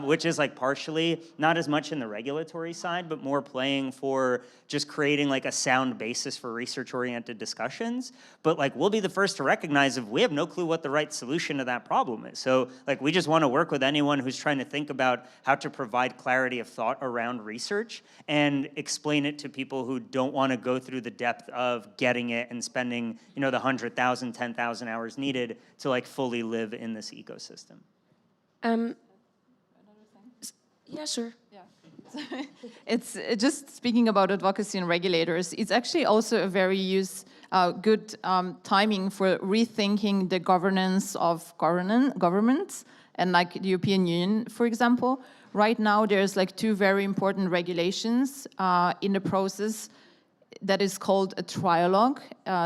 which is like partially, not as much in the regulatory side, but more playing for just creating like a sound basis for research-oriented discussions. But like, we'll be the first to recognize if we have no clue what the right solution to that problem is. So like, we just wanna work with anyone who's trying to think about how to provide clarity of thought around research and explain it to people who don't want to go through the depth of getting it and spending, you know, the 100,000, 10,000 hours needed to like fully live in this ecosystem. Yeah, sure. Yeah. It's just speaking about advocacy and regulators. It's actually also a very good timing for rethinking the governance of governments and like the European Union, for example. right now there's like 2 very important regulations in the process that is called a trialogue.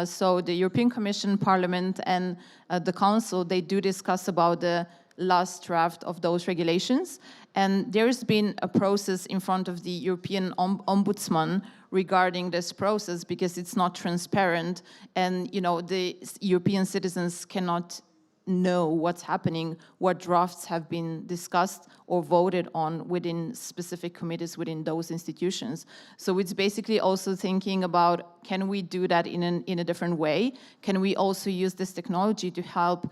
So the European Commission, Parliament, and the Council, they do discuss about the last draft of those regulations. And there's been a process in front of the European Ombudsman regarding this process because it's not transparent, and the European citizens cannot know what's happening, what drafts have been discussed or voted on within specific committees within those institutions. So it's basically also thinking about, can we do that in a different way? Can we also use this technology to help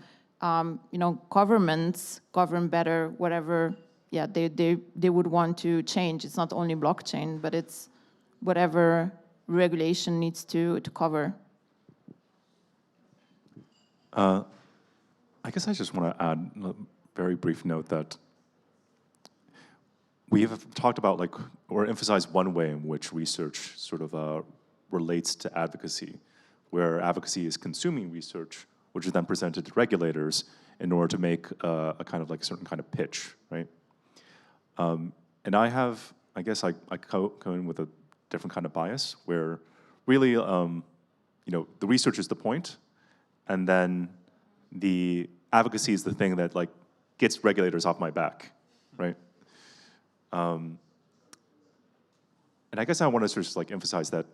governments govern better, whatever they would want to change? It's not only blockchain, but it's whatever regulation needs to cover. I guess I just want to add a very brief note that we have talked about, or emphasized one way in which research sort of relates to advocacy, where advocacy is consuming research, which is then presented to regulators in order to make a kind of certain kind of pitch, right? And I guess I go in with a different kind of bias, where really, the research is the point, and then the advocacy is the thing that gets regulators off my back, right? And I guess I want to sort of emphasize that,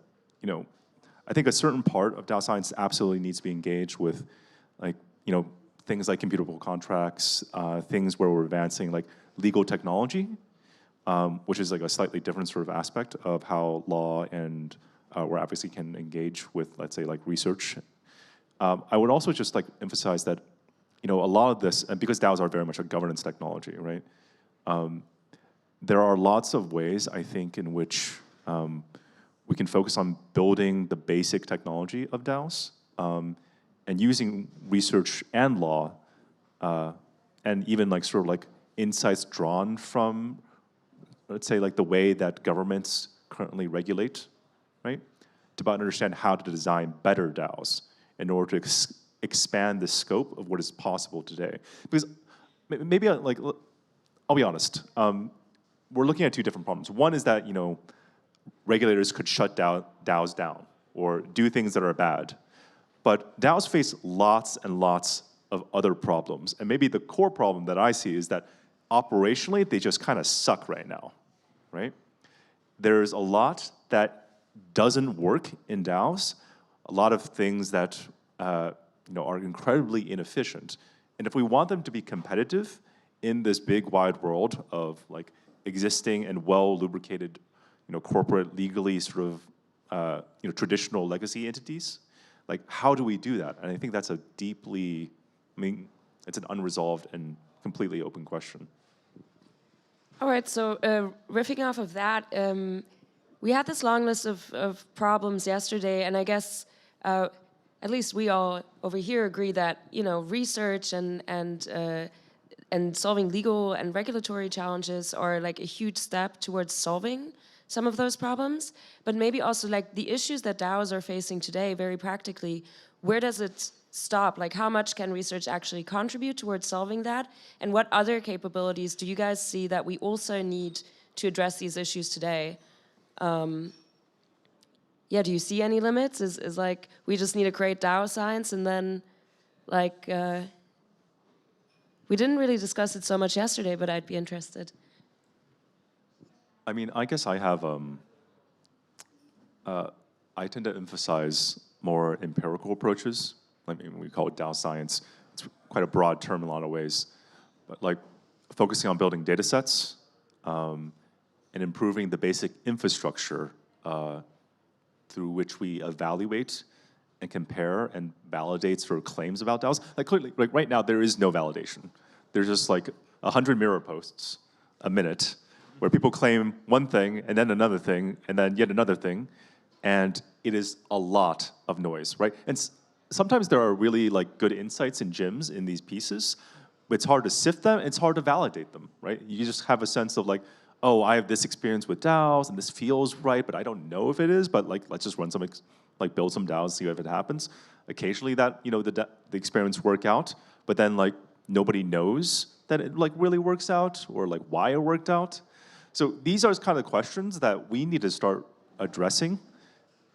I think a certain part of DAO science absolutely needs to be engaged with, things like computable contracts, things where we're advancing legal technology, which is a slightly different sort of aspect of how law and where advocacy can engage with, let's say, research. I would also just emphasize that, a lot of this, and because DAOs are very much a governance technology, right? There are lots of ways, I think, in which we can focus on building the basic technology of DAOs, and using research and law, and even insights drawn from, let's say, the way that governments currently regulate, right? To better understand how to design better DAOs in order to expand the scope of what is possible today. Because maybe, I'll be honest, we're looking at 2 different problems. One is that, regulators could shut DAOs down or do things that are bad. But DAOs face lots and lots of other problems. And maybe the core problem that I see is that operationally, they just kind of suck right now, right? There's a lot that doesn't work in DAOs, a lot of things that are incredibly inefficient. And if we want them to be competitive in this big wide world of existing and well-lubricated, corporate, legally sort of, traditional legacy entities, how do we do that? And I think that's a deeply, it's an unresolved and completely open question. All right, so riffing off of that, we had this long list of problems yesterday, and I guess at least we all over here agree that research and solving legal and regulatory challenges are a huge step towards solving some of those problems. But maybe also the issues that DAOs are facing today, very practically, where does it stop? How much can research actually contribute towards solving that? And what other capabilities do you guys see that we also need to address these issues today? Do you see any limits? Is we just need to create DAO science and then we didn't really discuss it so much yesterday, but I'd be interested. I guess I have, I tend to emphasize more empirical approaches. We call it DAO science. It's quite a broad term in a lot of ways, but focusing on building data sets and improving the basic infrastructure through which we evaluate and compare and validate sort of claims about DAOs. Clearly, right now there is no validation. There's just 100 mirror posts a minute where people claim one thing and then another thing and then yet another thing, and it is a lot of noise, right? And sometimes there are really good insights and gems in these pieces. It's hard to sift them. It's hard to validate them, right? You just have a sense of oh, I have this experience with DAOs and this feels right, but I don't know if it is. But let's just run some, build some DAOs, see if it happens. Occasionally that the experiments work out, but then nobody knows that it like really works out, or like why it worked out? So these are kind of questions that we need to start addressing.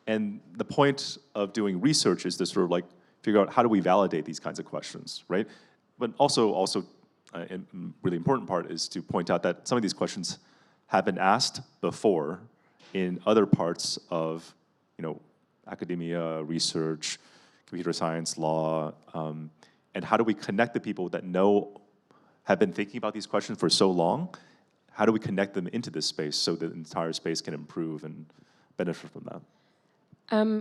And the point of doing research is to sort of like figure out how do we validate these kinds of questions, right? But also a really important part is to point out that some of these questions have been asked before in other parts of, academia, research, computer science, law, and how do we connect the people that have been thinking about these questions for so long? How do we connect them into this space so that the entire space can improve and benefit from that?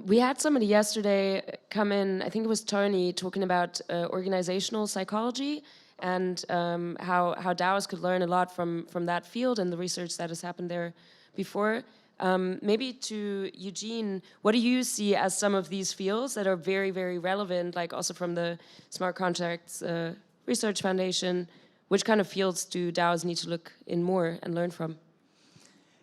We had somebody yesterday come in, I think it was Tony, talking about organizational psychology and how DAOists could learn a lot from that field and the research that has happened there before. Maybe to Eugene, what do you see as some of these fields that are very, very relevant, like also from the Smart Contracts Research Foundation? Which kind of fields do DAOs need to look in more and learn from?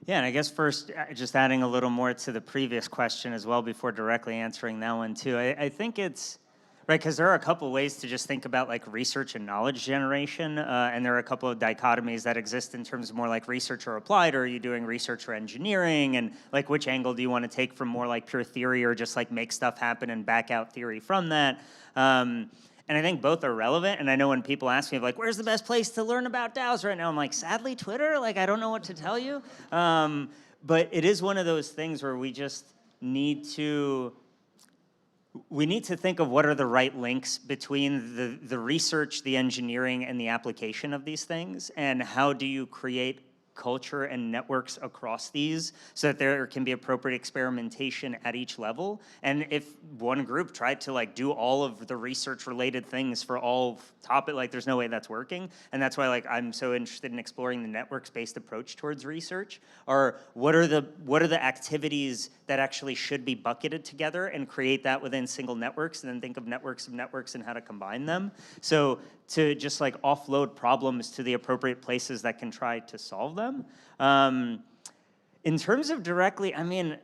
Yeah, and I guess first, just adding a little more to the previous question as well before directly answering that one too. I think it's, right, because there are a couple ways to just think about like research and knowledge generation, and there are a couple of dichotomies that exist in terms of more like research or applied, or are you doing research or engineering, and like which angle do you want to take from more like pure theory or just like make stuff happen and back out theory from that? And I think both are relevant, and I know when people ask me, like, where's the best place to learn about DAOs right now? I'm like, sadly, Twitter? Like, I don't know what to tell you. But it is one of those things where we just need to think of what are the right links between the research, the engineering, and the application of these things, and how do you create culture and networks across these so that there can be appropriate experimentation at each level. And if one group tried to like do all of the research related things for all topic, like there's no way that's working. And that's why like I'm so interested in exploring the networks-based approach towards research, or what are the activities that actually should be bucketed together and create that within single networks, and then think of networks and how to combine them. So to just like offload problems to the appropriate places that can try to solve them. In terms of directly, I mean,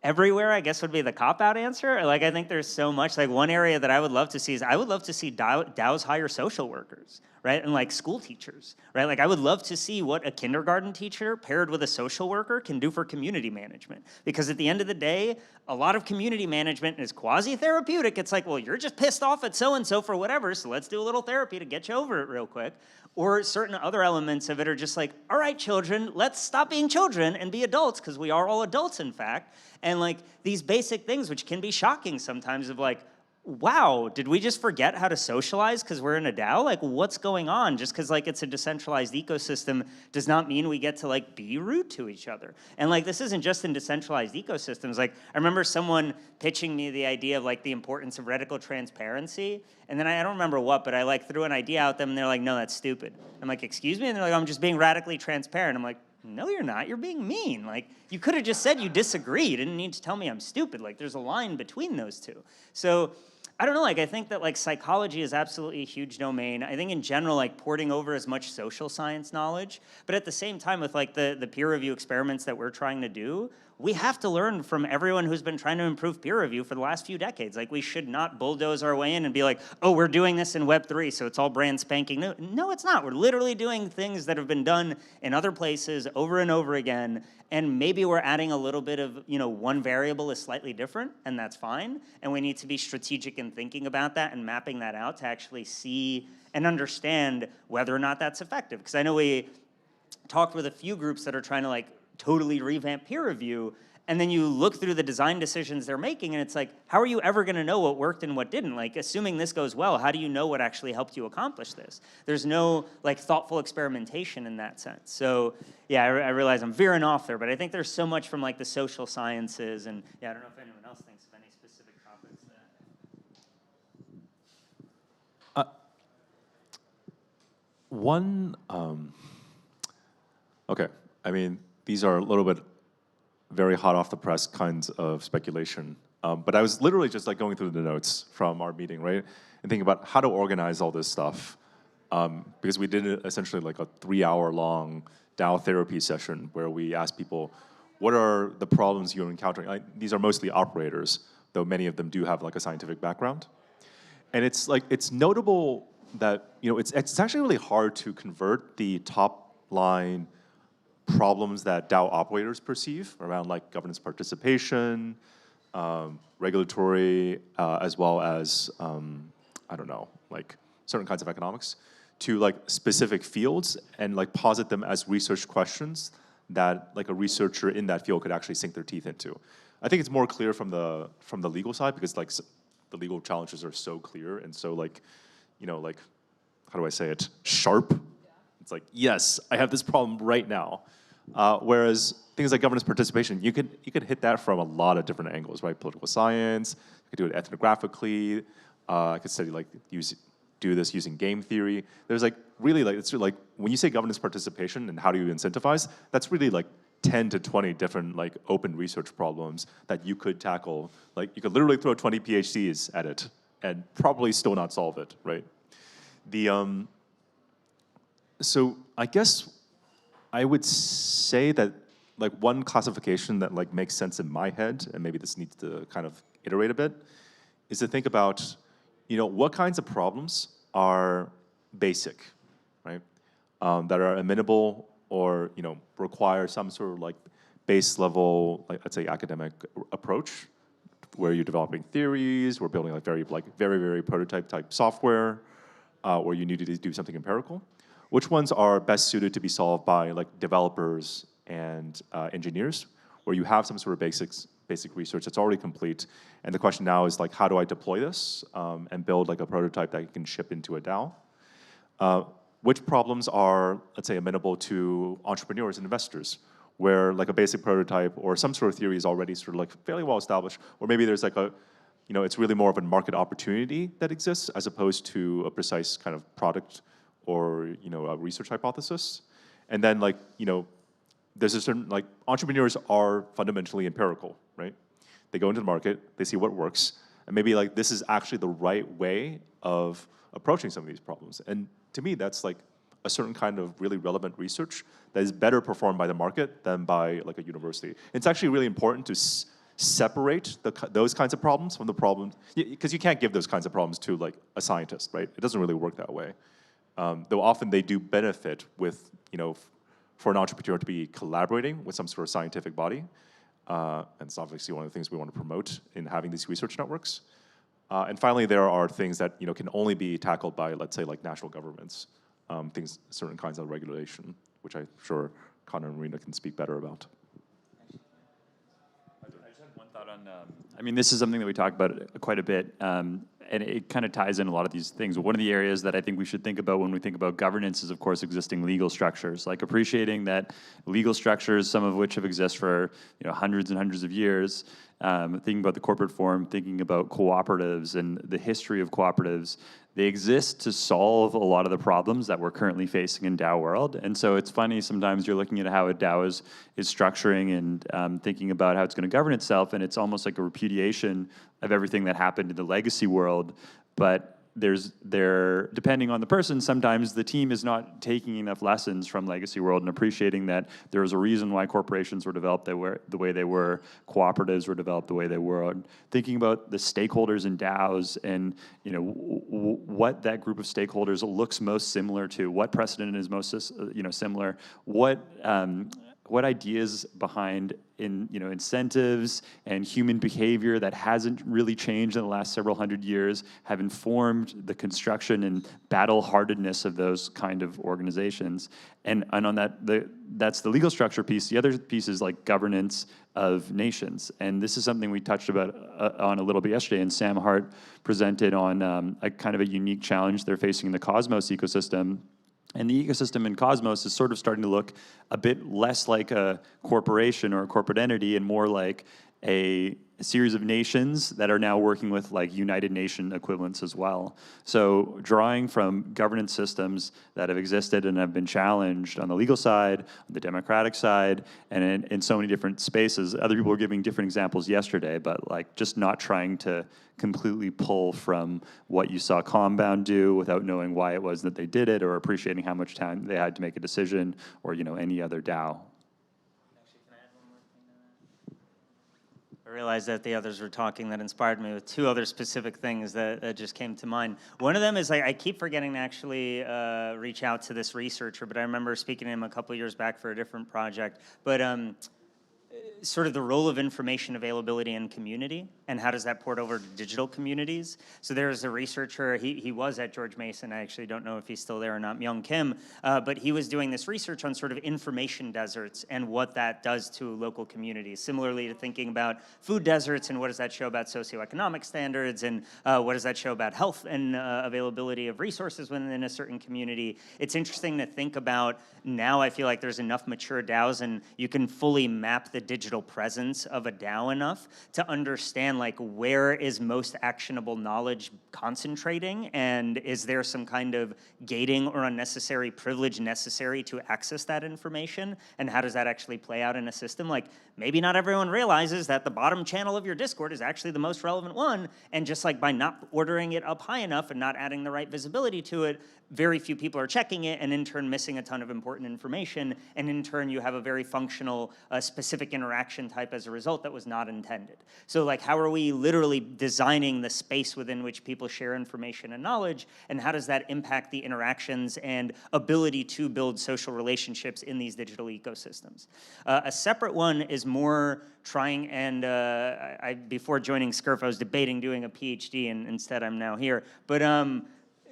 everywhere, I guess, would be the cop-out answer. Like, I think there's so much. Like, one area that I would love to see is I would love to see DAOs hire social workers, right? And like school teachers, right? Like, I would love to see what a kindergarten teacher paired with a social worker can do for community management. Because at the end of the day, a lot of community management is quasi-therapeutic. It's like, well, you're just pissed off at so-and-so for whatever, so let's do a little therapy to get you over it real quick. Or certain other elements of it are just like, all right, children, let's stop being children and be adults, because we are all adults, in fact. And like these basic things, which can be shocking sometimes, of like, wow, did we just forget how to socialize because we're in a DAO? Like, what's going on? Just because like it's a decentralized ecosystem does not mean we get to like be rude to each other. And like this isn't just in decentralized ecosystems. Like I remember someone pitching me the idea of like the importance of radical transparency. And then I don't remember what, but I like threw an idea out them and they're like, no, that's stupid. I'm like, excuse me? And they're like, I'm just being radically transparent. I'm like, no, you're not. You're being mean. Like, you could have just said you disagree. You didn't need to tell me I'm stupid. Like, there's a line between those two. So I don't know, like I think that like psychology is absolutely a huge domain. I think in general, like porting over as much social science knowledge, but at the same time with like the peer review experiments that we're trying to do, we have to learn from everyone who's been trying to improve peer review for the last few decades. Like we should not bulldoze our way in and be like, oh, we're doing this in Web3, so it's all brand spanking new. No, it's not. We're literally doing things that have been done in other places over and over again, and maybe we're adding a little bit of, you know, one variable is slightly different, and that's fine. And we need to be strategic in thinking about that and mapping that out to actually see and understand whether or not that's effective. Because I know we talked with a few groups that are trying to like totally revamp peer review, and then you look through the design decisions they're making, and it's like, how are you ever going to know what worked and what didn't? Like, assuming this goes well, how do you know what actually helped you accomplish this? There's no like thoughtful experimentation in that sense. So yeah, I realize I'm veering off there, but I think there's so much from like the social sciences, and yeah, I don't know if anyone else thinks of any specific topics that. Okay, I mean, these are a little bit very hot off the press kinds of speculation. But I was literally just like going through the notes from our meeting, right? And thinking about how to organize all this stuff. Because we did essentially like a 3-hour-long DAO therapy session where we asked people, what are the problems you're encountering? These are mostly operators, though many of them do have like a scientific background. And it's like, it's notable that it's actually really hard to convert the top line problems that DAO operators perceive around like governance participation, regulatory, as well as I don't know, like certain kinds of economics, to like specific fields and like posit them as research questions that like a researcher in that field could actually sink their teeth into. I think it's more clear from the legal side because like the legal challenges are so clear and so like, like, how do I say it? Sharp. It's like, yes, I have this problem right now. Whereas things like governance participation, you could hit that from a lot of different angles, right? Political science, you could do it ethnographically. I could study like do this using game theory. There's like really like, it's like when you say governance participation and how do you incentivize, that's really like 10 to 20 different like open research problems that you could tackle. Like you could literally throw 20 PhDs at it and probably still not solve it, right? So I guess I would say that like one classification that like makes sense in my head, and maybe this needs to kind of iterate a bit, is to think about, what kinds of problems are basic, right? That are amenable or, require some sort of like base level, like let's say academic approach, where you're developing theories, we're building like very prototype type software, where you need to do something empirical. Which ones are best suited to be solved by like developers and engineers, where you have some sort of basic research that's already complete, and the question now is like, how do I deploy this and build like a prototype that you can ship into a DAO? Which problems are, let's say, amenable to entrepreneurs and investors, where like a basic prototype or some sort of theory is already sort of like fairly well established, or maybe there's like it's really more of a market opportunity that exists as opposed to a precise kind of product or a research hypothesis. And then like, there's a certain, like entrepreneurs are fundamentally empirical, right? They go into the market, they see what works, and maybe like this is actually the right way of approaching some of these problems. And to me, that's like a certain kind of really relevant research that is better performed by the market than by like a university. It's actually really important to separate those kinds of problems from the problems, because you can't give those kinds of problems to like a scientist, right? It doesn't really work that way. Though often they do benefit with, for an entrepreneur to be collaborating with some sort of scientific body. And it's obviously one of the things we want to promote in having these research networks. And finally, there are things that can only be tackled by, let's say, like national governments, certain kinds of regulation, which I'm sure Connor and Marina can speak better about. I just had one thought on, this is something that we talk about quite a bit, and it kind of ties in a lot of these things. One of the areas that I think we should think about when we think about governance is, of course, existing legal structures, like appreciating that legal structures, some of which have existed for hundreds and hundreds of years, thinking about the corporate form, thinking about cooperatives and the history of cooperatives. They exist to solve a lot of the problems that we're currently facing in DAO world. And so it's funny, sometimes you're looking at how a DAO is structuring and thinking about how it's going to govern itself, and it's almost like a repudiation of everything that happened in the legacy world. But depending on the person, sometimes the team is not taking enough lessons from legacy world and appreciating that there was a reason why corporations were developed the way they were, cooperatives were developed the way they were, and thinking about the stakeholders in DAOs and what that group of stakeholders looks most similar to, what precedent is most similar, what ideas behind incentives and human behavior that hasn't really changed in the last several hundred years have informed the construction and battle-heartedness of those kind of organizations. And on that's the legal structure piece. The other piece is like governance of nations. And this is something we touched on a little bit yesterday, and Sam Hart presented on a kind of a unique challenge they're facing in the Cosmos ecosystem. And the ecosystem in Cosmos is sort of starting to look a bit less like a corporation or a corporate entity and more like a series of nations that are now working with like United Nation equivalents as well. So drawing from governance systems that have existed and have been challenged on the legal side, on the democratic side, and in so many different spaces. Other people were giving different examples yesterday, but like just not trying to completely pull from what you saw Compound do without knowing why it was that they did it, or appreciating how much time they had to make a decision, or any other DAO. realized that the others were talking that inspired me with two other specific things that just came to mind. One of them is I keep forgetting to actually reach out to this researcher, but I remember speaking to him a couple years back for a different project. But sort of the role of information availability in community, and how does that port over to digital communities? So there's a researcher, he was at George Mason, I actually don't know if he's still there or not, Myung Kim, but he was doing this research on sort of information deserts and what that does to local communities. Similarly to thinking about food deserts and what does that show about socioeconomic standards, and what does that show about health and availability of resources within a certain community. It's interesting to think about now. I feel like there's enough mature DAOs and you can fully map the digital presence of a DAO enough to understand like where is most actionable knowledge concentrating, and is there some kind of gating or unnecessary privilege necessary to access that information, and how does that actually play out in a system? Like maybe not everyone realizes that the bottom channel of your Discord is actually the most relevant one, and just like by not ordering it up high enough and not adding the right visibility to it, very few people are checking it, and in turn missing a ton of important information, and in turn you have a very functional specific interaction type as a result that was not intended. So like how are we literally designing the space within which people share information and knowledge, and how does that impact the interactions and ability to build social relationships in these digital ecosystems? A separate one is more trying, and before joining SCURF I was debating doing a PhD, and instead I'm now here, but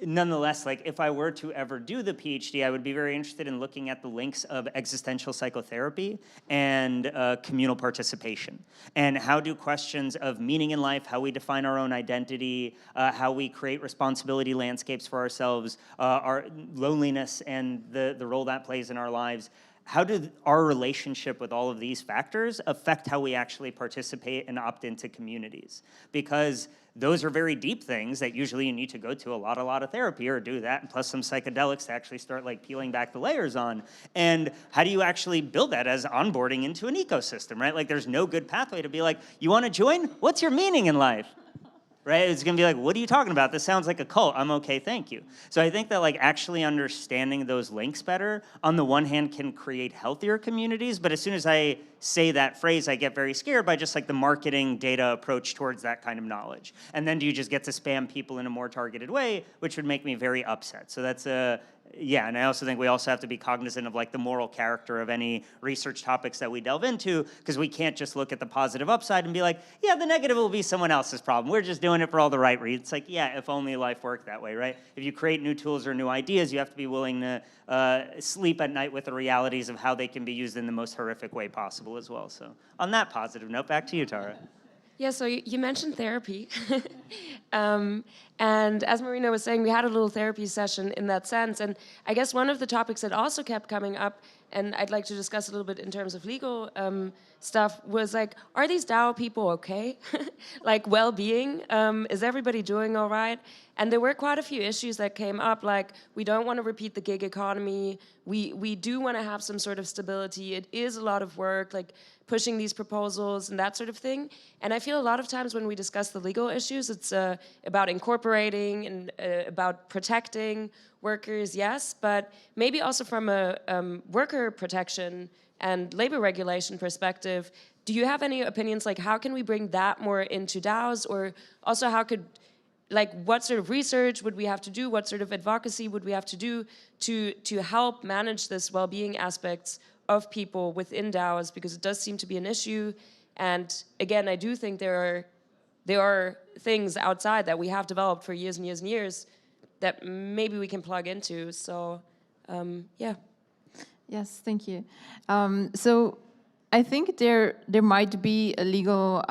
nonetheless, like if I were to ever do the PhD, I would be very interested in looking at the links of existential psychotherapy and communal participation. And how do questions of meaning in life, how we define our own identity, how we create responsibility landscapes for ourselves, our loneliness and the role that plays in our lives, how did our relationship with all of these factors affect how we actually participate and opt into communities? Because those are very deep things that usually you need to go to a lot of therapy or do that, and plus some psychedelics to actually start like peeling back the layers on. And how do you actually build that as onboarding into an ecosystem, right? Like there's no good pathway to be like, you want to join? What's your meaning in life? Right? It's going to be like, what are you talking about? This sounds like a cult. I'm okay, thank you. So I think that like actually understanding those links better, on the one hand, can create healthier communities, but as soon as I say that phrase, I get very scared by just like the marketing data approach towards that kind of knowledge. And then do you just get to spam people in a more targeted way, which would make me very upset. So that's yeah, and I also think we also have to be cognizant of like the moral character of any research topics that we delve into, because we can't just look at the positive upside and be like, yeah, the negative will be someone else's problem. We're just doing it for all the right reasons. It's like, yeah, if only life worked that way, right? If you create new tools or new ideas, you have to be willing to sleep at night with the realities of how they can be used in the most horrific way possible as well. So on that positive note, back to you, Tara. Yeah, so you mentioned therapy. And as Marina was saying, we had a little therapy session in that sense. And I guess one of the topics that also kept coming up, and I'd like to discuss a little bit in terms of legal stuff, was like, are these DAO people okay? Like well-being, is everybody doing all right? And there were quite a few issues that came up, like we don't want to repeat the gig economy. We do want to have some sort of stability. It is a lot of work, like pushing these proposals and that sort of thing. And I feel a lot of times when we discuss the legal issues, it's about incorporating and about protecting workers, yes, but maybe also from a worker protection and labor regulation perspective, do you have any opinions, like how can we bring that more into DAOs, or also how could, like what sort of research would we have to do, what sort of advocacy would we have to do to help manage this well-being aspects of people within DAOs, because it does seem to be an issue. And again, I do think there are things outside that we have developed for years and years and years that maybe we can plug into. So, yeah. Yes, thank you. So I think there might be a legal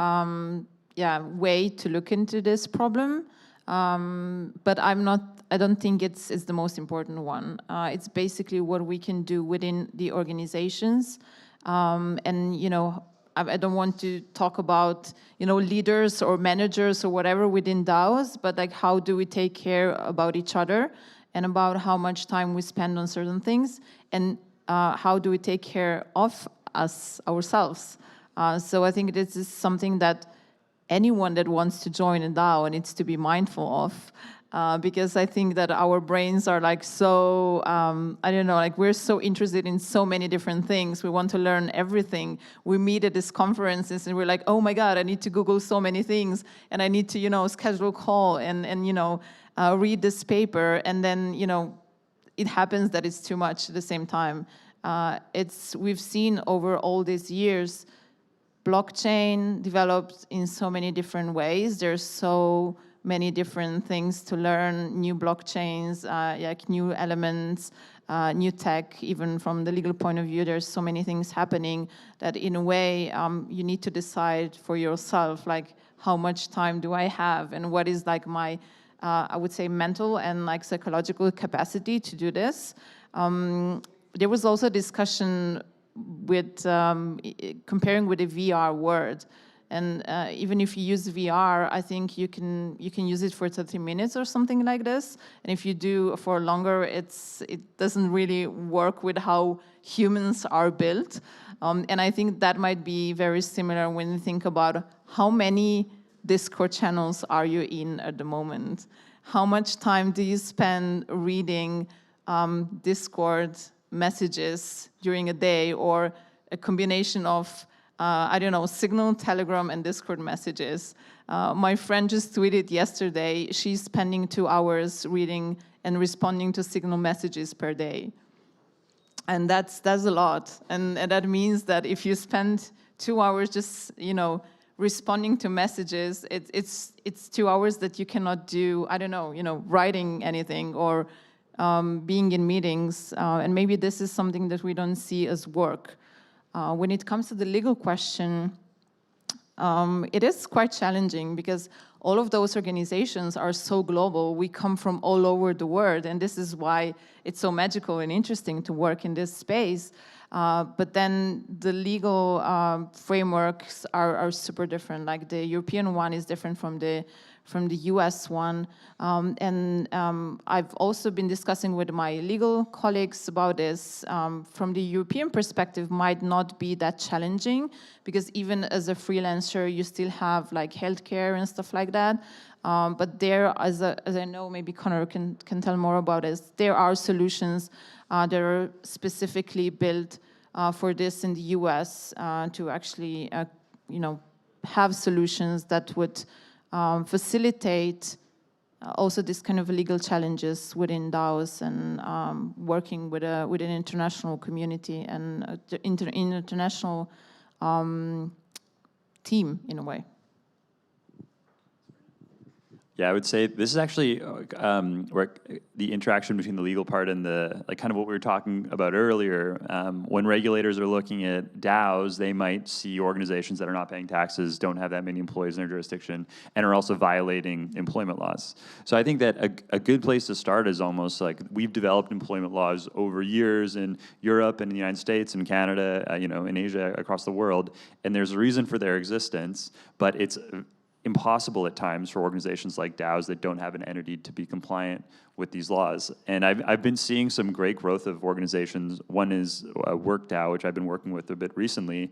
way to look into this problem, but I don't think it's the most important one. It's basically what we can do within the organizations, and you know, I don't want to talk about, you know, leaders or managers or whatever within DAOs, but like how do we take care about each other and about how much time we spend on certain things, and how do we take care of ourselves. So I think this is something that anyone that wants to join a DAO needs to be mindful of. Because I think that our brains are like so, I don't know, like we're so interested in so many different things. We want to learn everything. We meet at these conferences and we're like, oh my God, I need to Google so many things and I need to, you know, schedule a call and you know, read this paper. And then, you know, it happens that it's too much at the same time. We've seen over all these years, blockchain developed in so many different ways. There's so many different things to learn, new blockchains, like new elements, new tech, even from the legal point of view, there's so many things happening that in a way you need to decide for yourself, like how much time do I have and what is like my, I would say mental and like psychological capacity to do this. There was also discussion with comparing with the VR world. And even if you use VR, I think you can use it for 30 minutes or something like this. And if you do for longer, it doesn't really work with how humans are built. And I think that might be very similar when you think about how many Discord channels are you in at the moment? How much time do you spend reading Discord messages during a day, or a combination of I don't know, Signal, Telegram, and Discord messages. My friend just tweeted yesterday, she's spending 2 hours reading and responding to Signal messages per day. And that's a lot. And that means that if you spend 2 hours just, you know, responding to messages, it's 2 hours that you cannot do, I don't know, you know, writing anything or being in meetings. And maybe this is something that we don't see as work. When it comes to the legal question, it is quite challenging because all of those organizations are so global. We come from all over the world, and this is why it's so magical and interesting to work in this space. But then the legal frameworks are super different. Like the European one is different from the US one. I've also been discussing with my legal colleagues about this. From the European perspective, might not be that challenging because even as a freelancer, you still have like healthcare and stuff like that. But there, as I know, maybe Connor can tell more about this, there are solutions that are specifically built for this in the US to actually, you know, have solutions that would facilitate also this kind of legal challenges within DAOs and working with an international community and international team in a way. Yeah, I would say this is actually where the interaction between the legal part and the kind of what we were talking about earlier. When regulators are looking at DAOs, they might see organizations that are not paying taxes, don't have that many employees in their jurisdiction, and are also violating employment laws. So I think that a good place to start is almost like we've developed employment laws over years in Europe and in the United States and Canada, you know, in Asia, across the world, and there's a reason for their existence, but it's impossible at times for organizations like DAOs that don't have an entity to be compliant with these laws. And I've been seeing some great growth of organizations. One is WorkDAO, which I've been working with a bit recently.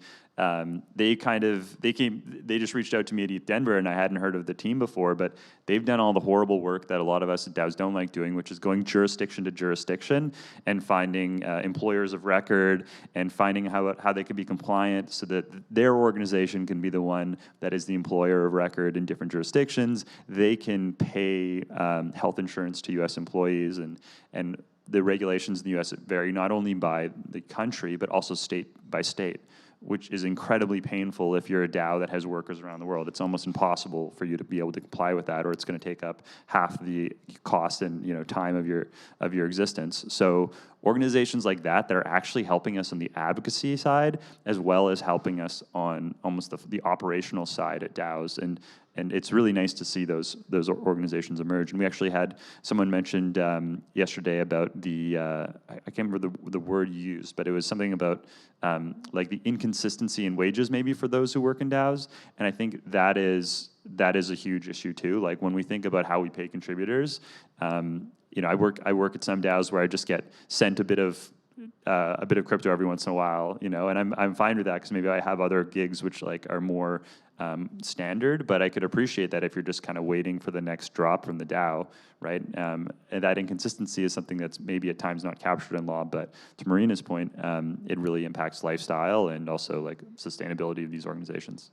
They just reached out to me at ETH Denver, and I hadn't heard of the team before, but they've done all the horrible work that a lot of us at DAOs don't like doing, which is going jurisdiction to jurisdiction and finding employers of record and finding how they can be compliant so that their organization can be the one that is the employer of record in different jurisdictions. They can pay health insurance to U.S. employees, and the regulations in the U.S. vary not only by the country, but also state by state, which is incredibly painful if you're a DAO that has workers around the world. It's almost impossible for you to be able to comply with that, or it's going to take up half the cost and time of your existence. So organizations like that are actually helping us on the advocacy side, as well as helping us on almost the operational side at DAOs. And it's really nice to see those organizations emerge. And we actually had someone mentioned yesterday about I can't remember the word used, but it was something about like the inconsistency in wages maybe for those who work in DAOs. And I think that is a huge issue too. Like when we think about how we pay contributors, I work at some DAOs where I just get sent a bit of crypto every once in a while, and I'm fine with that because maybe I have other gigs which like are more standard, but I could appreciate that if you're just kind of waiting for the next drop from the DAO, right? And that inconsistency is something that's maybe at times not captured in law, but to Marina's point, it really impacts lifestyle and also like sustainability of these organizations.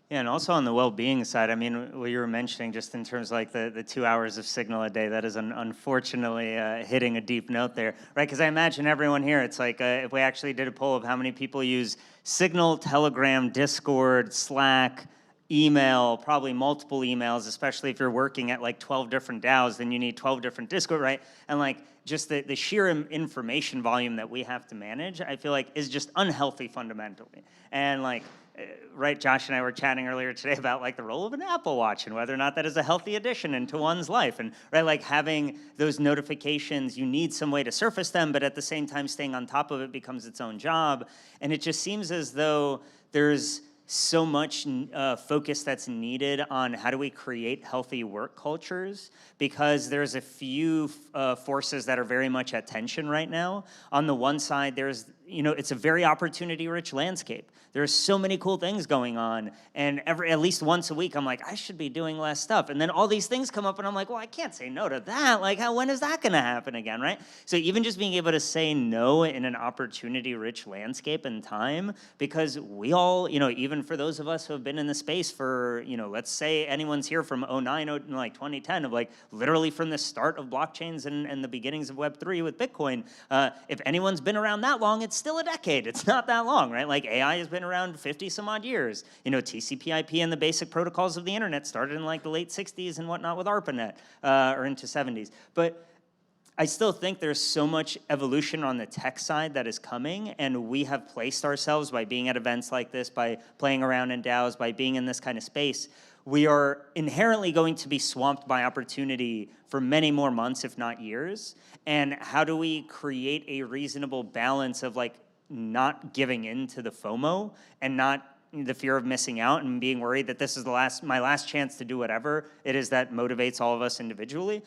Yeah, and also on the well-being side, I mean, what you were mentioning just in terms of like the 2 hours of signal a day, that is unfortunately hitting a deep note there, right? Because I imagine everyone here, it's like if we actually did a poll of how many people use Signal, Telegram, Discord, Slack, email, probably multiple emails, especially if you're working at like 12 different DAOs, then you need 12 different Discord, right? And like just the sheer information volume that we have to manage, I feel like is just unhealthy fundamentally. And like, right, Josh and I were chatting earlier today about like the role of an Apple Watch and whether or not that is a healthy addition into one's life. And right, like having those notifications, you need some way to surface them, but at the same time staying on top of it becomes its own job. And it just seems as though there's so much focus that's needed on how do we create healthy work cultures, because there's a few forces that are very much at tension right now. On the one side, there's, you know, it's a very opportunity-rich landscape. There's so many cool things going on, and at least once a week, I'm like, I should be doing less stuff. And then all these things come up, and I'm like, well, I can't say no to that. Like, when is that gonna happen again, right? So even just being able to say no in an opportunity-rich landscape and time, because we all, you know, even for those of us who have been in the space for, you know, let's say anyone's here from 09, like 2010, of like literally from the start of blockchains and the beginnings of Web3 with Bitcoin, if anyone's been around that long, it's still a decade. It's not that long, right? Like AI has been around 50 some odd years. You know, TCP/IP and the basic protocols of the internet started in like the late 60s and whatnot with ARPANET, or into 70s. But I still think there's so much evolution on the tech side that is coming, and we have placed ourselves by being at events like this, by playing around in DAOs, by being in this kind of space. We are inherently going to be swamped by opportunity for many more months, if not years. And how do we create a reasonable balance of like not giving in to the FOMO and not the fear of missing out and being worried that this is my last chance to do whatever it is that motivates all of us individually.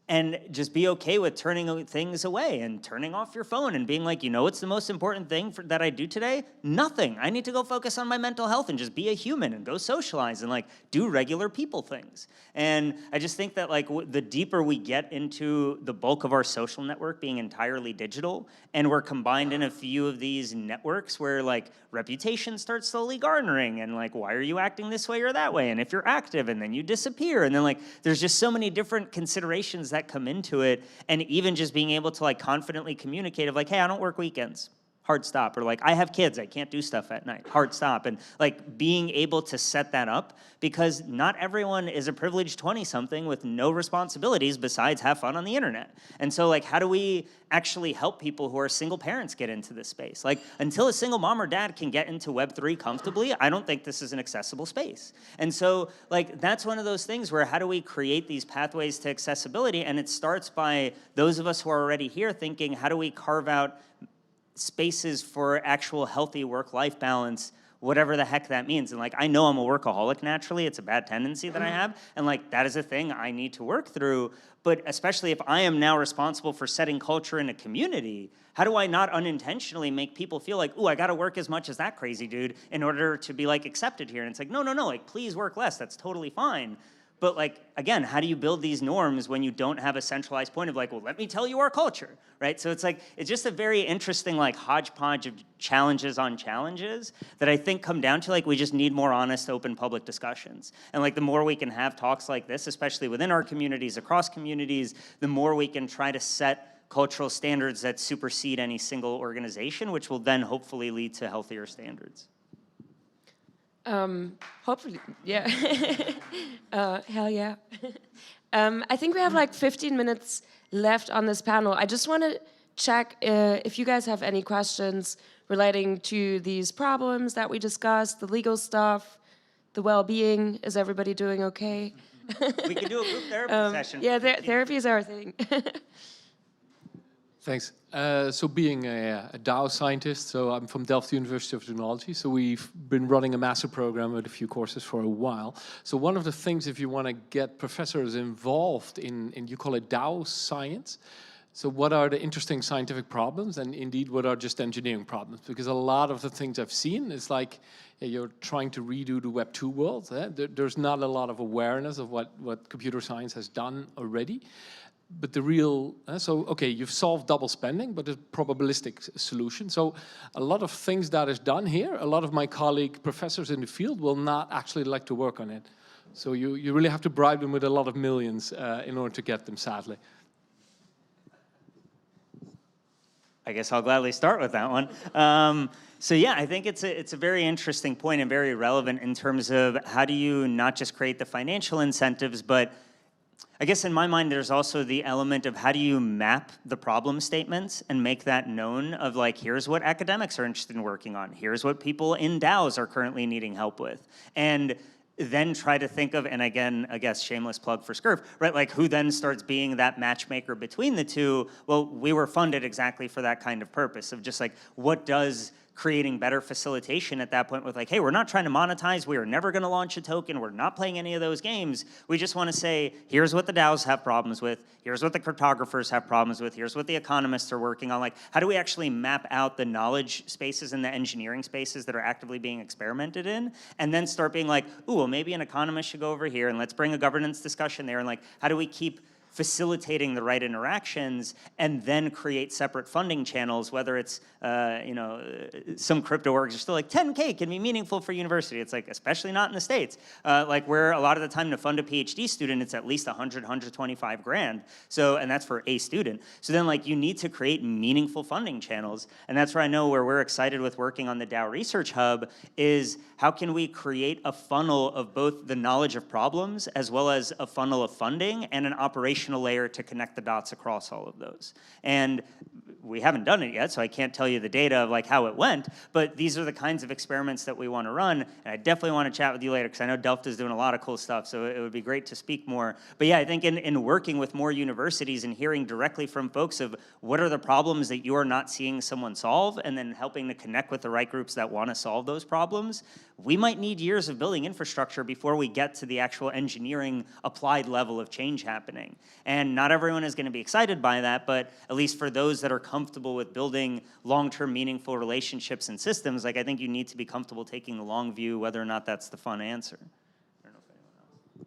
And just be okay with turning things away and turning off your phone and being like, you know what's the most important thing that I do today? Nothing. I need to go focus on my mental health and just be a human and go socialize and like do regular people things. And I just think that like the deeper we get into the bulk of our social network being entirely digital, and we're combined in a few of these networks where like reputation starts slowly garnering, and like, why are you acting this way or that way? And if you're active and then you disappear, and then like there's just so many different considerations that come into it. And even just being able to like confidently communicate of like, hey, I don't work weekends, hard stop. Or like, I have kids, I can't do stuff at night, hard stop. And like being able to set that up, because not everyone is a privileged 20-something with no responsibilities besides have fun on the internet. And so like, how do we actually help people who are single parents get into this space? Like, until a single mom or dad can get into Web3 comfortably, I don't think this is an accessible space. And so like, that's one of those things where how do we create these pathways to accessibility? And it starts by those of us who are already here thinking, how do we carve out spaces for actual healthy work-life balance, whatever the heck that means. And like, I know I'm a workaholic naturally. It's a bad tendency that I have. And like, that is a thing I need to work through. But especially if I am now responsible for setting culture in a community, how do I not unintentionally make people feel like, ooh, I got to work as much as that crazy dude in order to be like accepted here? And it's like, no, like please work less. That's totally fine. But like, again, how do you build these norms when you don't have a centralized point of like, well, let me tell you our culture, right? So it's like, it's just a very interesting like hodgepodge of challenges on challenges that I think come down to like, we just need more honest, open public discussions. And like, the more we can have talks like this, especially within our communities, across communities, the more we can try to set cultural standards that supersede any single organization, which will then hopefully lead to healthier standards. Hopefully, yeah. Hell yeah. I think we have like 15 minutes left on this panel. I just want to check if you guys have any questions relating to these problems that we discussed, the legal stuff, the well-being. Is everybody doing okay? We can do a group therapy session. Yeah, therapy is our thing. Thanks. So being a DAO scientist, so I'm from Delft University of Technology, so we've been running a master program with a few courses for a while. So one of the things, if you want to get professors involved in you call it DAO science, So what are the interesting scientific problems, and indeed what are just engineering problems? Because a lot of the things I've seen is like you're trying to redo the Web 2 world. There's not a lot of awareness of what computer science has done already. But the real, so okay, you've solved double spending, but a probabilistic solution. So a lot of things that is done here, a lot of my colleague professors in the field will not actually like to work on it. So you really have to bribe them with a lot of millions in order to get them, sadly. I guess I'll gladly start with that one. So yeah, I think it's a very interesting point and very relevant in terms of how do you not just create the financial incentives, but I guess in my mind, there's also the element of how do you map the problem statements and make that known of like, here's what academics are interested in working on. Here's what people in DAOs are currently needing help with. And then try to think of, and again, I guess shameless plug for SCURF, right? Like who then starts being that matchmaker between the two? Well, we were funded exactly for that kind of purpose of just like, what does creating better facilitation at that point with like, hey, we're not trying to monetize, we are never gonna launch a token, we're not playing any of those games. We just wanna say, here's what the DAOs have problems with, here's what the cryptographers have problems with, here's what the economists are working on. Like, how do we actually map out the knowledge spaces and the engineering spaces that are actively being experimented in? And then start being like, ooh, well, maybe an economist should go over here and let's bring a governance discussion there. And like, how do we keep facilitating the right interactions and then create separate funding channels, whether it's, you know, some crypto orgs are still like 10K can be meaningful for university. It's like, especially not in the States. Like where a lot of the time to fund a PhD student, it's at least 100, 125 grand. So, and that's for a student. So then like you need to create meaningful funding channels. And that's where I know where we're excited with working on the DAO Research Hub is how can we create a funnel of both the knowledge of problems as well as a funnel of funding and an operational layer to connect the dots across all of those. And we haven't done it yet, so I can't tell you the data of like how it went, but these are the kinds of experiments that we want to run, and I definitely want to chat with you later because I know Delft is doing a lot of cool stuff, so it would be great to speak more. But yeah, I think in working with more universities and hearing directly from folks of what are the problems that you're not seeing someone solve, and then helping to connect with the right groups that want to solve those problems, we might need years of building infrastructure before we get to the actual engineering applied level of change happening. And not everyone is going to be excited by that, but at least for those that are comfortable with building long-term meaningful relationships and systems, like I think you need to be comfortable taking the long view, whether or not that's the fun answer. I don't know if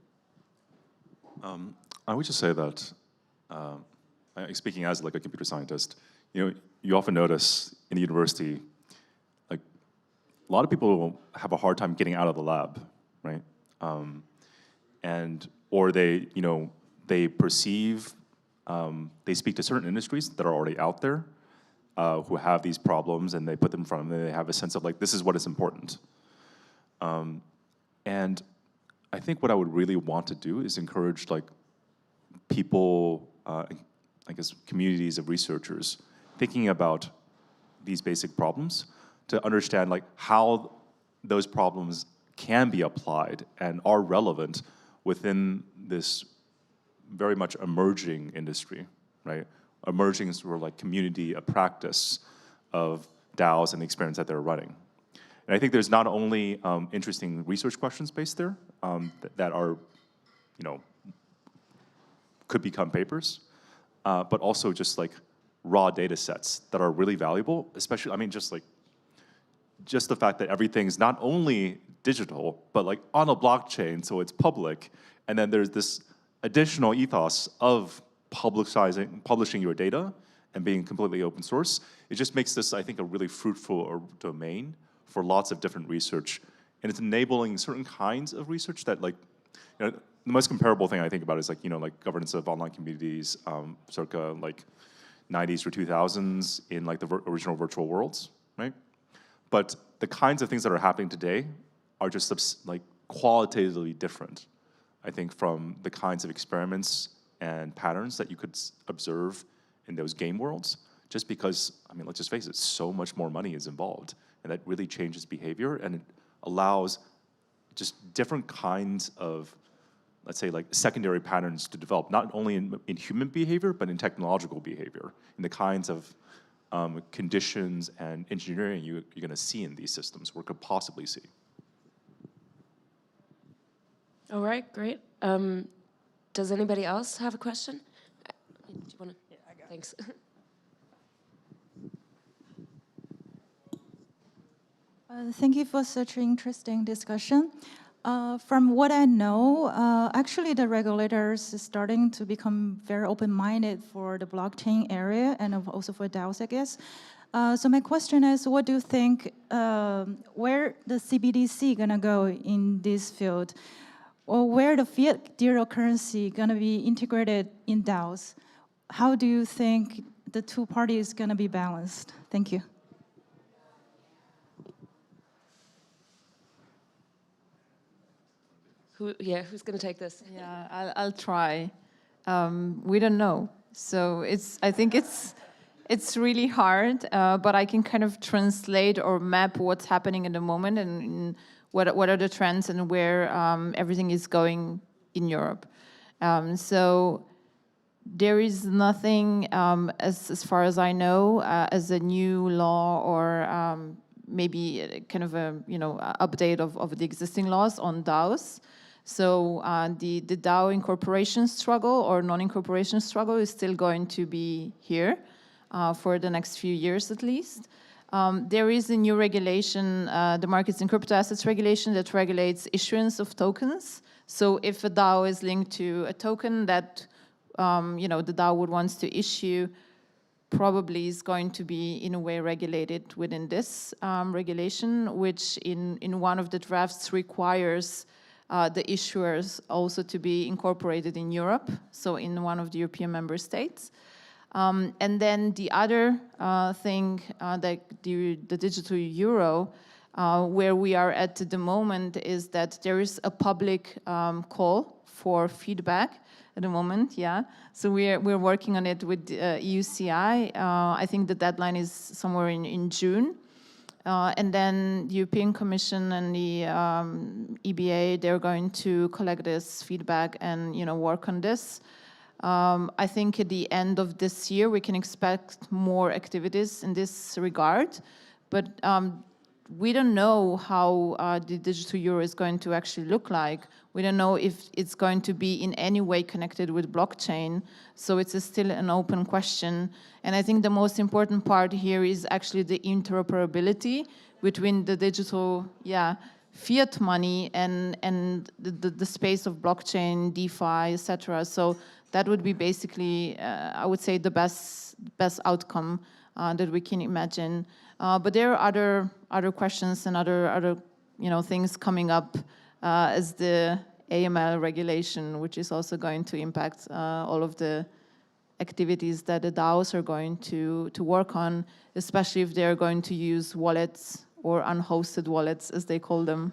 anyone else. I would just say that, speaking as like a computer scientist, you know, you often notice in the university, like a lot of people have a hard time getting out of the lab, right? Or they, you know, they perceive, they speak to certain industries that are already out there who have these problems, and they put them in front of them, and they have a sense of like, this is what is important. And I think what I would really want to do is encourage like people, I guess communities of researchers, thinking about these basic problems to understand like how those problems can be applied and are relevant within this very much emerging industry, right? Emerging sort of like community, a practice of DAOs and the experiments that they're running. And I think there's not only interesting research questions based there that are, you know, could become papers, but also just like raw data sets that are really valuable, especially, I mean, just the fact that everything's not only digital, but like on a blockchain, so it's public, and then there's this additional ethos of publishing your data and being completely open source. It just makes this, I think, a really fruitful domain for lots of different research, and it's enabling certain kinds of research that, like, you know, the most comparable thing I think about is like, you know, like governance of online communities, circa like 90s or 2000s in like the original virtual worlds, right? But the kinds of things that are happening today are just like qualitatively different, I think, from the kinds of experiments and patterns that you could observe in those game worlds, just because, I mean, let's just face it, so much more money is involved, and that really changes behavior, and it allows just different kinds of, let's say, like secondary patterns to develop, not only in human behavior, but in technological behavior, in the kinds of conditions and engineering you're gonna see in these systems, or could possibly see. All right, great. Does anybody else have a question? Do you want to? Yeah, I got Thanks. Thank you for such an interesting discussion. From what I know, actually the regulators is starting to become very open-minded for the blockchain area and also for DAOs, I guess. So my question is, what do you think, where the CBDC gonna go in this field? Or where the fiat digital currency gonna be integrated in DAOs? How do you think the two parties gonna be balanced? Thank you. Who's going to take this? Yeah, I'll try. We don't know. So I think it's really hard, but I can kind of translate or map what's happening at the moment and what are the trends and where everything is going in Europe. So there is nothing, as far as I know, as a new law or maybe kind of a update of the existing laws on DAOs. So the DAO incorporation struggle or non-incorporation struggle is still going to be here for the next few years at least. There is a new regulation, the Markets in Crypto Assets regulation, that regulates issuance of tokens. So if a DAO is linked to a token that the DAO would want to issue, probably is going to be in a way regulated within this regulation, which in one of the drafts requires the issuers also to be incorporated in Europe, so in one of the European member states. And then the other thing, the digital euro, where we are at the moment is that there is a public call for feedback at the moment, yeah. So we're working on it with EUCI. I think the deadline is somewhere in June. And then the European Commission and the EBA, they're going to collect this feedback and work on this. I think at the end of this year, we can expect more activities in this regard. But we don't know how the digital euro is going to actually look like. We don't know if it's going to be in any way connected with blockchain. So it's still an open question. And I think the most important part here is actually the interoperability between the digital, fiat money and the space of blockchain, DeFi, etc. So that would be basically, I would say, the best outcome that we can imagine. But there are other questions and other things coming up as the AML regulation, which is also going to impact all of the activities that the DAOs are going to work on, especially if they're going to use wallets or unhosted wallets, as they call them.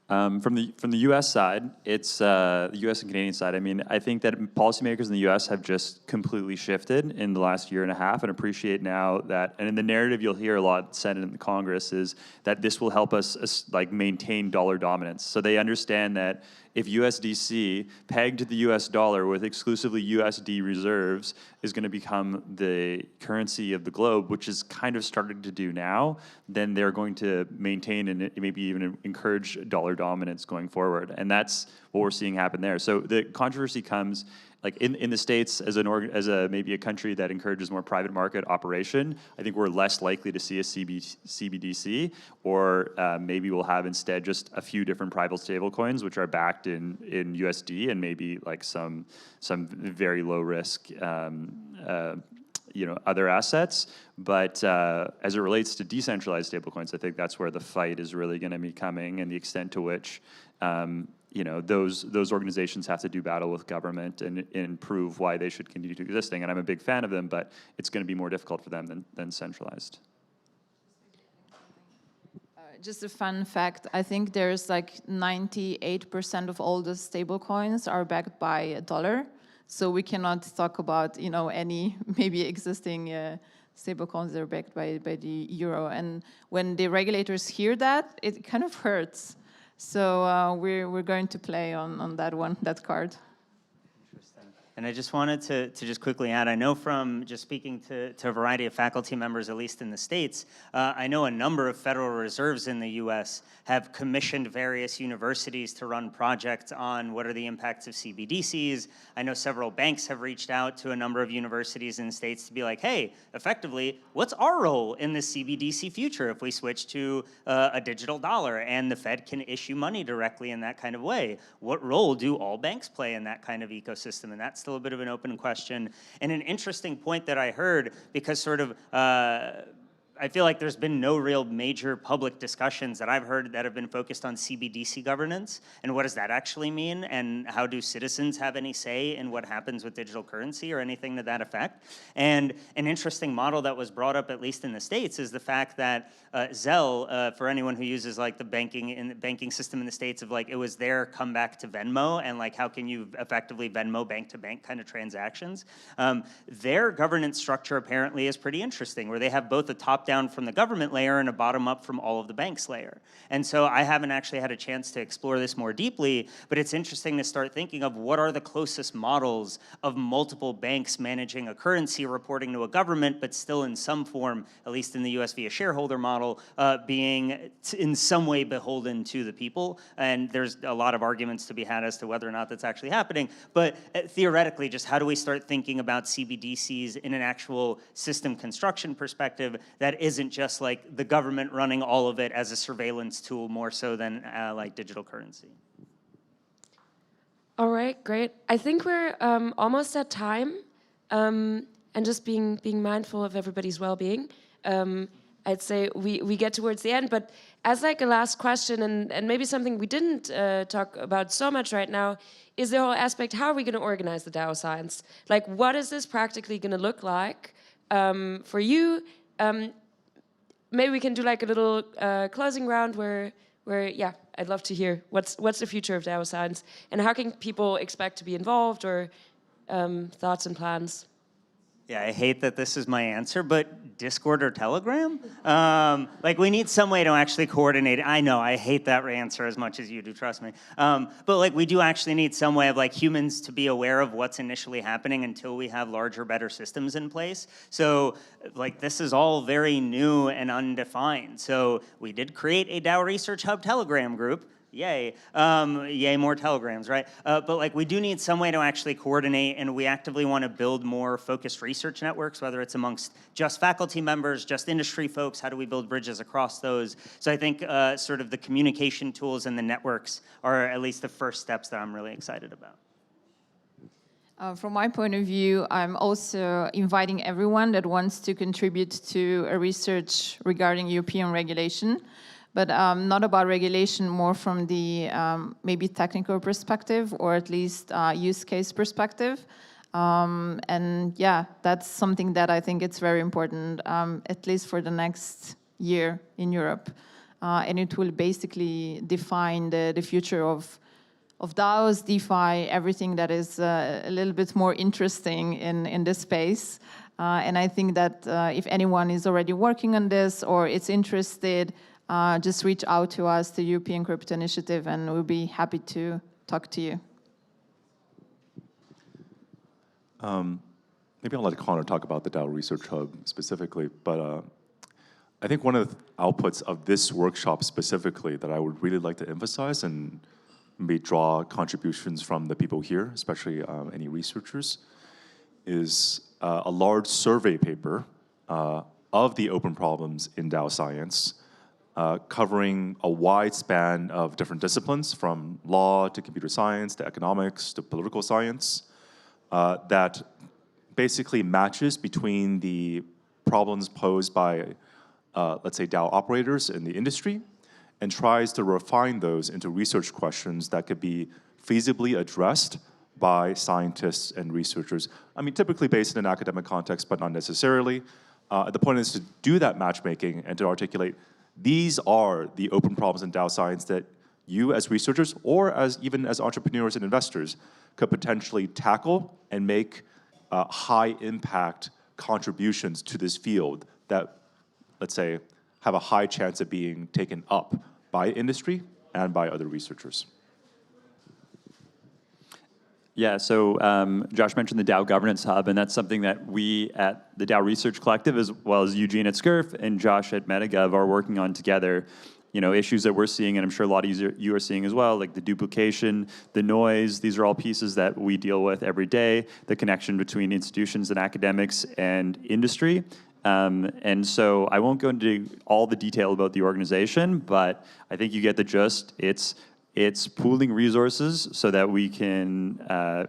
From the U.S. side, it's the U.S. and Canadian side. I mean, I think that policymakers in the U.S. have just completely shifted in the last year and a half, and appreciate now that. And in the narrative, you'll hear a lot said in the Congress is that this will help us like maintain dollar dominance. So they understand that if USDC pegged to the U.S. dollar with exclusively USD reserves is going to become the currency of the globe, which is kind of starting to do now, then they're going to maintain and maybe even encourage dollar dominance going forward. And that's what we're seeing happen there. So the controversy comes like in the States as maybe a country that encourages more private market operation. I think we're less likely to see a CBDC, or maybe we'll have instead just a few different private stablecoins which are backed in USD and maybe like some very low risk other assets. But as it relates to decentralized stablecoins, I think that's where the fight is really going to be coming, and the extent to which those organizations have to do battle with government and prove why they should continue to existing. And I'm a big fan of them, but it's going to be more difficult for them than centralized. Just a fun fact, I think there's like 98% of all the stable coins are backed by a dollar. So we cannot talk about, any maybe existing stable coins that are backed by the euro. And when the regulators hear that, it kind of hurts. So we're going to play on that card. Interesting. And I just wanted to just quickly add, I know from just speaking to a variety of faculty members, at least in the States, I know a number of Federal Reserves in the US have commissioned various universities to run projects on what are the impacts of CBDCs. I know several banks have reached out to a number of universities in the States to be like, hey, effectively, what's our role in the CBDC future if we switch to a digital dollar and the Fed can issue money directly in that kind of way? What role do all banks play in that kind of ecosystem? And that's still a bit of an open question. And an interesting point that I heard, because sort of I feel like there's been no real major public discussions that I've heard that have been focused on CBDC governance, and what does that actually mean, and how do citizens have any say in what happens with digital currency or anything to that effect? And an interesting model that was brought up, at least in the States, is the fact that Zelle, for anyone who uses like the banking system in the States, of like it was their comeback to Venmo, and like how can you effectively Venmo bank-to-bank kind of transactions? Their governance structure apparently is pretty interesting, where they have both a top-down from the government layer and a bottom-up from all of the banks layer. And so I haven't actually had a chance to explore this more deeply, but it's interesting to start thinking of what are the closest models of multiple banks managing a currency, reporting to a government, but still in some form, at least in the US via shareholder model, being in some way beholden to the people. And there's a lot of arguments to be had as to whether or not that's actually happening. But theoretically, just how do we start thinking about CBDCs in an actual system construction perspective that isn't just like the government running all of it as a surveillance tool more so than like digital currency? All right, great. I think we're almost at time, and just being mindful of everybody's well-being. I'd say we get towards the end, but as like a last question, and maybe something we didn't talk about so much right now, is the whole aspect, how are we going to organize the DAO science? Like, what is this practically going to look like for you? Maybe we can do like a little closing round where yeah, I'd love to hear what's the future of DAO science, and how can people expect to be involved, or thoughts and plans? Yeah, I hate that this is my answer, but Discord or Telegram? Like, we need some way to actually coordinate. I know, I hate that answer as much as you do, trust me. But like, we do actually need some way of like humans to be aware of what's initially happening until we have larger, better systems in place. So like, this is all very new and undefined. So we did create a DAO Research Hub Telegram group. Yay. Yay, more telegrams, right? But like, we do need some way to actually coordinate, and we actively want to build more focused research networks, whether it's amongst just faculty members, just industry folks. How do we build bridges across those? So I think sort of the communication tools and the networks are at least the first steps that I'm really excited about. From my point of view, I'm also inviting everyone that wants to contribute to a research regarding European regulation, but not about regulation, more from the maybe technical perspective, or at least use case perspective. And yeah, that's something that I think it's very important, at least for the next year in Europe. And it will basically define the future of DAOs, DeFi, everything that is a little bit more interesting in this space. And I think that if anyone is already working on this or is interested, just reach out to us, the European Crypto Initiative, and we'll be happy to talk to you. Maybe I'll let Connor talk about the DAO Research Hub specifically, but I think one of the outputs of this workshop specifically that I would really like to emphasize, and maybe draw contributions from the people here, especially any researchers, is a large survey paper of the open problems in DAO science, covering a wide span of different disciplines, from law to computer science to economics to political science, that basically matches between the problems posed by, let's say, DAO operators in the industry, and tries to refine those into research questions that could be feasibly addressed by scientists and researchers. I mean, typically based in an academic context, but not necessarily. The point is to do that matchmaking and to articulate, these are the open problems in DAO science that you as researchers, or even as entrepreneurs and investors, could potentially tackle and make high impact contributions to this field that, let's say, have a high chance of being taken up by industry and by other researchers. Yeah, so Josh mentioned the DAO Governance Hub, and that's something that we at the DAO Research Collective, as well as Eugene at SCURF and Josh at Metagov, are working on together. You know, issues that we're seeing, and I'm sure a lot of you are seeing as well, like the duplication, the noise. These are all pieces that we deal with every day, the connection between institutions and academics and industry. And so I won't go into all the detail about the organization, but I think you get the gist. It's pooling resources so that we can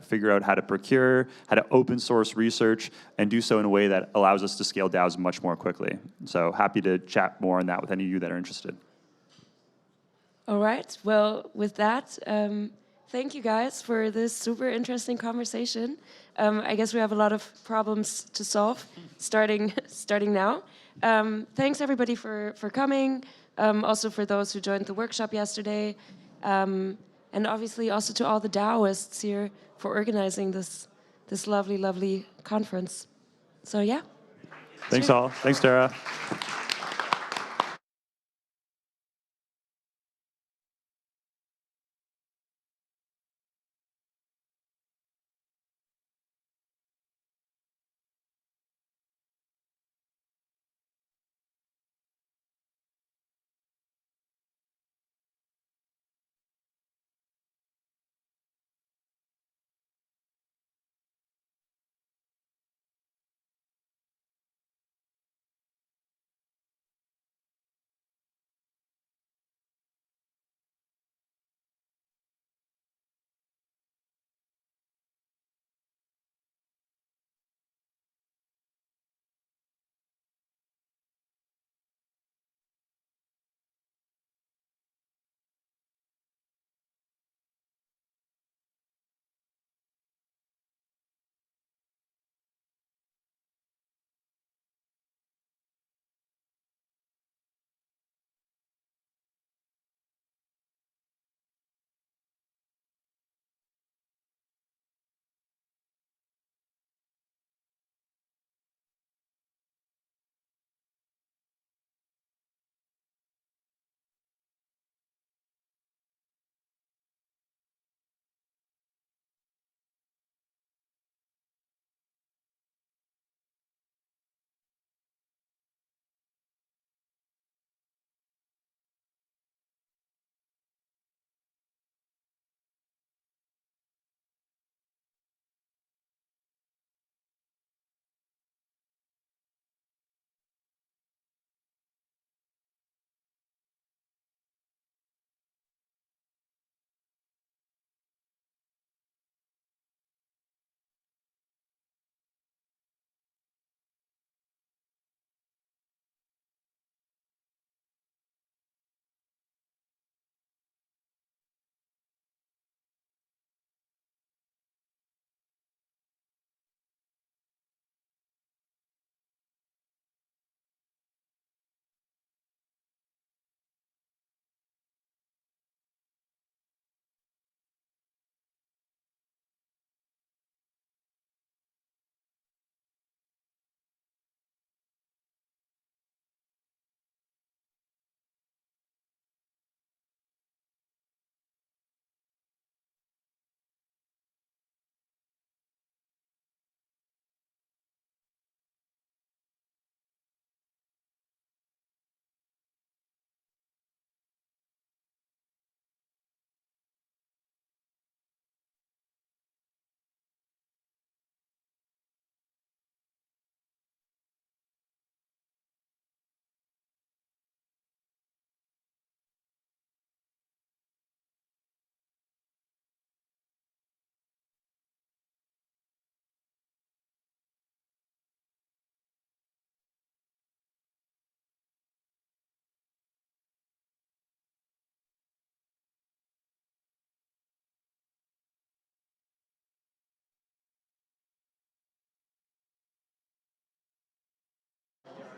figure out how to procure, how to open source research, and do so in a way that allows us to scale DAOs much more quickly. So happy to chat more on that with any of you that are interested. All right, well, with that, thank you guys for this super interesting conversation. I guess we have a lot of problems to solve starting now. Thanks everybody for coming, also for those who joined the workshop yesterday. And obviously also to all the DAOists here for organizing this lovely, lovely conference. So yeah. Thanks all. Thanks, Tara.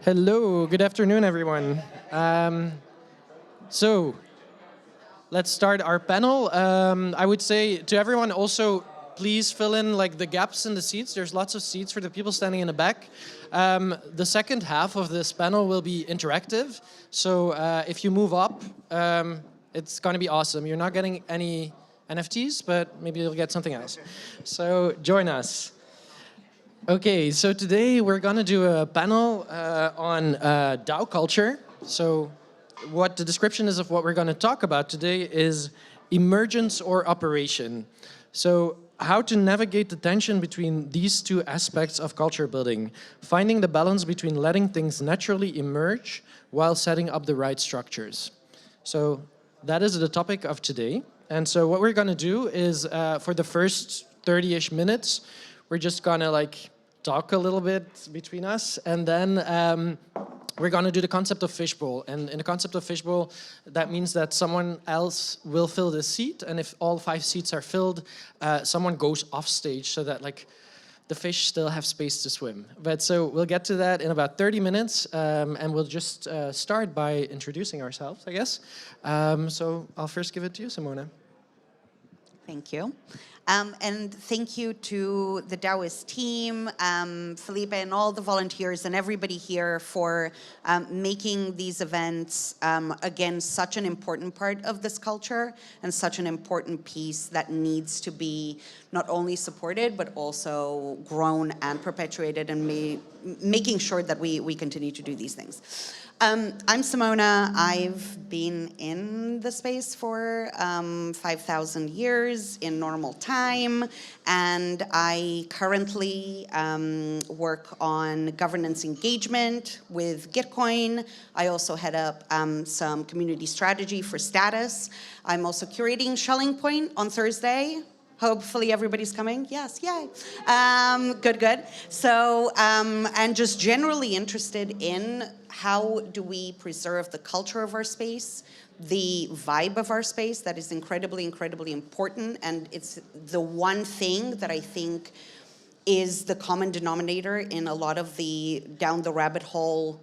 Hello, good afternoon, everyone. So, let's start our panel. I would say to everyone also, please fill in like the gaps in the seats. There's lots of seats for the people standing in the back. The second half of this panel will be interactive. So if you move up, it's going to be awesome. You're not getting any NFTs, but maybe you'll get something else. So join us. Okay, so today we're gonna do a panel on DAO culture. So what the description is of what we're gonna talk about today is emergence or operation. So how to navigate the tension between these two aspects of culture building, finding the balance between letting things naturally emerge while setting up the right structures. So that is the topic of today. And so what we're gonna do is for the first 30-ish minutes, we're just gonna like talk a little bit between us, and then we're gonna do the concept of fishbowl. And in the concept of fishbowl, that means that someone else will fill the seat, and if all 5 seats are filled, someone goes off stage so that like the fish still have space to swim. But so we'll get to that in about 30 minutes, and we'll just start by introducing ourselves, I guess. So I'll first give it to you, Simona. Thank you. And thank you to the DAOist team, Felipe and all the volunteers and everybody here for making these events, again, such an important part of this culture and such an important piece that needs to be not only supported, but also grown and perpetuated, and making sure that we continue to do these things. I'm Simona. I've been in the space for 5,000 years in normal time, and I currently work on governance engagement with Gitcoin. I also head up some community strategy for Status. I'm also curating Shelling Point on Thursday. Hopefully everybody's coming. Yes, yay. Good. So, and just generally interested in how do we preserve the culture of our space, the vibe of our space that is incredibly, incredibly important. And it's the one thing that I think is the common denominator in a lot of the down the rabbit hole,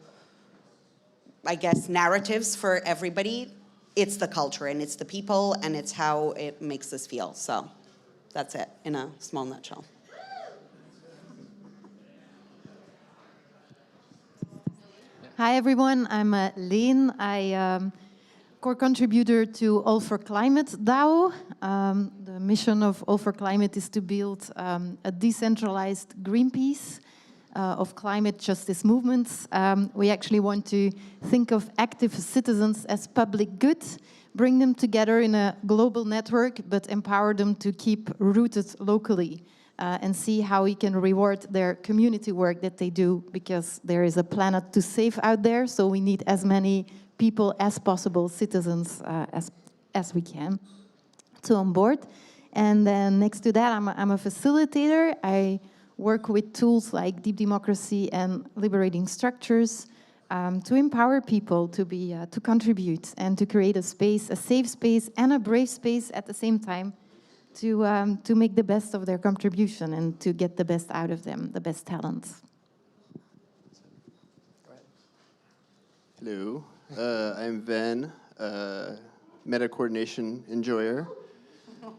I guess, narratives for everybody. It's the culture, and it's the people, and it's how it makes us feel. So that's it in a small nutshell. Hi everyone, I'm Leen. I core contributor to All for Climate DAO. The mission of All for Climate is to build a decentralized Greenpeace of climate justice movements. We actually want to think of active citizens as public good, bring them together in a global network, but empower them to keep rooted locally. And see how we can reward their community work that they do, because there is a planet to save out there, so we need as many people as possible, citizens as we can, to on board. And then next to that, I'm a facilitator. I work with tools like deep democracy and liberating structures to empower people to contribute and to create a space, a safe space and a brave space at the same time, to make the best of their contribution and to get the best out of them, the best talents. Hello, I'm Ben, meta coordination enjoyer,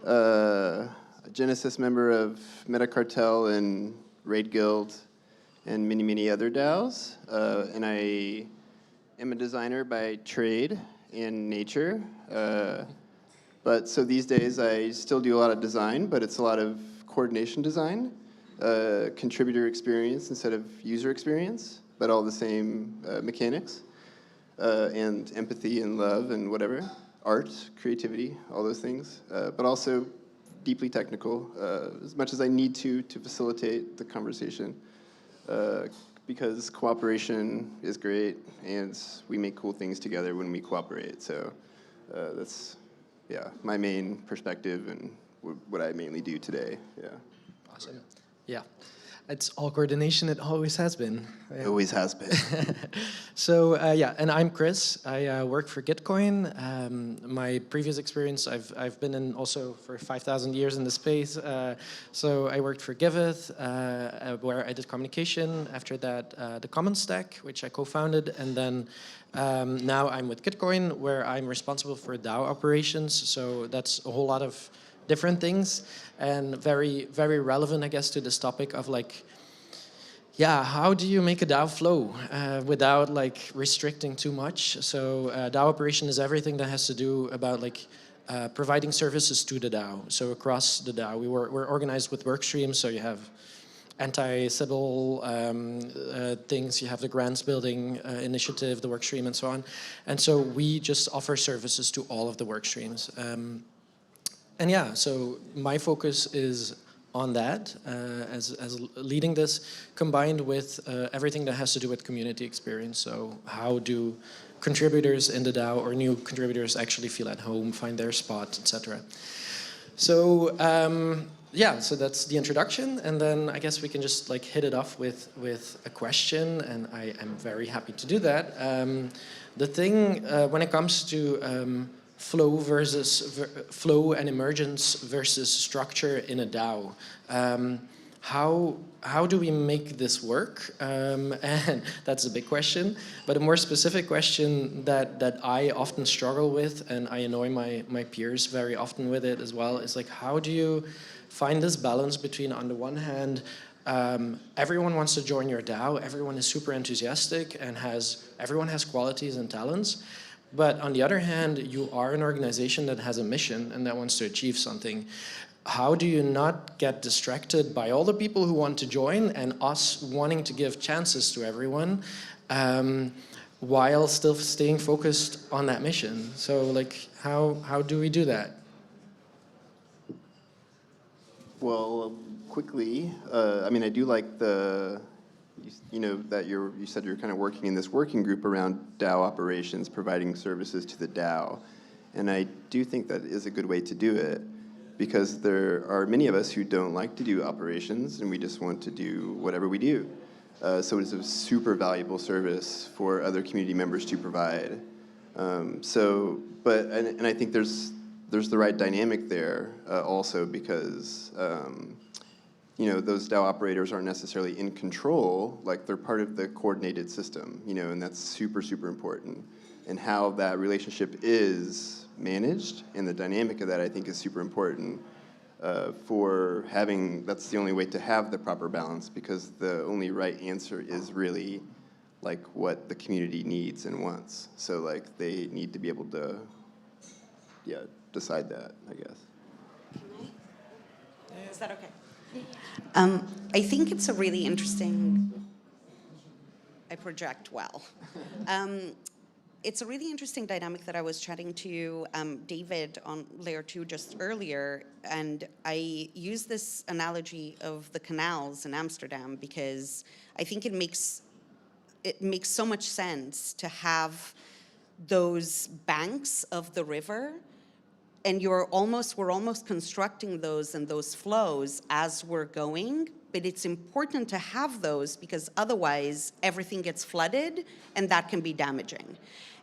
a Genesis member of Metacartel and Raid Guild and many other DAOs, and I am a designer by trade and nature. But so these days I still do a lot of design, but it's a lot of coordination design, contributor experience instead of user experience, but all the same mechanics, and empathy and love and whatever, art, creativity, all those things, but also deeply technical, as much as I need to facilitate the conversation, because cooperation is great and we make cool things together when we cooperate. So that's, yeah, my main perspective and what I mainly do today. Yeah. Awesome. Yeah, it's all coordination. It always has been. It always has been. So yeah, and I'm Chris. I work for Gitcoin. My previous experience, I've been in also for 5,000 years in the space. So I worked for Giveth, where I did communication. After that, the Commons Stack, which I co-founded, and then now I'm with Gitcoin, where I'm responsible for DAO operations. So that's a whole lot of different things, and very, very relevant, I guess, to this topic of like, yeah, how do you make a DAO flow without like restricting too much? So DAO operation is everything that has to do about like providing services to the DAO. So across the DAO, we're organized with work streams. So you have anti-Sybil things, you have the grants building initiative, the work stream, and so on. And so we just offer services to all of the work streams. And yeah, so my focus is on that as leading this, combined with everything that has to do with community experience. So how do contributors in the DAO or new contributors actually feel at home, find their spot, etc. So yeah, so that's the introduction, and then I guess we can just like hit it off with a question, and I am very happy to do that. The thing when it comes to flow and emergence versus structure in a DAO. How do we make this work? And that's a big question. But a more specific question that I often struggle with, and I annoy my peers very often with it as well, is like, how do you find this balance between, on the one hand, everyone wants to join your DAO, everyone is super enthusiastic, and everyone has qualities and talents. But on the other hand, you are an organization that has a mission and that wants to achieve something. How do you not get distracted by all the people who want to join and us wanting to give chances to everyone while still staying focused on that mission? So like, how do we do that? Well, quickly, I mean, I do like that you said you're kind of working in this working group around DAO operations, providing services to the DAO. And I do think that is a good way to do it, because there are many of us who don't like to do operations and we just want to do whatever we do. So it's a super valuable service for other community members to provide. And I think there's the right dynamic there also, because those DAO operators aren't necessarily in control, like they're part of the coordinated system, and that's super, super important. And how that relationship is managed and the dynamic of that, I think, is super important that's the only way to have the proper balance, because the only right answer is really like what the community needs and wants. So like they need to be able to, decide that, I guess. Is that okay? I think it's a really interesting, I project well. It's a really interesting dynamic that I was chatting to David on Layer 2 just earlier, and I use this analogy of the canals in Amsterdam because I think it makes so much sense to have those banks of the river, and we're almost constructing those and those flows as we're going, but it's important to have those because otherwise everything gets flooded and that can be damaging.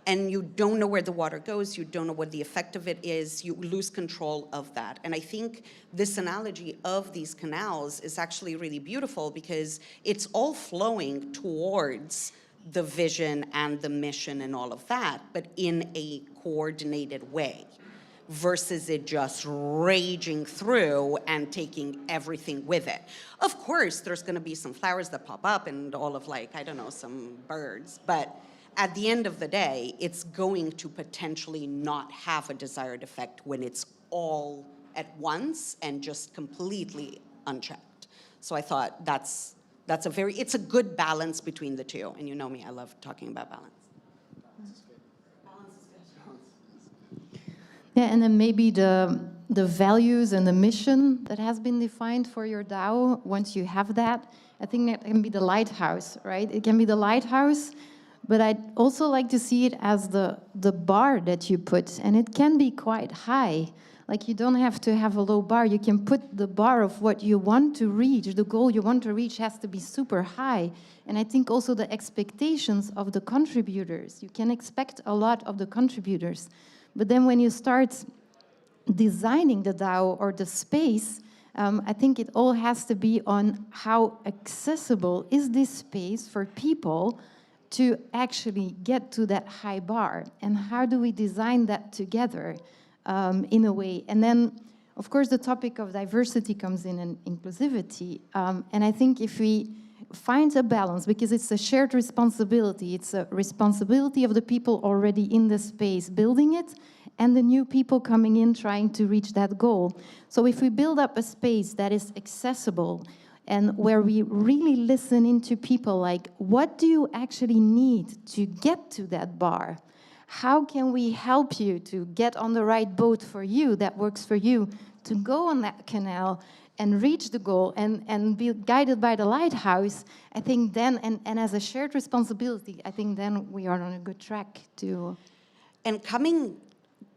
And you don't know where the water goes, you don't know what the effect of it is, you lose control of that. And I think this analogy of these canals is actually really beautiful because it's all flowing towards the vision and the mission and all of that, but in a coordinated way, versus it just raging through and taking everything with it. Of course, there's gonna be some flowers that pop up and all of some birds, but at the end of the day, it's going to potentially not have a desired effect when it's all at once and just completely unchecked. So I thought it's a good balance between the two. And you know me, I love talking about balance. Yeah, and then maybe the values and the mission that has been defined for your DAO, once you have that, I think that can be the lighthouse, right? It can be the lighthouse, but I'd also like to see it as the bar that you put, and it can be quite high. Like, you don't have to have a low bar. You can put the bar of what you want to reach. The goal you want to reach has to be super high. And I think also the expectations of the contributors. You can expect a lot of the contributors. But then when you start designing the DAO or the space, I think it all has to be on how accessible is this space for people to actually get to that high bar, and how do we design that together in a way. And then, of course, the topic of diversity comes in and inclusivity. And I think if we find a balance, because it's a shared responsibility, it's a responsibility of the people already in the space building it, and the new people coming in trying to reach that goal. So if we build up a space that is accessible and where we really listen into people, like, what do you actually need to get to that bar? How can we help you to get on the right boat for you that works for you, to go on that canal and reach the goal and be guided by the lighthouse? I think then, and as a shared responsibility, I think then we are on a good track to... And coming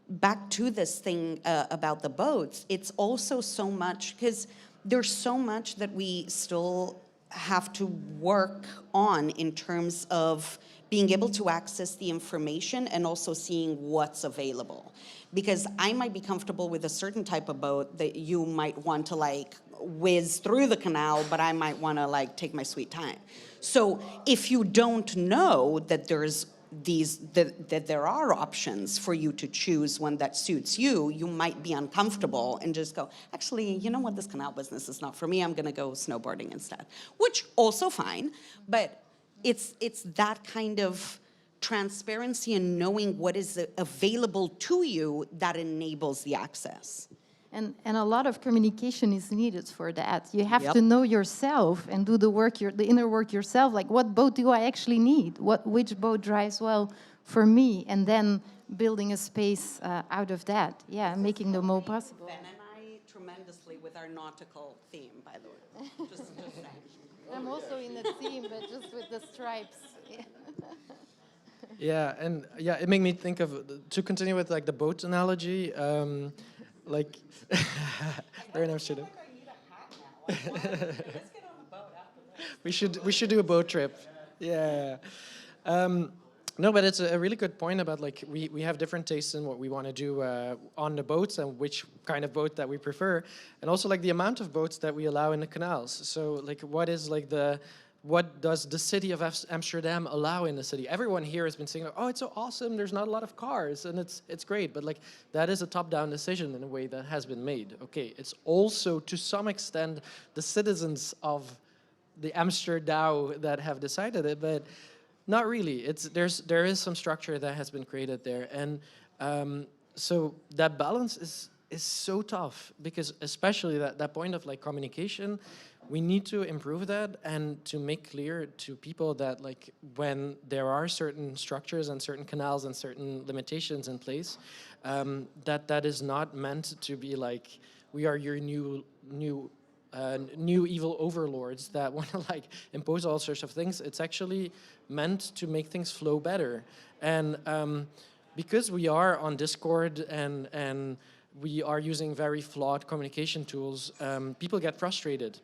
back to this thing about the boats, it's also so much, because there's so much that we still have to work on in terms of being able to access the information and also seeing what's available. Because I might be comfortable with a certain type of boat that you might want to like whiz through the canal, but I might want to like take my sweet time. So if you don't know that there's that there are options for you to choose one that suits you, you might be uncomfortable and just go, actually, you know what, this canal business is not for me, I'm gonna go snowboarding instead. Which also fine, but it's that kind of transparency and knowing what is available to you that enables the access. And a lot of communication is needed for that. You have to know yourself and do the work, the inner work yourself. Like, what boat do I actually need? Which boat drives well for me? And then building a space out of that. Yeah, making the most possible. Ben and I tremendously with our nautical theme, by the way. Just saying. I'm also in the theme, but just with the stripes. Yeah, and yeah, it made me think of, to continue with like the boat analogy, like, we're in Amsterdam. We should do a boat trip. Yeah. No, but it's a really good point about like we have different tastes in what we want to do on the boats and which kind of boat that we prefer, and also like the amount of boats that we allow in the canals. So like what does the city of Amsterdam allow in the city? Everyone here has been saying, oh, it's so awesome, there's not a lot of cars, and it's great, but like that is a top-down decision in a way that has been made. Okay, it's also to some extent the citizens of the Amsterdam that have decided it, but not really. There is some structure that has been created there, and so that balance is so tough, because especially that point of like communication, we need to improve that and to make clear to people that like when there are certain structures and certain canals and certain limitations in place, that is not meant to be like we are your new evil overlords that want to like impose all sorts of things. It's actually meant to make things flow better, and because we are on Discord and we are using very flawed communication tools, people get frustrated.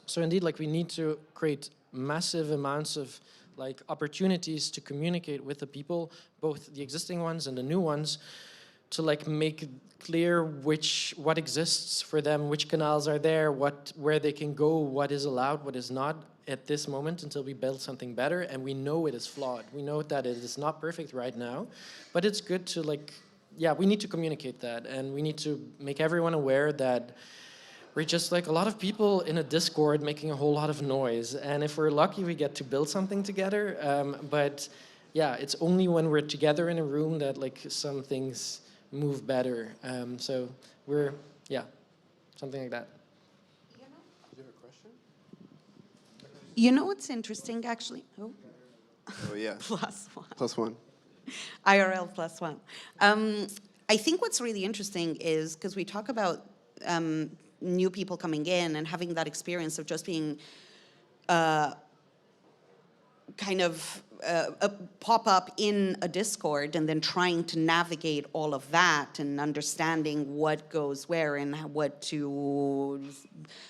So indeed, like we need to create massive amounts of like opportunities to communicate with the people, both the existing ones and the new ones, to like make clear what exists for them, which canals are there, where they can go, what is allowed, what is not at this moment until we build something better. And we know it is flawed. We know that it is not perfect right now, but it's good to like, yeah, we need to communicate that, and we need to make everyone aware that we're just like a lot of people in a Discord making a whole lot of noise. And if we're lucky, we get to build something together. But yeah, it's only when we're together in a room that like some things move better. So we're, yeah, something like that. Do you have a question? You know what's interesting, actually? Oh yeah. +1. IRL +1. I think what's really interesting is, because we talk about new people coming in and having that experience of just being kind of pop up in a Discord and then trying to navigate all of that and understanding what goes where and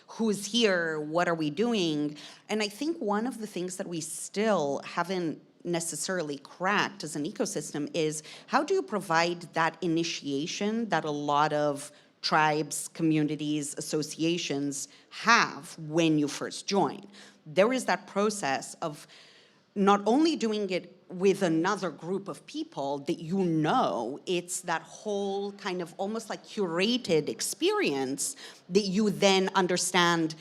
who's here, what are we doing. And I think one of the things that we still haven't necessarily cracked as an ecosystem is how do you provide that initiation that a lot of tribes, communities, associations have when you first join. There is that process of not only doing it with another group of people that you know, it's that whole kind of almost like curated experience that you then understand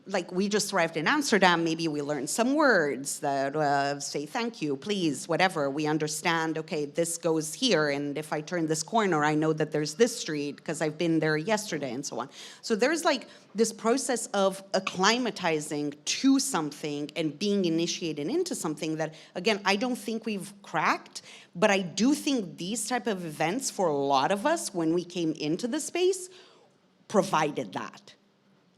like we just arrived in Amsterdam, maybe we learned some words that say thank you, please, whatever. We understand, okay, this goes here, and if I turn this corner, I know that there's this street because I've been there yesterday and so on. So there's like this process of acclimatizing to something and being initiated into something that, again, I don't think we've cracked, but I do think these type of events for a lot of us when we came into the space provided that,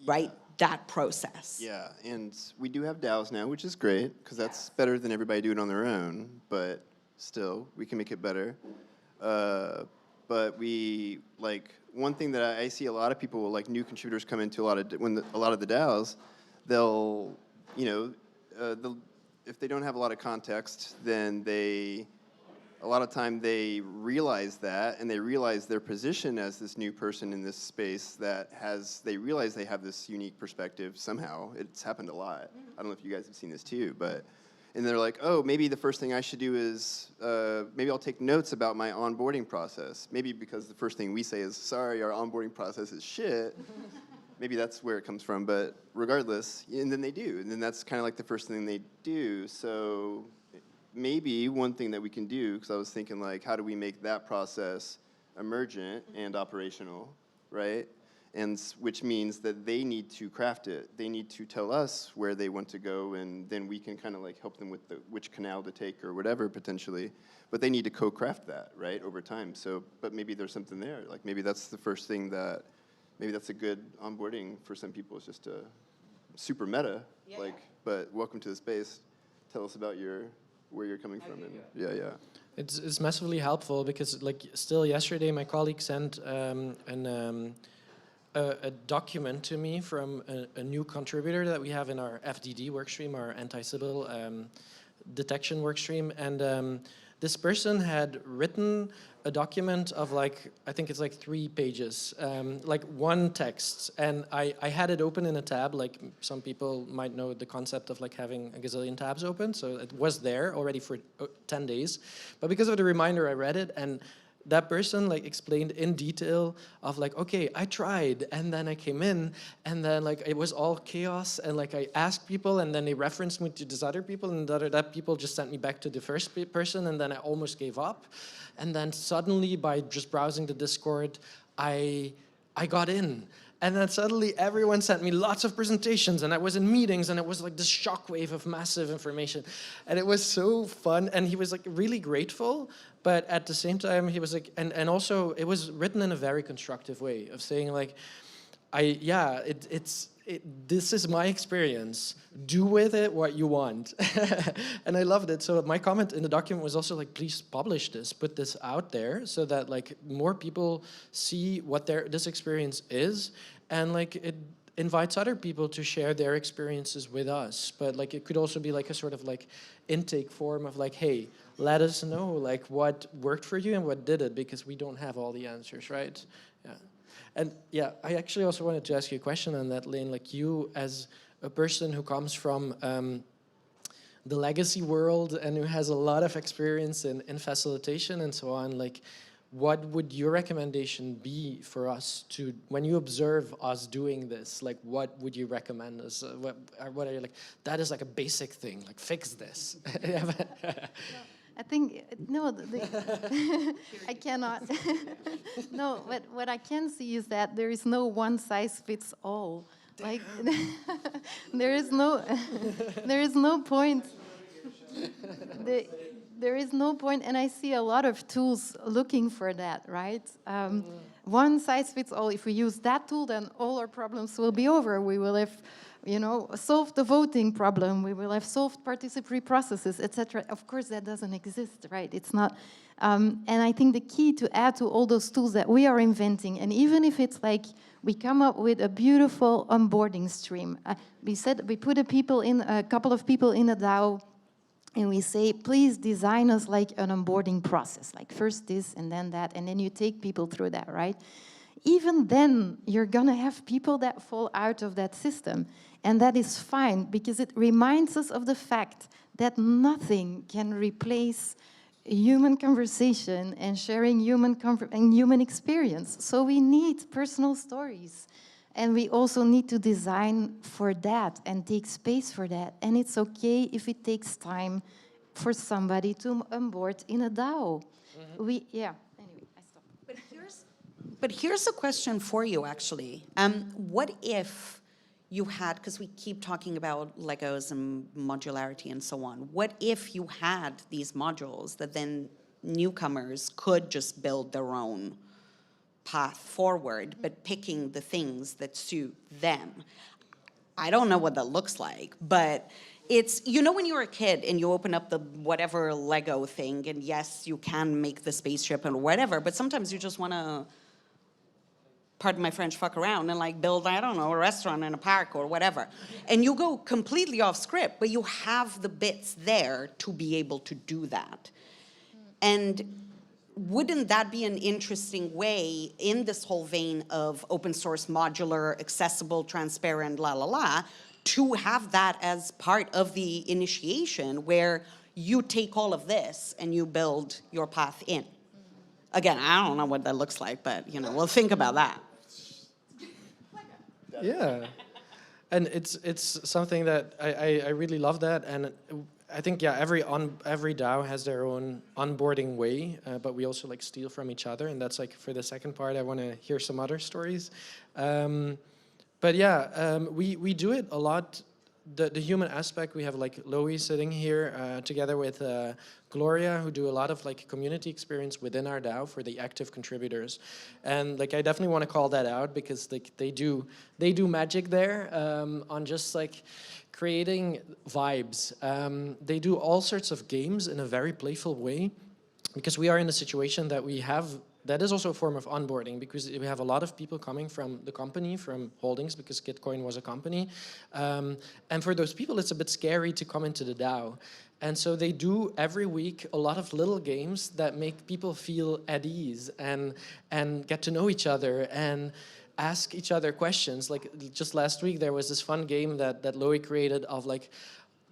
right? That process. Yeah, and we do have DAOs now, which is great, because that's better than everybody doing it on their own, but still, we can make it better. But we, like, one thing that I see a lot of people, like new contributors come into a lot of the DAOs, they'll, you know, if they don't have a lot of context, then a lot of time they realize that, and they realize their position as this new person in this space they realize they have this unique perspective somehow. It's happened a lot. I don't know if you guys have seen this too, and they're like, oh, maybe the first thing I should do is, maybe I'll take notes about my onboarding process. Maybe because the first thing we say is, sorry, our onboarding process is shit. Maybe that's where it comes from, but regardless, and then they do. And then that's kind of like the first thing they do. So maybe one thing that we can do, because I was thinking like, how do we make that process emergent and operational, right? And which means that they need to craft it. They need to tell us where they want to go, and then we can kind of like help them with which canal to take or whatever potentially. But they need to co-craft that, right, over time. So, but maybe there's something there. Like maybe that's the first thing maybe that's a good onboarding for some people. It's just a super meta, but welcome to the space. Tell us about where you're coming from. And yeah. It's massively helpful because, like, still yesterday, my colleague sent a document to me from a new contributor that we have in our FDD workstream, our anti-Sybil detection workstream, and this person had written a document of like, I think it's like 3 pages, like one text, and I had it open in a tab, like some people might know the concept of like having a gazillion tabs open, so it was there already for 10 days, but because of the reminder I read it, and that person like explained in detail of like, okay, I tried, and then I came in, and then like it was all chaos, and like I asked people, and then they referenced me to these other people, and that people just sent me back to the first person, and then I almost gave up, and then suddenly by just browsing the Discord, I got in. And then suddenly everyone sent me lots of presentations, and I was in meetings, and it was like this shockwave of massive information. And it was so fun, and he was like really grateful, but at the same time he was like, and also it was written in a very constructive way of saying like, this is my experience, do with it what you want. And I loved it. So my comment in the document was also like, please publish this, put this out there so that like more people see what this experience is, and like it invites other people to share their experiences with us. But like it could also be like a sort of like intake form of like, hey, let us know like what worked for you and what didn't, because we don't have all the answers, right? Yeah. And yeah, I actually also wanted to ask you a question on that, Lane. Like you, as a person who comes from the legacy world and who has a lot of experience in facilitation and so on, like what would your recommendation be for us to, when you observe us doing this, like what would you recommend us? What are you like, that is like a basic thing, like fix this. I think, no, I cannot. No, but what I can see is that there is no one size fits all. Like, there is no point. There is no point, and I see a lot of tools looking for that, right? One size fits all. If we use that tool, then all our problems will be over. We will have, solved the voting problem. We will have solved participatory processes, etc. Of course, that doesn't exist, right? It's not. And I think the key to add to all those tools that we are inventing, and even if it's like we come up with a beautiful onboarding stream, we put a couple of people in a DAO. And we say, please design us like an onboarding process, like first this and then that, and then you take people through that, right? Even then, you're gonna have people that fall out of that system. And that is fine, because it reminds us of the fact that nothing can replace human conversation and sharing human experience. So we need personal stories. And we also need to design for that and take space for that. And it's okay if it takes time for somebody to onboard in a DAO. Anyway, I stop. But here's a question for you, actually. What if you had, because we keep talking about Legos and modularity and so on, what if you had these modules that then newcomers could just build their own path forward, but picking the things that suit them? I don't know what that looks like, but it's, you know, when you're a kid and you open up the whatever Lego thing, and yes, you can make the spaceship and whatever, but sometimes you just want to, pardon my French, fuck around and like build, I don't know, a restaurant in a park or whatever. And you go completely off script, but you have the bits there to be able to do that. And wouldn't that be an interesting way in this whole vein of open source, modular, accessible, transparent, la la la, to have that as part of the initiation where you take all of this and you build your path in? Again, I don't know what that looks like, but you know, we'll think about that. Yeah, and it's something that I really love that, and I think every DAO has their own onboarding way, but we also like steal from each other, and that's like for the second part. I want to hear some other stories, but yeah, we do it a lot. The human aspect, we have like Loie sitting here together with Gloria, who do a lot of like community experience within our DAO for the active contributors, and like I definitely want to call that out because like they do magic there on just like creating vibes. They do all sorts of games in a very playful way, because we are in a situation that we have. That is also a form of onboarding, because we have a lot of people coming from the company, from holdings, because Gitcoin was a company. And for those people, it's a bit scary to come into the DAO. And so they do every week a lot of little games that make people feel at ease and get to know each other and ask each other questions. Like just last week, there was this fun game that Loie created of like,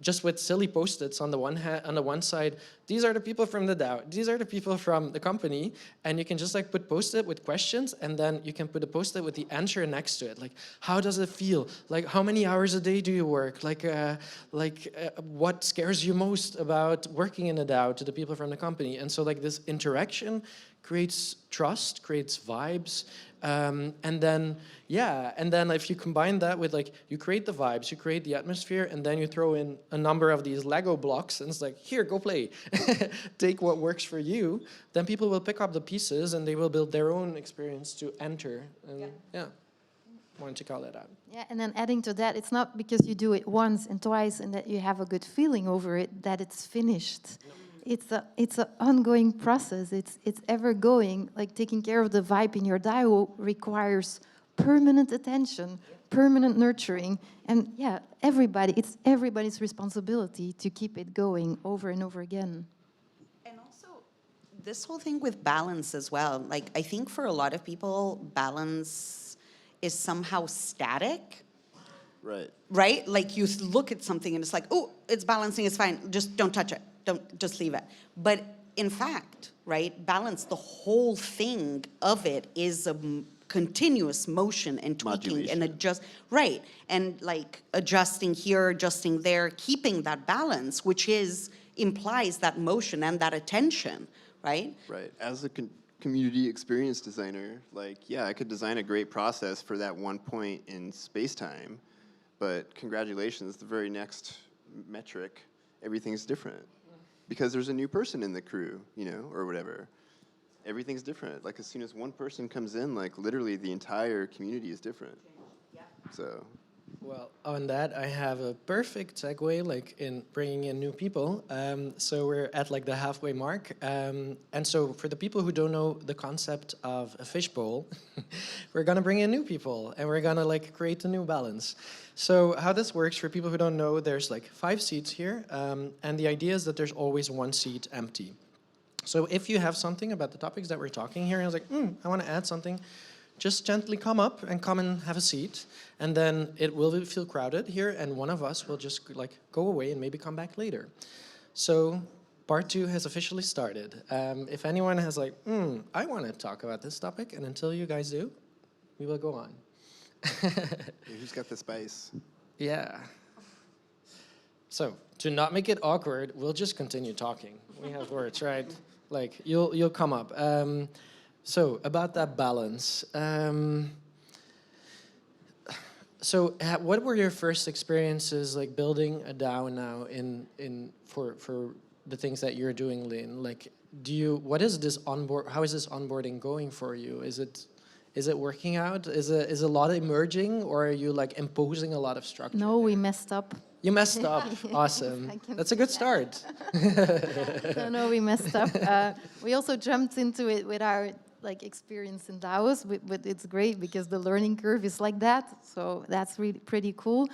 just with silly post-its on the one side, these are the people from the DAO, these are the people from the company, and you can just like put post-it with questions, and then you can put a post-it with the answer next to it. Like, how does it feel? Like, how many hours a day do you work? Like what scares you most about working in a DAO to the people from the company? And so like this interaction creates trust, creates vibes, and then if you combine that with like, you create the vibes, you create the atmosphere, and then you throw in a number of these Lego blocks, and it's like, here, go play. Take what works for you. Then people will pick up the pieces and they will build their own experience to enter. And wanted to call that out. Yeah, and then adding to that, it's not because you do it once and twice and that you have a good feeling over it that it's finished. No. It's an ongoing process. It's ever going. Like taking care of the vibe in your DAO requires permanent attention, permanent nurturing, and it's everybody's responsibility to keep it going over and over again. And also, this whole thing with balance as well. Like, I think for a lot of people, balance is somehow static. Right. Right? Like, you look at something and it's like, oh, it's balancing, it's fine, just don't touch it. Don't, just leave it. But in fact, right, balance, the whole thing of it is a continuous motion and tweaking and adjust, right, and like adjusting here, adjusting there, keeping that balance, which implies that motion and that attention, right? Right. As a community experience designer, like, I could design a great process for that one point in space-time, but congratulations, the very next metric, everything's different. Because there's a new person in the crew, or whatever. Everything's different. Like, as soon as one person comes in, like, literally the entire community is different. Yeah. So. Well, on that, I have a perfect segue, like, in bringing in new people. So we're at, like, the halfway mark. And so for the people who don't know the concept of a fishbowl, we're going to bring in new people, and we're going to, like, create a new balance. So how this works, for people who don't know, there's, like, 5 seats here. And the idea is that there's always 1 seat empty. So if you have something about the topics that we're talking here, and I was like, I want to add something, just gently come up and come and have a seat. And then it will feel crowded here, and one of us will just like go away and maybe come back later. So part 2 has officially started. If anyone has like, I want to talk about this topic, and until you guys do, we will go on. Who's got the spice? Yeah. So to not make it awkward, we'll just continue talking. We have words, right? Like you'll come up. So about that balance. So what were your first experiences like building a DAO now for the things that you're doing, Lynn? Like, what is this how is this onboarding going for you? Is it working out? Is a lot emerging, or are you like imposing a lot of structure? No, we messed up. You messed up. Awesome. That's a good start. No, we messed up. We also jumped into it with our experience in DAOs, but it's great because the learning curve is like that. So that's really pretty cool.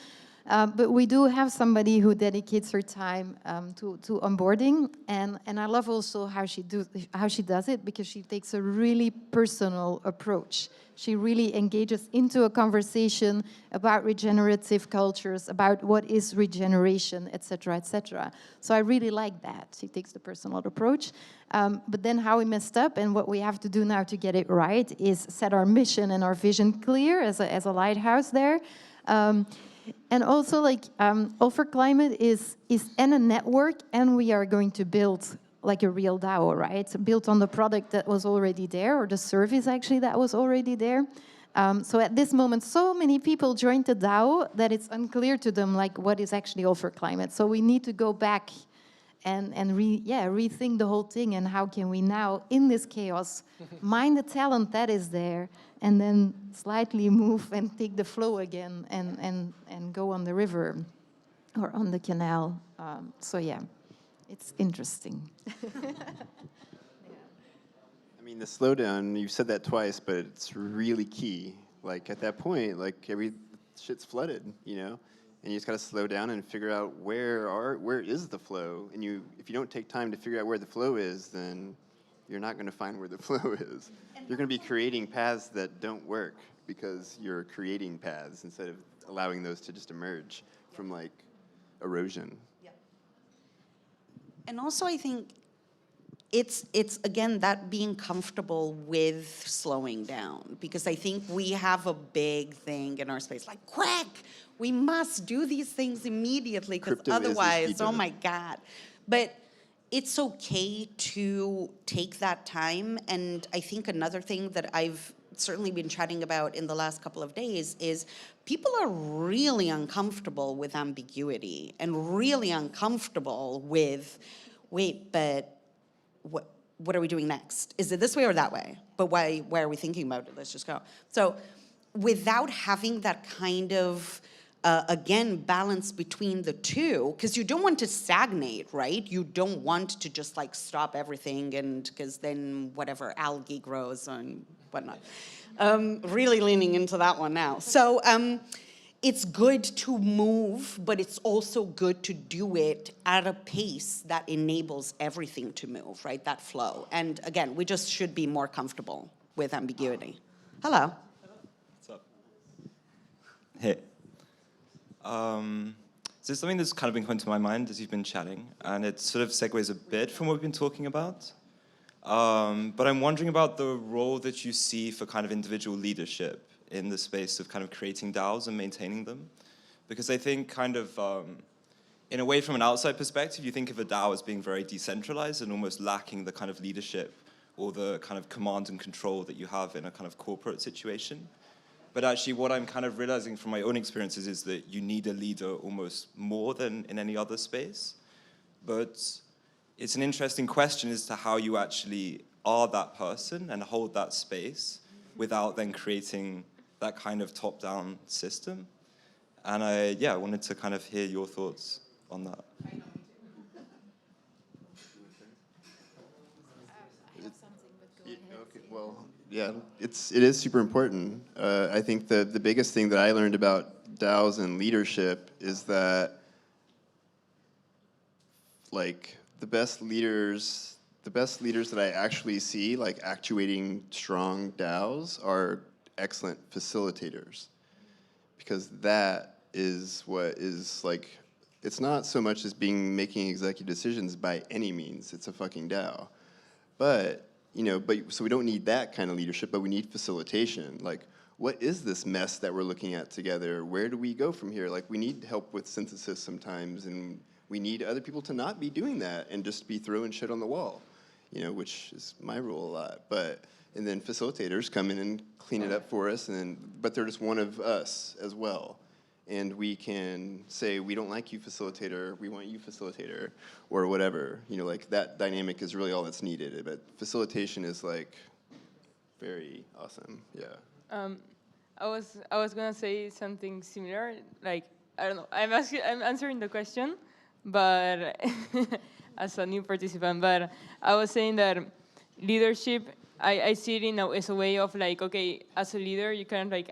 But we do have somebody who dedicates her time to onboarding, and I love also how she does it, because she takes a really personal approach. She really engages into a conversation about regenerative cultures, about what is regeneration, etc., etc. So I really like that. She takes the personal approach. But then how we messed up and what we have to do now to get it right is set our mission and our vision clear as a lighthouse there. And also, All for Climate is a network, and we are going to build like a real DAO, right? Built on the product that was already there, or the service actually that was already there. So at this moment, so many people joined the DAO that it's unclear to them what is actually All for Climate. So we need to go back and rethink the whole thing, and how can we now, in this chaos, mine the talent that is there, and then slightly move and take the flow again and go on the river or on the canal. So yeah, it's interesting. I mean, the slowdown, you've said that twice, but it's really key. Like at that point, every shit's flooded, you know? And you just got to slow down and figure out where is the flow. And if you don't take time to figure out where the flow is, then you're not going to find where the flow is. You're going to be creating paths that don't work because you're creating paths instead of allowing those to just emerge from erosion. Yeah. And also, I think it's again that being comfortable with slowing down, because I think we have a big thing in our space, quick, we must do these things immediately, because otherwise, oh my God. But it's okay to take that time. And I think another thing that I've certainly been chatting about in the last couple of days is people are really uncomfortable with ambiguity and really uncomfortable with, wait, but what are we doing next? Is it this way or that way? But why are we thinking about it? Let's just go. So without having that kind of, again, balance between the two, because you don't want to stagnate, right? You don't want to just stop everything, and because then whatever algae grows and whatnot. Really leaning into that one now. So it's good to move, but it's also good to do it at a pace that enables everything to move, right? That flow. And again, we just should be more comfortable with ambiguity. Hello. What's up? Hey. So something that's kind of been coming to my mind as you've been chatting, and it sort of segues a bit from what we've been talking about. But I'm wondering about the role that you see for kind of individual leadership in the space of kind of creating DAOs and maintaining them. Because I think kind of, in a way from an outside perspective, you think of a DAO as being very decentralized and almost lacking the kind of leadership or the kind of command and control that you have in a kind of corporate situation. But actually what I'm kind of realizing from my own experiences is that you need a leader almost more than in any other space. But it's an interesting question as to how you actually are that person and hold that space without then creating that kind of top-down system. And I wanted to kind of hear your thoughts on that. Okay, well, yeah, it is super important. I think the biggest thing that I learned about DAOs and leadership is that, the best leaders that I actually see, actuating strong DAOs, are excellent facilitators. Because that is what is, it's not so much as making executive decisions by any means. It's a fucking DAO. But you know, so we don't need that kind of leadership, but we need facilitation. Like, what is this mess that we're looking at together? Where do we go from here? Like, we need help with synthesis sometimes, and we need other people to not be doing that and just be throwing shit on the wall, you know, which is my role a lot. And then facilitators come in and clean it up for us, but they're just one of us as well. And we can say, we don't like you, facilitator, we want you, facilitator, or whatever. You know, like, that dynamic is really all that's needed. But facilitation is, like, very awesome, yeah. I was gonna say something similar. Like, I don't know. I'm answering the question, but as a new participant. But I was saying that leadership, I see it as a way of, like, okay, as a leader, you kind of, like,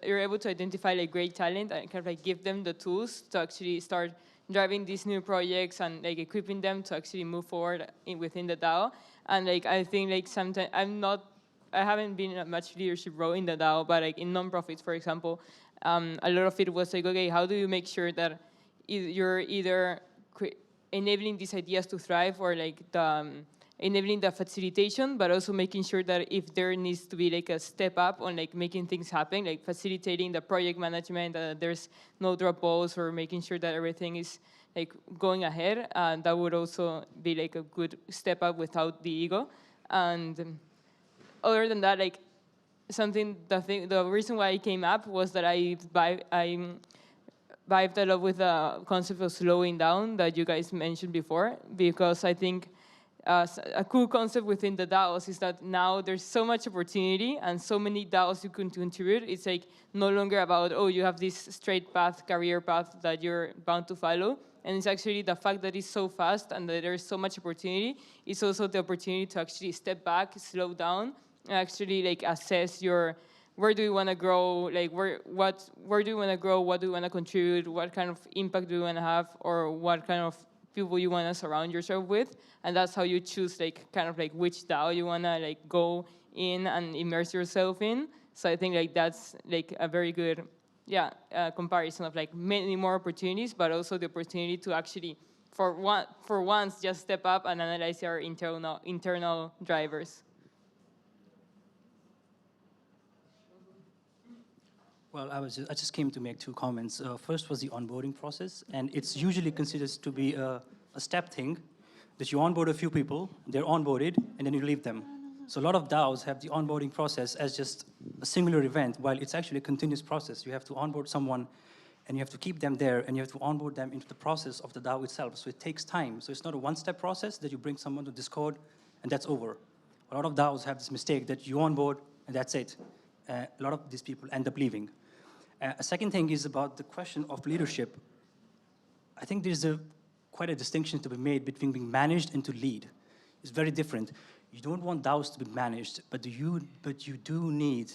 you're able to identify, like, great talent and kind of, like, give them the tools to actually start driving these new projects and, like, equipping them to actually move forward within the DAO. And, like, I think, like, sometimes I haven't been in a much leadership role in the DAO, but, like, in nonprofits, for example, a lot of it was like, okay, how do you make sure that you're either enabling these ideas to thrive, or, like, enabling the facilitation, but also making sure that if there needs to be, like, a step up on, like, making things happen, like facilitating the project management, there's no drop balls, or making sure that everything is, like, going ahead, that would also be, like, a good step up without the ego. And other than that, like, the reason why I came up was that I vibed a lot with the concept of slowing down that you guys mentioned before, because I think a cool concept within the DAOs is that now there's so much opportunity and so many DAOs you can contribute. It's, like, no longer about, oh, you have this straight path, career path that you're bound to follow. And it's actually the fact that it's so fast and that there's so much opportunity. It's also the opportunity to actually step back, slow down, and actually, like, assess where do you want to grow, like, where do you want to grow, what do you want to contribute, what kind of impact do you want to have, or what kind of people you want to surround yourself with. And that's how you choose, like, kind of, like, which DAO you want to, like, go in and immerse yourself in. So I think, like, that's, like, a very good, comparison of, like, many more opportunities, but also the opportunity to actually, for once, just step up and analyze our internal drivers. Well, I just came to make two comments. First was the onboarding process, and it's usually considered to be a step thing, that you onboard a few people, they're onboarded, and then you leave them. So a lot of DAOs have the onboarding process as just a singular event, while it's actually a continuous process. You have to onboard someone, and you have to keep them there, and you have to onboard them into the process of the DAO itself. So it takes time. So it's not a one-step process that you bring someone to Discord, and that's over. A lot of DAOs have this mistake that you onboard, and that's it. A lot of these people end up leaving. A second thing is about the question of leadership. I think there's quite a distinction to be made between being managed and to lead. It's very different. You don't want DAOs to be managed, but you do need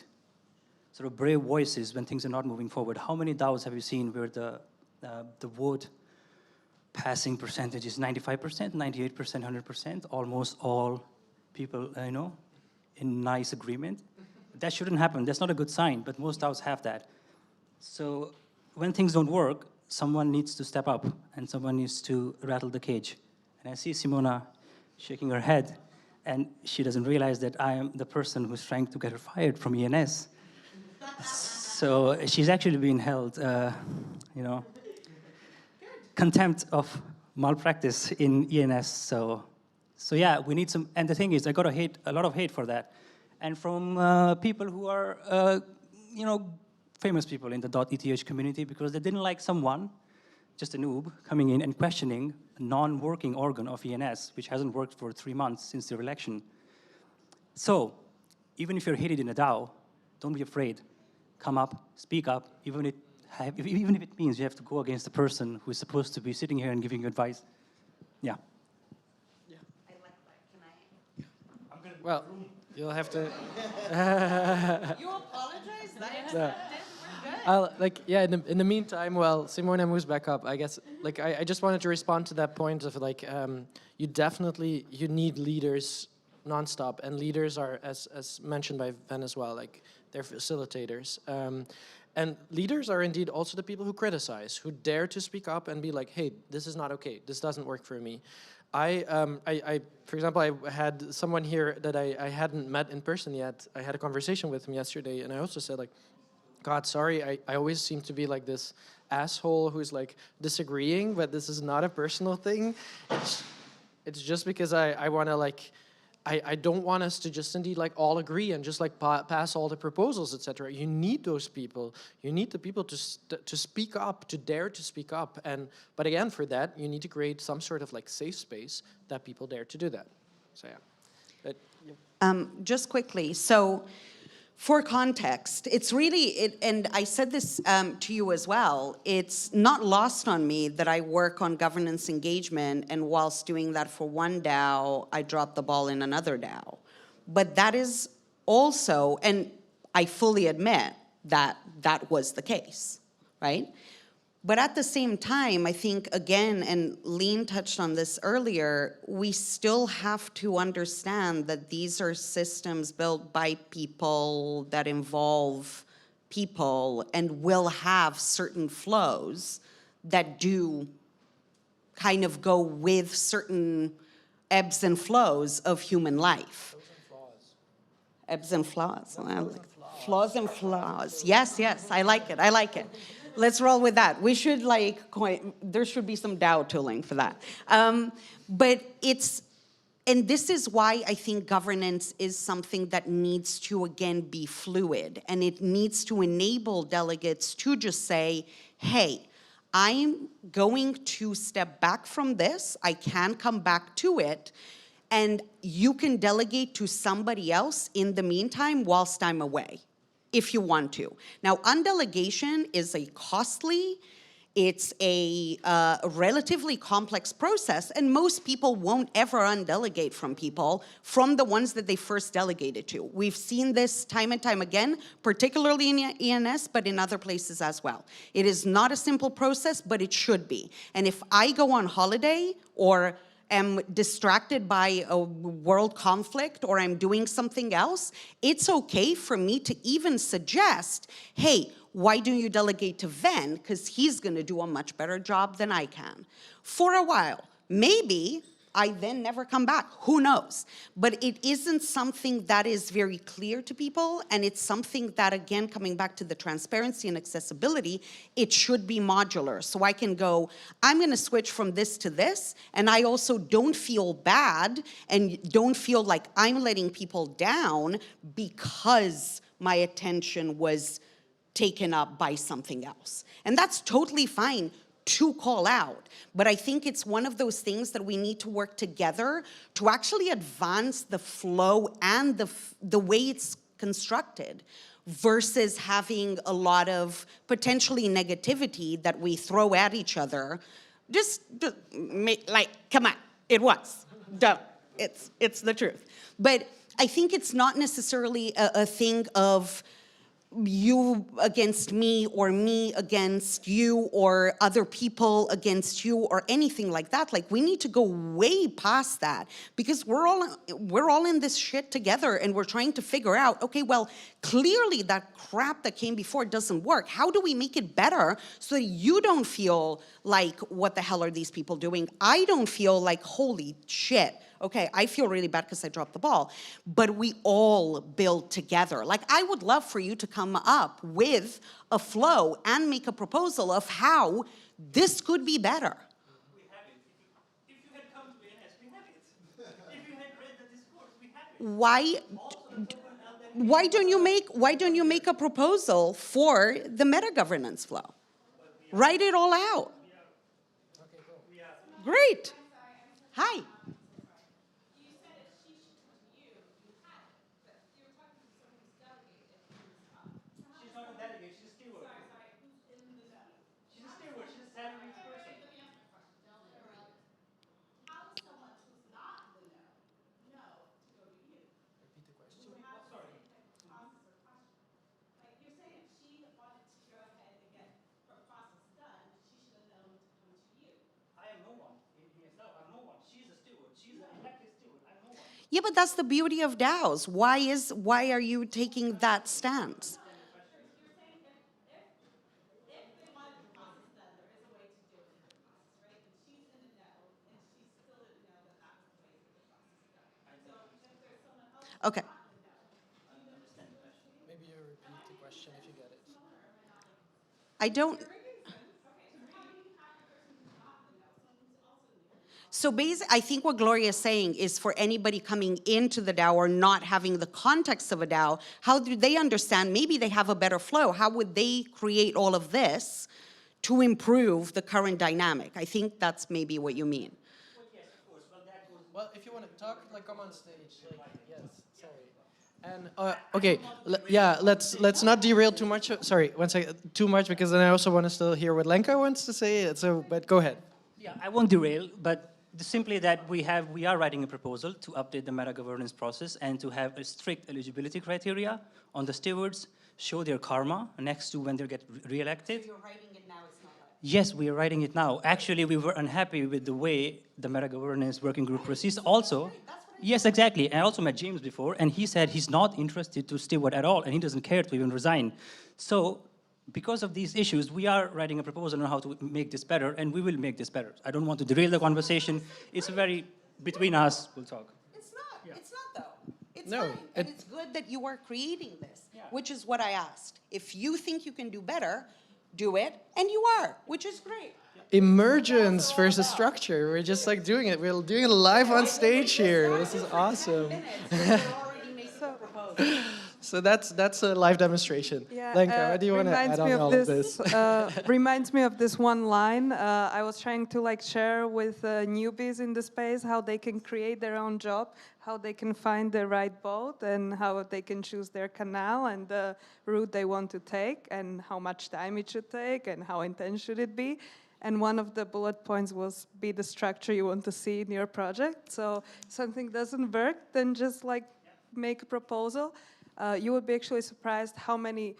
sort of brave voices when things are not moving forward. How many DAOs have you seen where the vote passing percentage is 95%, 98%, 100%? Almost all people, in nice agreement. That shouldn't happen. That's not a good sign, but most DAOs have that. So when things don't work, someone needs to step up and someone needs to rattle the cage. And I see Simona shaking her head, and she doesn't realize that I am the person who's trying to get her fired from ENS. So she's actually being held, contempt of malpractice in ENS. So yeah, we need some, and the thing is, I got a lot of hate for that. And from people who are, famous people in the .eth community, because they didn't like someone, just a noob, coming in and questioning a non-working organ of ENS, which hasn't worked for 3 months since their election. So, even if you're hated in a DAO, don't be afraid. Come up, speak up, even if it means you have to go against the person who is supposed to be sitting here and giving you advice. Yeah. Well, you'll have to... You apologize? In the meantime, while Simona moves back up, I guess, I just wanted to respond to that point of, you need leaders nonstop, and leaders are, as mentioned by Ben as well, they're facilitators. And leaders are indeed also the people who criticize, who dare to speak up and be like, hey, this is not okay, this doesn't work for me. For example, I had someone here that I hadn't met in person yet. I had a conversation with him yesterday, and I also said, like, God, sorry, I always seem to be like this asshole who's like disagreeing, but this is not a personal thing. It's just because I want to like, I don't want us to just indeed like all agree and just like pass all the proposals, etc. You need those people. You need the people to speak up, to dare to speak up. But again, for that, you need to create some sort of like safe space that people dare to do that. So yeah. Just quickly, so for context, it's really, and I said this to you as well, it's not lost on me that I work on governance engagement, and whilst doing that for one DAO, I drop the ball in another DAO. But that is also, and I fully admit that that was the case, right? But at the same time, I think, again, and Lean touched on this earlier, we still have to understand that these are systems built by people that involve people and will have certain flows that do kind of go with certain ebbs and flows of human life. Ebbs and flaws. Flaws and flaws. Yes, yes, I like it, I like it. Let's roll with that. We should there should be some DAO tooling for that. But and this is why I think governance is something that needs to, again, be fluid. And it needs to enable delegates to just say, hey, I'm going to step back from this. I can come back to it. And you can delegate to somebody else in the meantime whilst I'm away, if you want to. Now, undelegation is a costly, it's a relatively complex process, and most people won't ever undelegate from people from the ones that they first delegated to. We've seen this time and time again, particularly in ENS, but in other places as well. It is not a simple process, but it should be. And if I go on holiday or am distracted by a world conflict or I'm doing something else, it's okay for me to even suggest, hey, why don't you delegate to Ven? Because he's gonna do a much better job than I can. For a while, maybe I then never come back, who knows? But it isn't something that is very clear to people, and it's something that, again, coming back to the transparency and accessibility, it should be modular. So I can go, I'm gonna switch from this to this, and I also don't feel bad and don't feel like I'm letting people down because my attention was taken up by something else. And that's totally fine to call out. But I think it's one of those things that we need to work together to actually advance the flow and the way it's constructed versus having a lot of potentially negativity that we throw at each other. Just like, come on, it was. Duh. It's the truth. But I think it's not necessarily a thing of you against me or me against you or other people against you or anything like that. Like, we need to go way past that because we're all in this shit together and we're trying to figure out, okay, well, clearly that crap that came before doesn't work. How do we make it better so that you don't feel like, what the hell are these people doing? I don't feel like, holy shit, okay, I feel really bad because I dropped the ball, but we all build together. Like, I would love for you to come up with a flow and make a proposal of how this could be better. We have it. If you had come to ENS, we have it. If you had read the discourse, we have it. Why don't you make a proposal for the meta governance flow? Write it all out. Great. Hi. Yeah, but that's the beauty of DAOs. Why are you taking that stance? Okay. Maybe you repeat the question if you get it. I don't. So basically, I think what Gloria is saying is for anybody coming into the DAO or not having the context of a DAO, how do they understand, maybe they have a better flow, how would they create all of this to improve the current dynamic? I think that's maybe what you mean. Well, if you want to talk, like, come on stage. Like, yes, sorry. And okay, yeah, let's not derail too much. Sorry, one second, too much, because then I also want to still hear what Lenka wants to say. So, but go ahead. Yeah, I won't derail, but simply that we are writing a proposal to update the meta governance process and to have a strict eligibility criteria on the stewards, show their karma next to when they get re-elected. So you're writing it now, it's not right? Yes, we are writing it now. Actually, we were unhappy with the way the meta governance working group proceeds. Also, yes, exactly. And I also met James before, and he said he's not interested to steward at all, and he doesn't care to even resign. So, because of these issues, we are writing a proposal on how to make this better, and we will make this better. I don't want to derail the conversation. It's very, between us, we'll talk. It's not, it's not though. It's No, fine, and it's good that you are creating this, which is what I asked. If you think you can do better, do it, and you are, which is great. Emergence versus structure. We're just like doing it. We're doing it live on stage here. This is awesome. So that's a live demonstration. Yeah, Lenka, what do you want to add on all of this? Reminds me of this one line. I was trying to like share with newbies in the space how they can create their own job, how they can find the right boat, and how they can choose their canal and the route they want to take, and how much time it should take, and how intense should it be. And one of the bullet points was be the structure you want to see in your project. So if something doesn't work, then just like make a proposal. You would be actually surprised how many,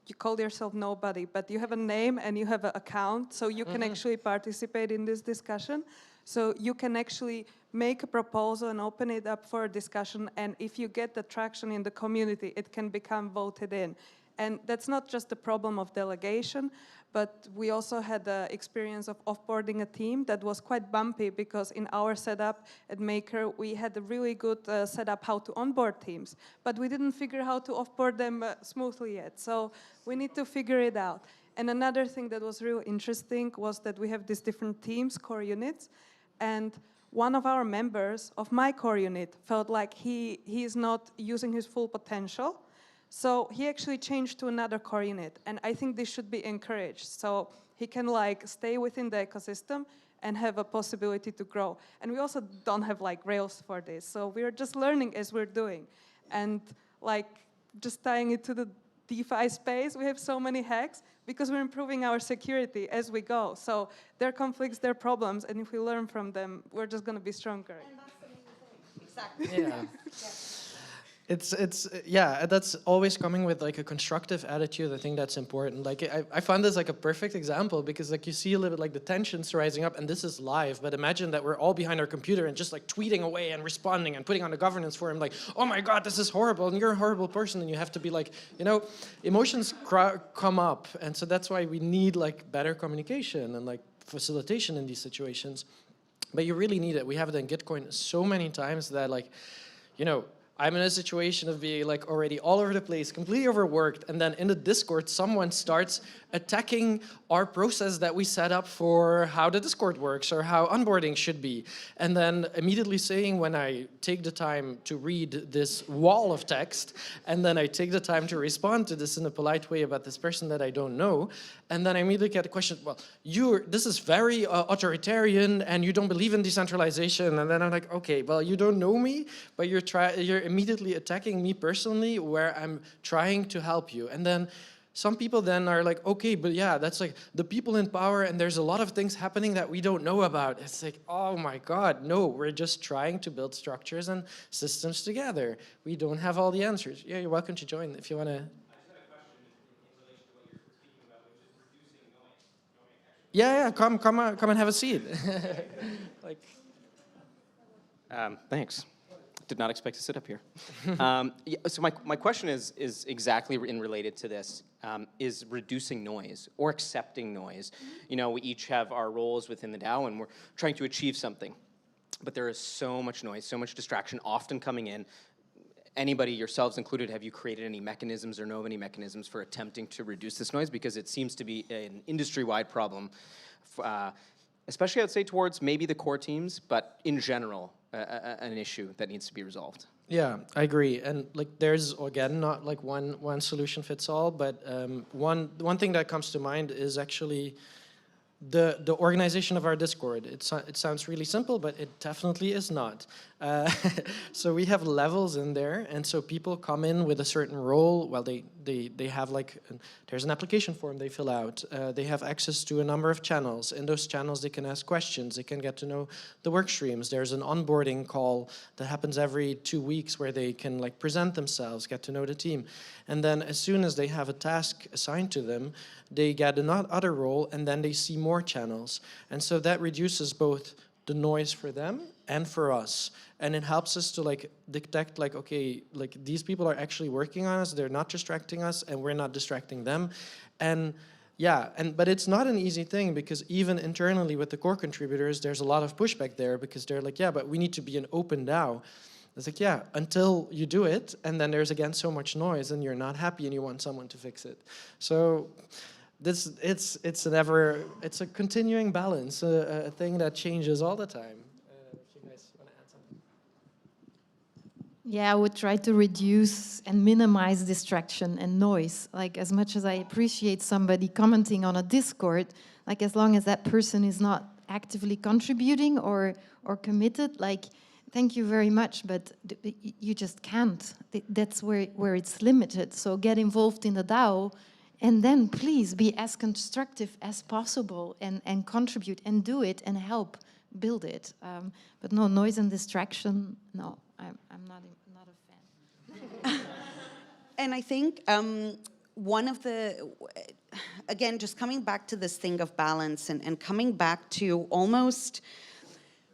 you call yourself nobody, but you have a name and you have an account, so you can actually participate in this discussion. So you can actually make a proposal and open it up for a discussion, and if you get the traction in the community, it can become voted in. And that's not just the problem of delegation, but we also had the experience of offboarding a team that was quite bumpy, because in our setup at Maker, we had a really good setup how to onboard teams, but we didn't figure how to offboard them smoothly yet. So we need to figure it out. And another thing that was really interesting was that we have these different teams, core units, and one of our members of my core unit felt like he is not using his full potential. So he actually changed to another core unit, and I think this should be encouraged. So he can like stay within the ecosystem and have a possibility to grow. And we also don't have like Rails for this, so we're just learning as we're doing. And like just tying it to the DeFi space, we have so many hacks because we're improving our security as we go. So there are conflicts, there are problems, and if we learn from them, we're just going to be stronger. And that's the main thing. Exactly. Yeah. It's yeah, that's always coming with like a constructive attitude. I think that's important. Like I found this like a perfect example, because like you see a little bit like the tensions rising up, and this is live, but imagine that we're all behind our computer and just like tweeting away and responding and putting on a governance forum like, oh my God, this is horrible, and you're a horrible person, and you have to be like, you know, emotions come up, and so that's why we need like better communication and like facilitation in these situations. But you really need it. We have it in Gitcoin so many times that like, you know, I'm in a situation of being like already all over the place, completely overworked, and then in the Discord, someone starts attacking our process that we set up for how the Discord works or how onboarding should be. And then immediately saying, when I take the time to read this wall of text, and then I take the time to respond to this in a polite way about this person that I don't know, and then I immediately get the question, well, this is very authoritarian and you don't believe in decentralization. And then I'm like, okay, well, you don't know me, but you're immediately attacking me personally where I'm trying to help you. And then some people then are like, okay, but yeah, that's like the people in power, and there's a lot of things happening that we don't know about. It's like, oh my God, no, we're just trying to build structures and systems together. We don't have all the answers. Yeah, you're welcome to join if you want to. Yeah, come and have a seat. Like, thanks. Did not expect to sit up here. Yeah, so my question is exactly related to this, is reducing noise or accepting noise. You know, we each have our roles within the DAO and we're trying to achieve something, but there is so much noise, so much distraction often coming in. anybody, yourselves included, have you created any mechanisms or know of any mechanisms for attempting to reduce this noise? Because it seems to be an industry-wide problem, especially I'd say towards maybe the core teams, but in general, an issue that needs to be resolved. Yeah, I agree. And like, there's again not like one solution fits all, but one thing that comes to mind is actually the organization of our Discord. It sounds really simple, but it definitely is not. So we have levels in there, and so people come in with a certain role. Well, they have like, there's an application form they fill out. They have access to a number of channels. In those channels, they can ask questions. They can get to know the work streams. There's an onboarding call that happens every 2 weeks where they can like present themselves, get to know the team. And then as soon as they have a task assigned to them, they get another role, and then they see more channels. And so that reduces both the noise for them and for us. And it helps us to like detect like, okay, like these people are actually working on us, they're not distracting us, and we're not distracting them. And yeah, but it's not an easy thing, because even internally with the core contributors, there's a lot of pushback there, because they're like, yeah, but we need to be an open DAO. It's like, yeah, until you do it, and then there's again so much noise, and you're not happy, and you want someone to fix it. So it's a continuing balance, a thing that changes all the time. If you guys want to add something. Yeah, I would try to reduce and minimize distraction and noise. Like, as much as I appreciate somebody commenting on a Discord, like as long as that person is not actively contributing or committed, like, thank you very much, but you just can't. That's where it's limited. So get involved in the DAO, and then please be as constructive as possible and contribute and do it and help build it. But no, noise and distraction, no, I'm not a fan. And I think one of the, again, just coming back to this thing of balance and coming back to almost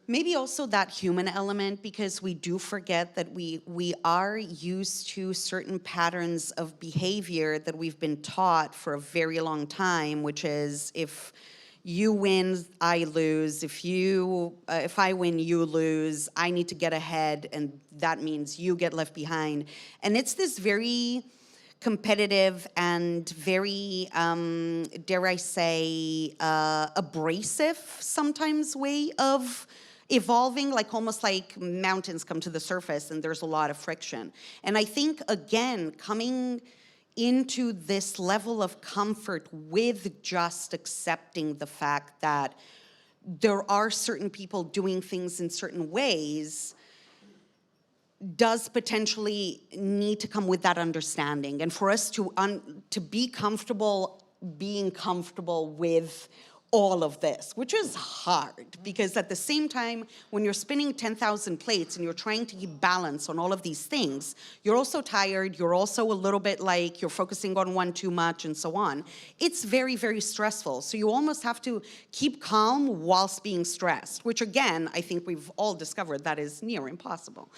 maybe also that human element, because we do forget that we are used to certain patterns of behavior that we've been taught for a very long time, which is if you win, I lose. If I win, you lose. I need to get ahead, and that means you get left behind. And it's this very competitive and very, dare I say, abrasive sometimes way of evolving, like almost like mountains come to the surface and there's a lot of friction. And I think, again, coming into this level of comfort with just accepting the fact that there are certain people doing things in certain ways does potentially need to come with that understanding. And for us to be comfortable being comfortable with all of this, which is hard, because at the same time, when you're spinning 10,000 plates and you're trying to keep balance on all of these things, you're also tired, you're also a little bit like you're focusing on one too much and so on. It's very, very stressful. So you almost have to keep calm whilst being stressed, which again, I think we've all discovered that is near impossible.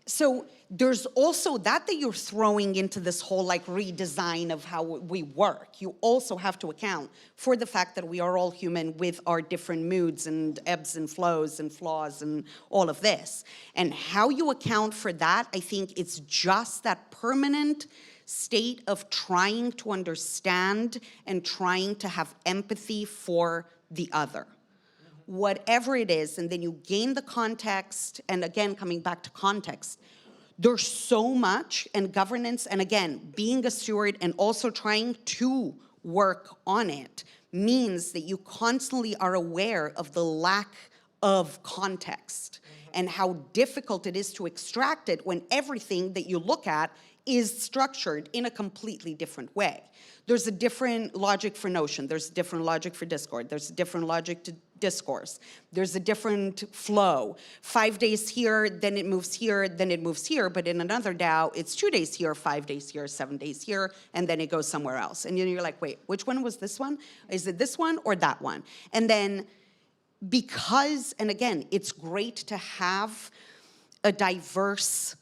So there's also that you're throwing into this whole like redesign of how we work. You also have to account for the fact that we are all human with our different moods and ebbs and flows and flaws and all of this. And how you account for that, I think it's just that permanent state of trying to understand and trying to have empathy for the other. Whatever it is, and then you gain the context, and again, coming back to context, there's so much, and governance, and again, being a steward and also trying to work on it means that you constantly are aware of the lack of context and how difficult it is to extract it when everything that you look at is structured in a completely different way. There's a different logic for Notion. There's a different logic for Discord. There's a different logic to discourse. There's a different flow. 5 days here, then it moves here, then it moves here. But in another DAO, it's 2 days here, 5 days here, 7 days here, and then it goes somewhere else. And you're like, wait, which one was this one? Is it this one or that one? And then because, and again, it's great to have a diverse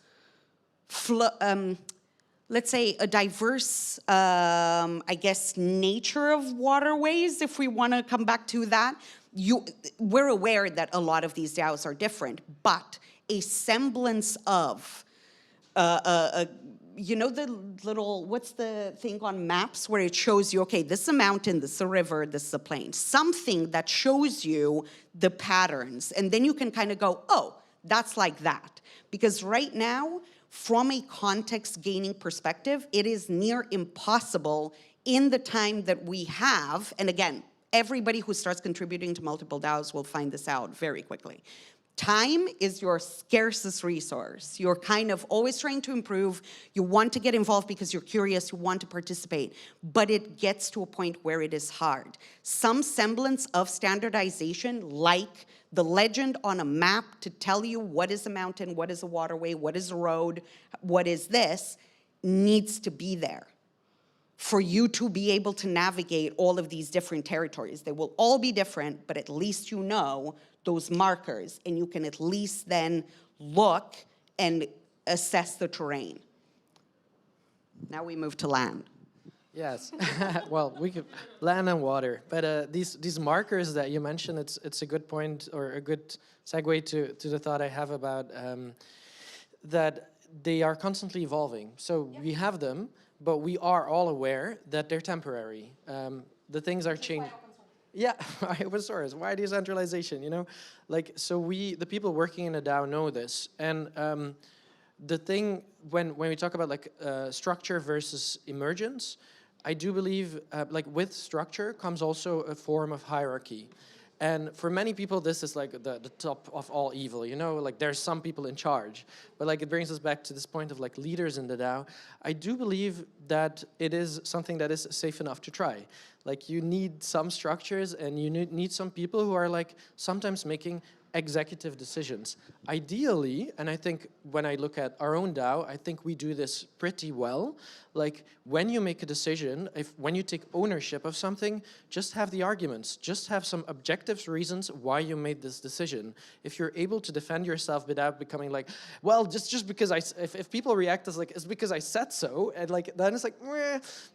let's say a diverse, I guess, nature of waterways, if we want to come back to that. We're aware that a lot of these DAOs are different, but a semblance of you know the little, what's the thing on maps where it shows you, okay, this is a mountain, this is a river, this is a plain. Something that shows you the patterns. And then you can kind of go, oh, that's like that. Because right now, from a context gaining perspective, it is near impossible in the time that we have. And again, everybody who starts contributing to multiple DAOs will find this out very quickly. Time is your scarcest resource. You're kind of always trying to improve. You want to get involved because you're curious, you want to participate, but it gets to a point where it is hard. Some semblance of standardization, like the legend on a map to tell you what is a mountain, what is a waterway, what is a road, what is this, needs to be there for you to be able to navigate all of these different territories. They will all be different, but at least you know those markers, and you can at least then look and assess the terrain. Now we move to land. Yes, well, we could land and water, but these markers that you mentioned, it's a good point or a good segue to the thought I have about that they are constantly evolving. So we have them, but we are all aware that they're temporary. The things are changing. Yeah, open source, why decentralization, you know? Like, so the people working in a DAO know this. And the thing, when we talk about like structure versus emergence, I do believe like with structure comes also a form of hierarchy. And for many people, this is like the top of all evil, you know, like there's some people in charge. But like it brings us back to this point of like leaders in the DAO. I do believe that it is something that is safe enough to try. Like you need some structures and you need some people who are like sometimes making executive decisions. Ideally, and I think when I look at our own DAO, I think we do this pretty well. Like when you make a decision, when you take ownership of something, just have the arguments, just have some objective reasons why you made this decision. If you're able to defend yourself without becoming like, well, just because if people react as like, it's because I said so, and like, then it's like,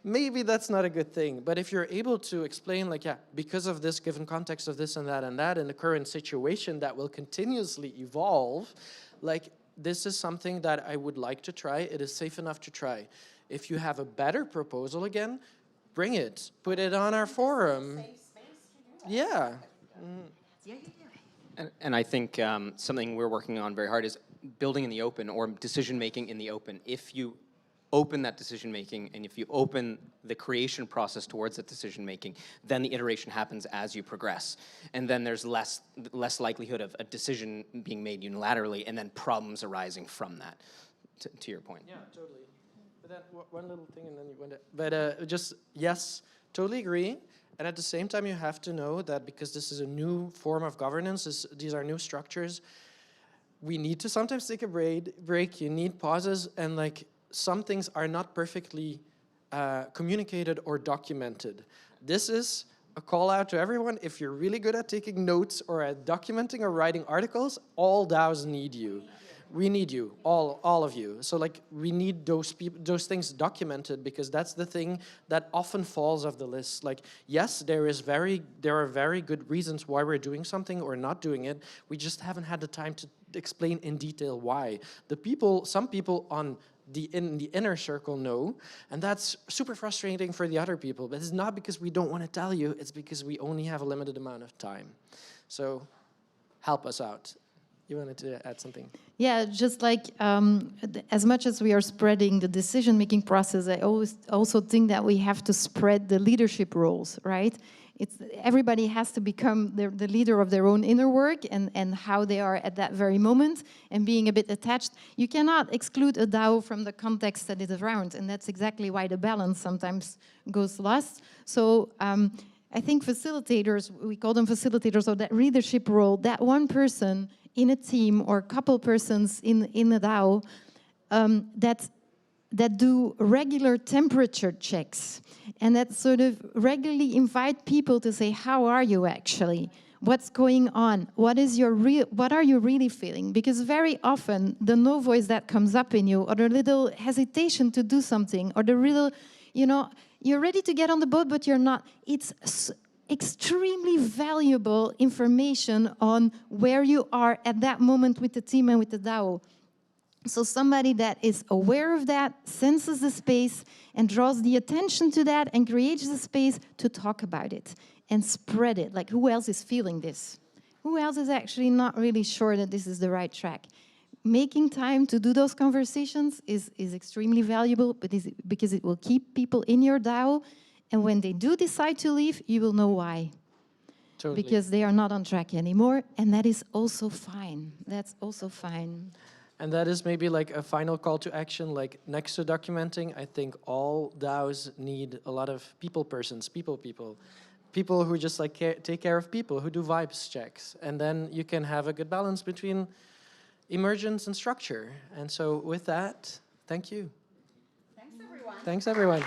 maybe that's not a good thing. But if you're able to explain like, yeah, because of this given context of this and that in the current situation that will continuously evolve, like this is something that I would like to try. It is safe enough to try. If you have a better proposal again, bring it. Put it on our forum. Yeah. And I think something we're working on very hard is building in the open or decision-making in the open. If you open that decision-making and if you open the creation process towards that decision-making, then the iteration happens as you progress. And then there's less likelihood of a decision being made unilaterally and then problems arising from that, to your point. Yeah, totally. But then one little thing and then you went it. But just, yes, totally agree. And at the same time, you have to know that because this is a new form of governance, these are new structures, we need to sometimes take a break. You need pauses, and like some things are not perfectly communicated or documented. This is a call out to everyone. If you're really good at taking notes or at documenting or writing articles, all DAOs need you. We need you, all of you. So like we need those things documented, because that's the thing that often falls off the list. Like, yes, there are very good reasons why we're doing something or not doing it. We just haven't had the time to explain in detail why. Some people in the inner circle know, and that's super frustrating for the other people. But it's not because we don't want to tell you, it's because we only have a limited amount of time. So help us out. You wanted to add something? Yeah, just like as much as we are spreading the decision-making process, I always also think that we have to spread the leadership roles, right? Everybody has to become the leader of their own inner work and how they are at that very moment, and being a bit attached. You cannot exclude a DAO from the context that is around, and that's exactly why the balance sometimes goes lost. So I think facilitators, we call them facilitators, or that leadership role, that one person in a team or a couple persons in a DAO that do regular temperature checks and that sort of regularly invite people to say, how are you actually? What's going on? What are you really feeling? Because very often the no voice that comes up in you, or the little hesitation to do something, or the little, you're ready to get on the boat, but you're not. It's extremely valuable information on where you are at that moment with the team and with the DAO. So somebody that is aware of that, senses the space, and draws the attention to that, and creates the space to talk about it and spread it. Like, who else is feeling this? Who else is actually not really sure that this is the right track? Making time to do those conversations is extremely valuable, but because it will keep people in your DAO, and when they do decide to leave, you will know why. Totally. Because they are not on track anymore, and that is also fine. That's also fine. And that is maybe like a final call to action, like next to documenting, I think all DAOs need a lot of people persons, people who just like take care of people, who do vibes checks. And then you can have a good balance between emergence and structure. And so with that, thank you. Thanks, everyone. Thanks, everyone.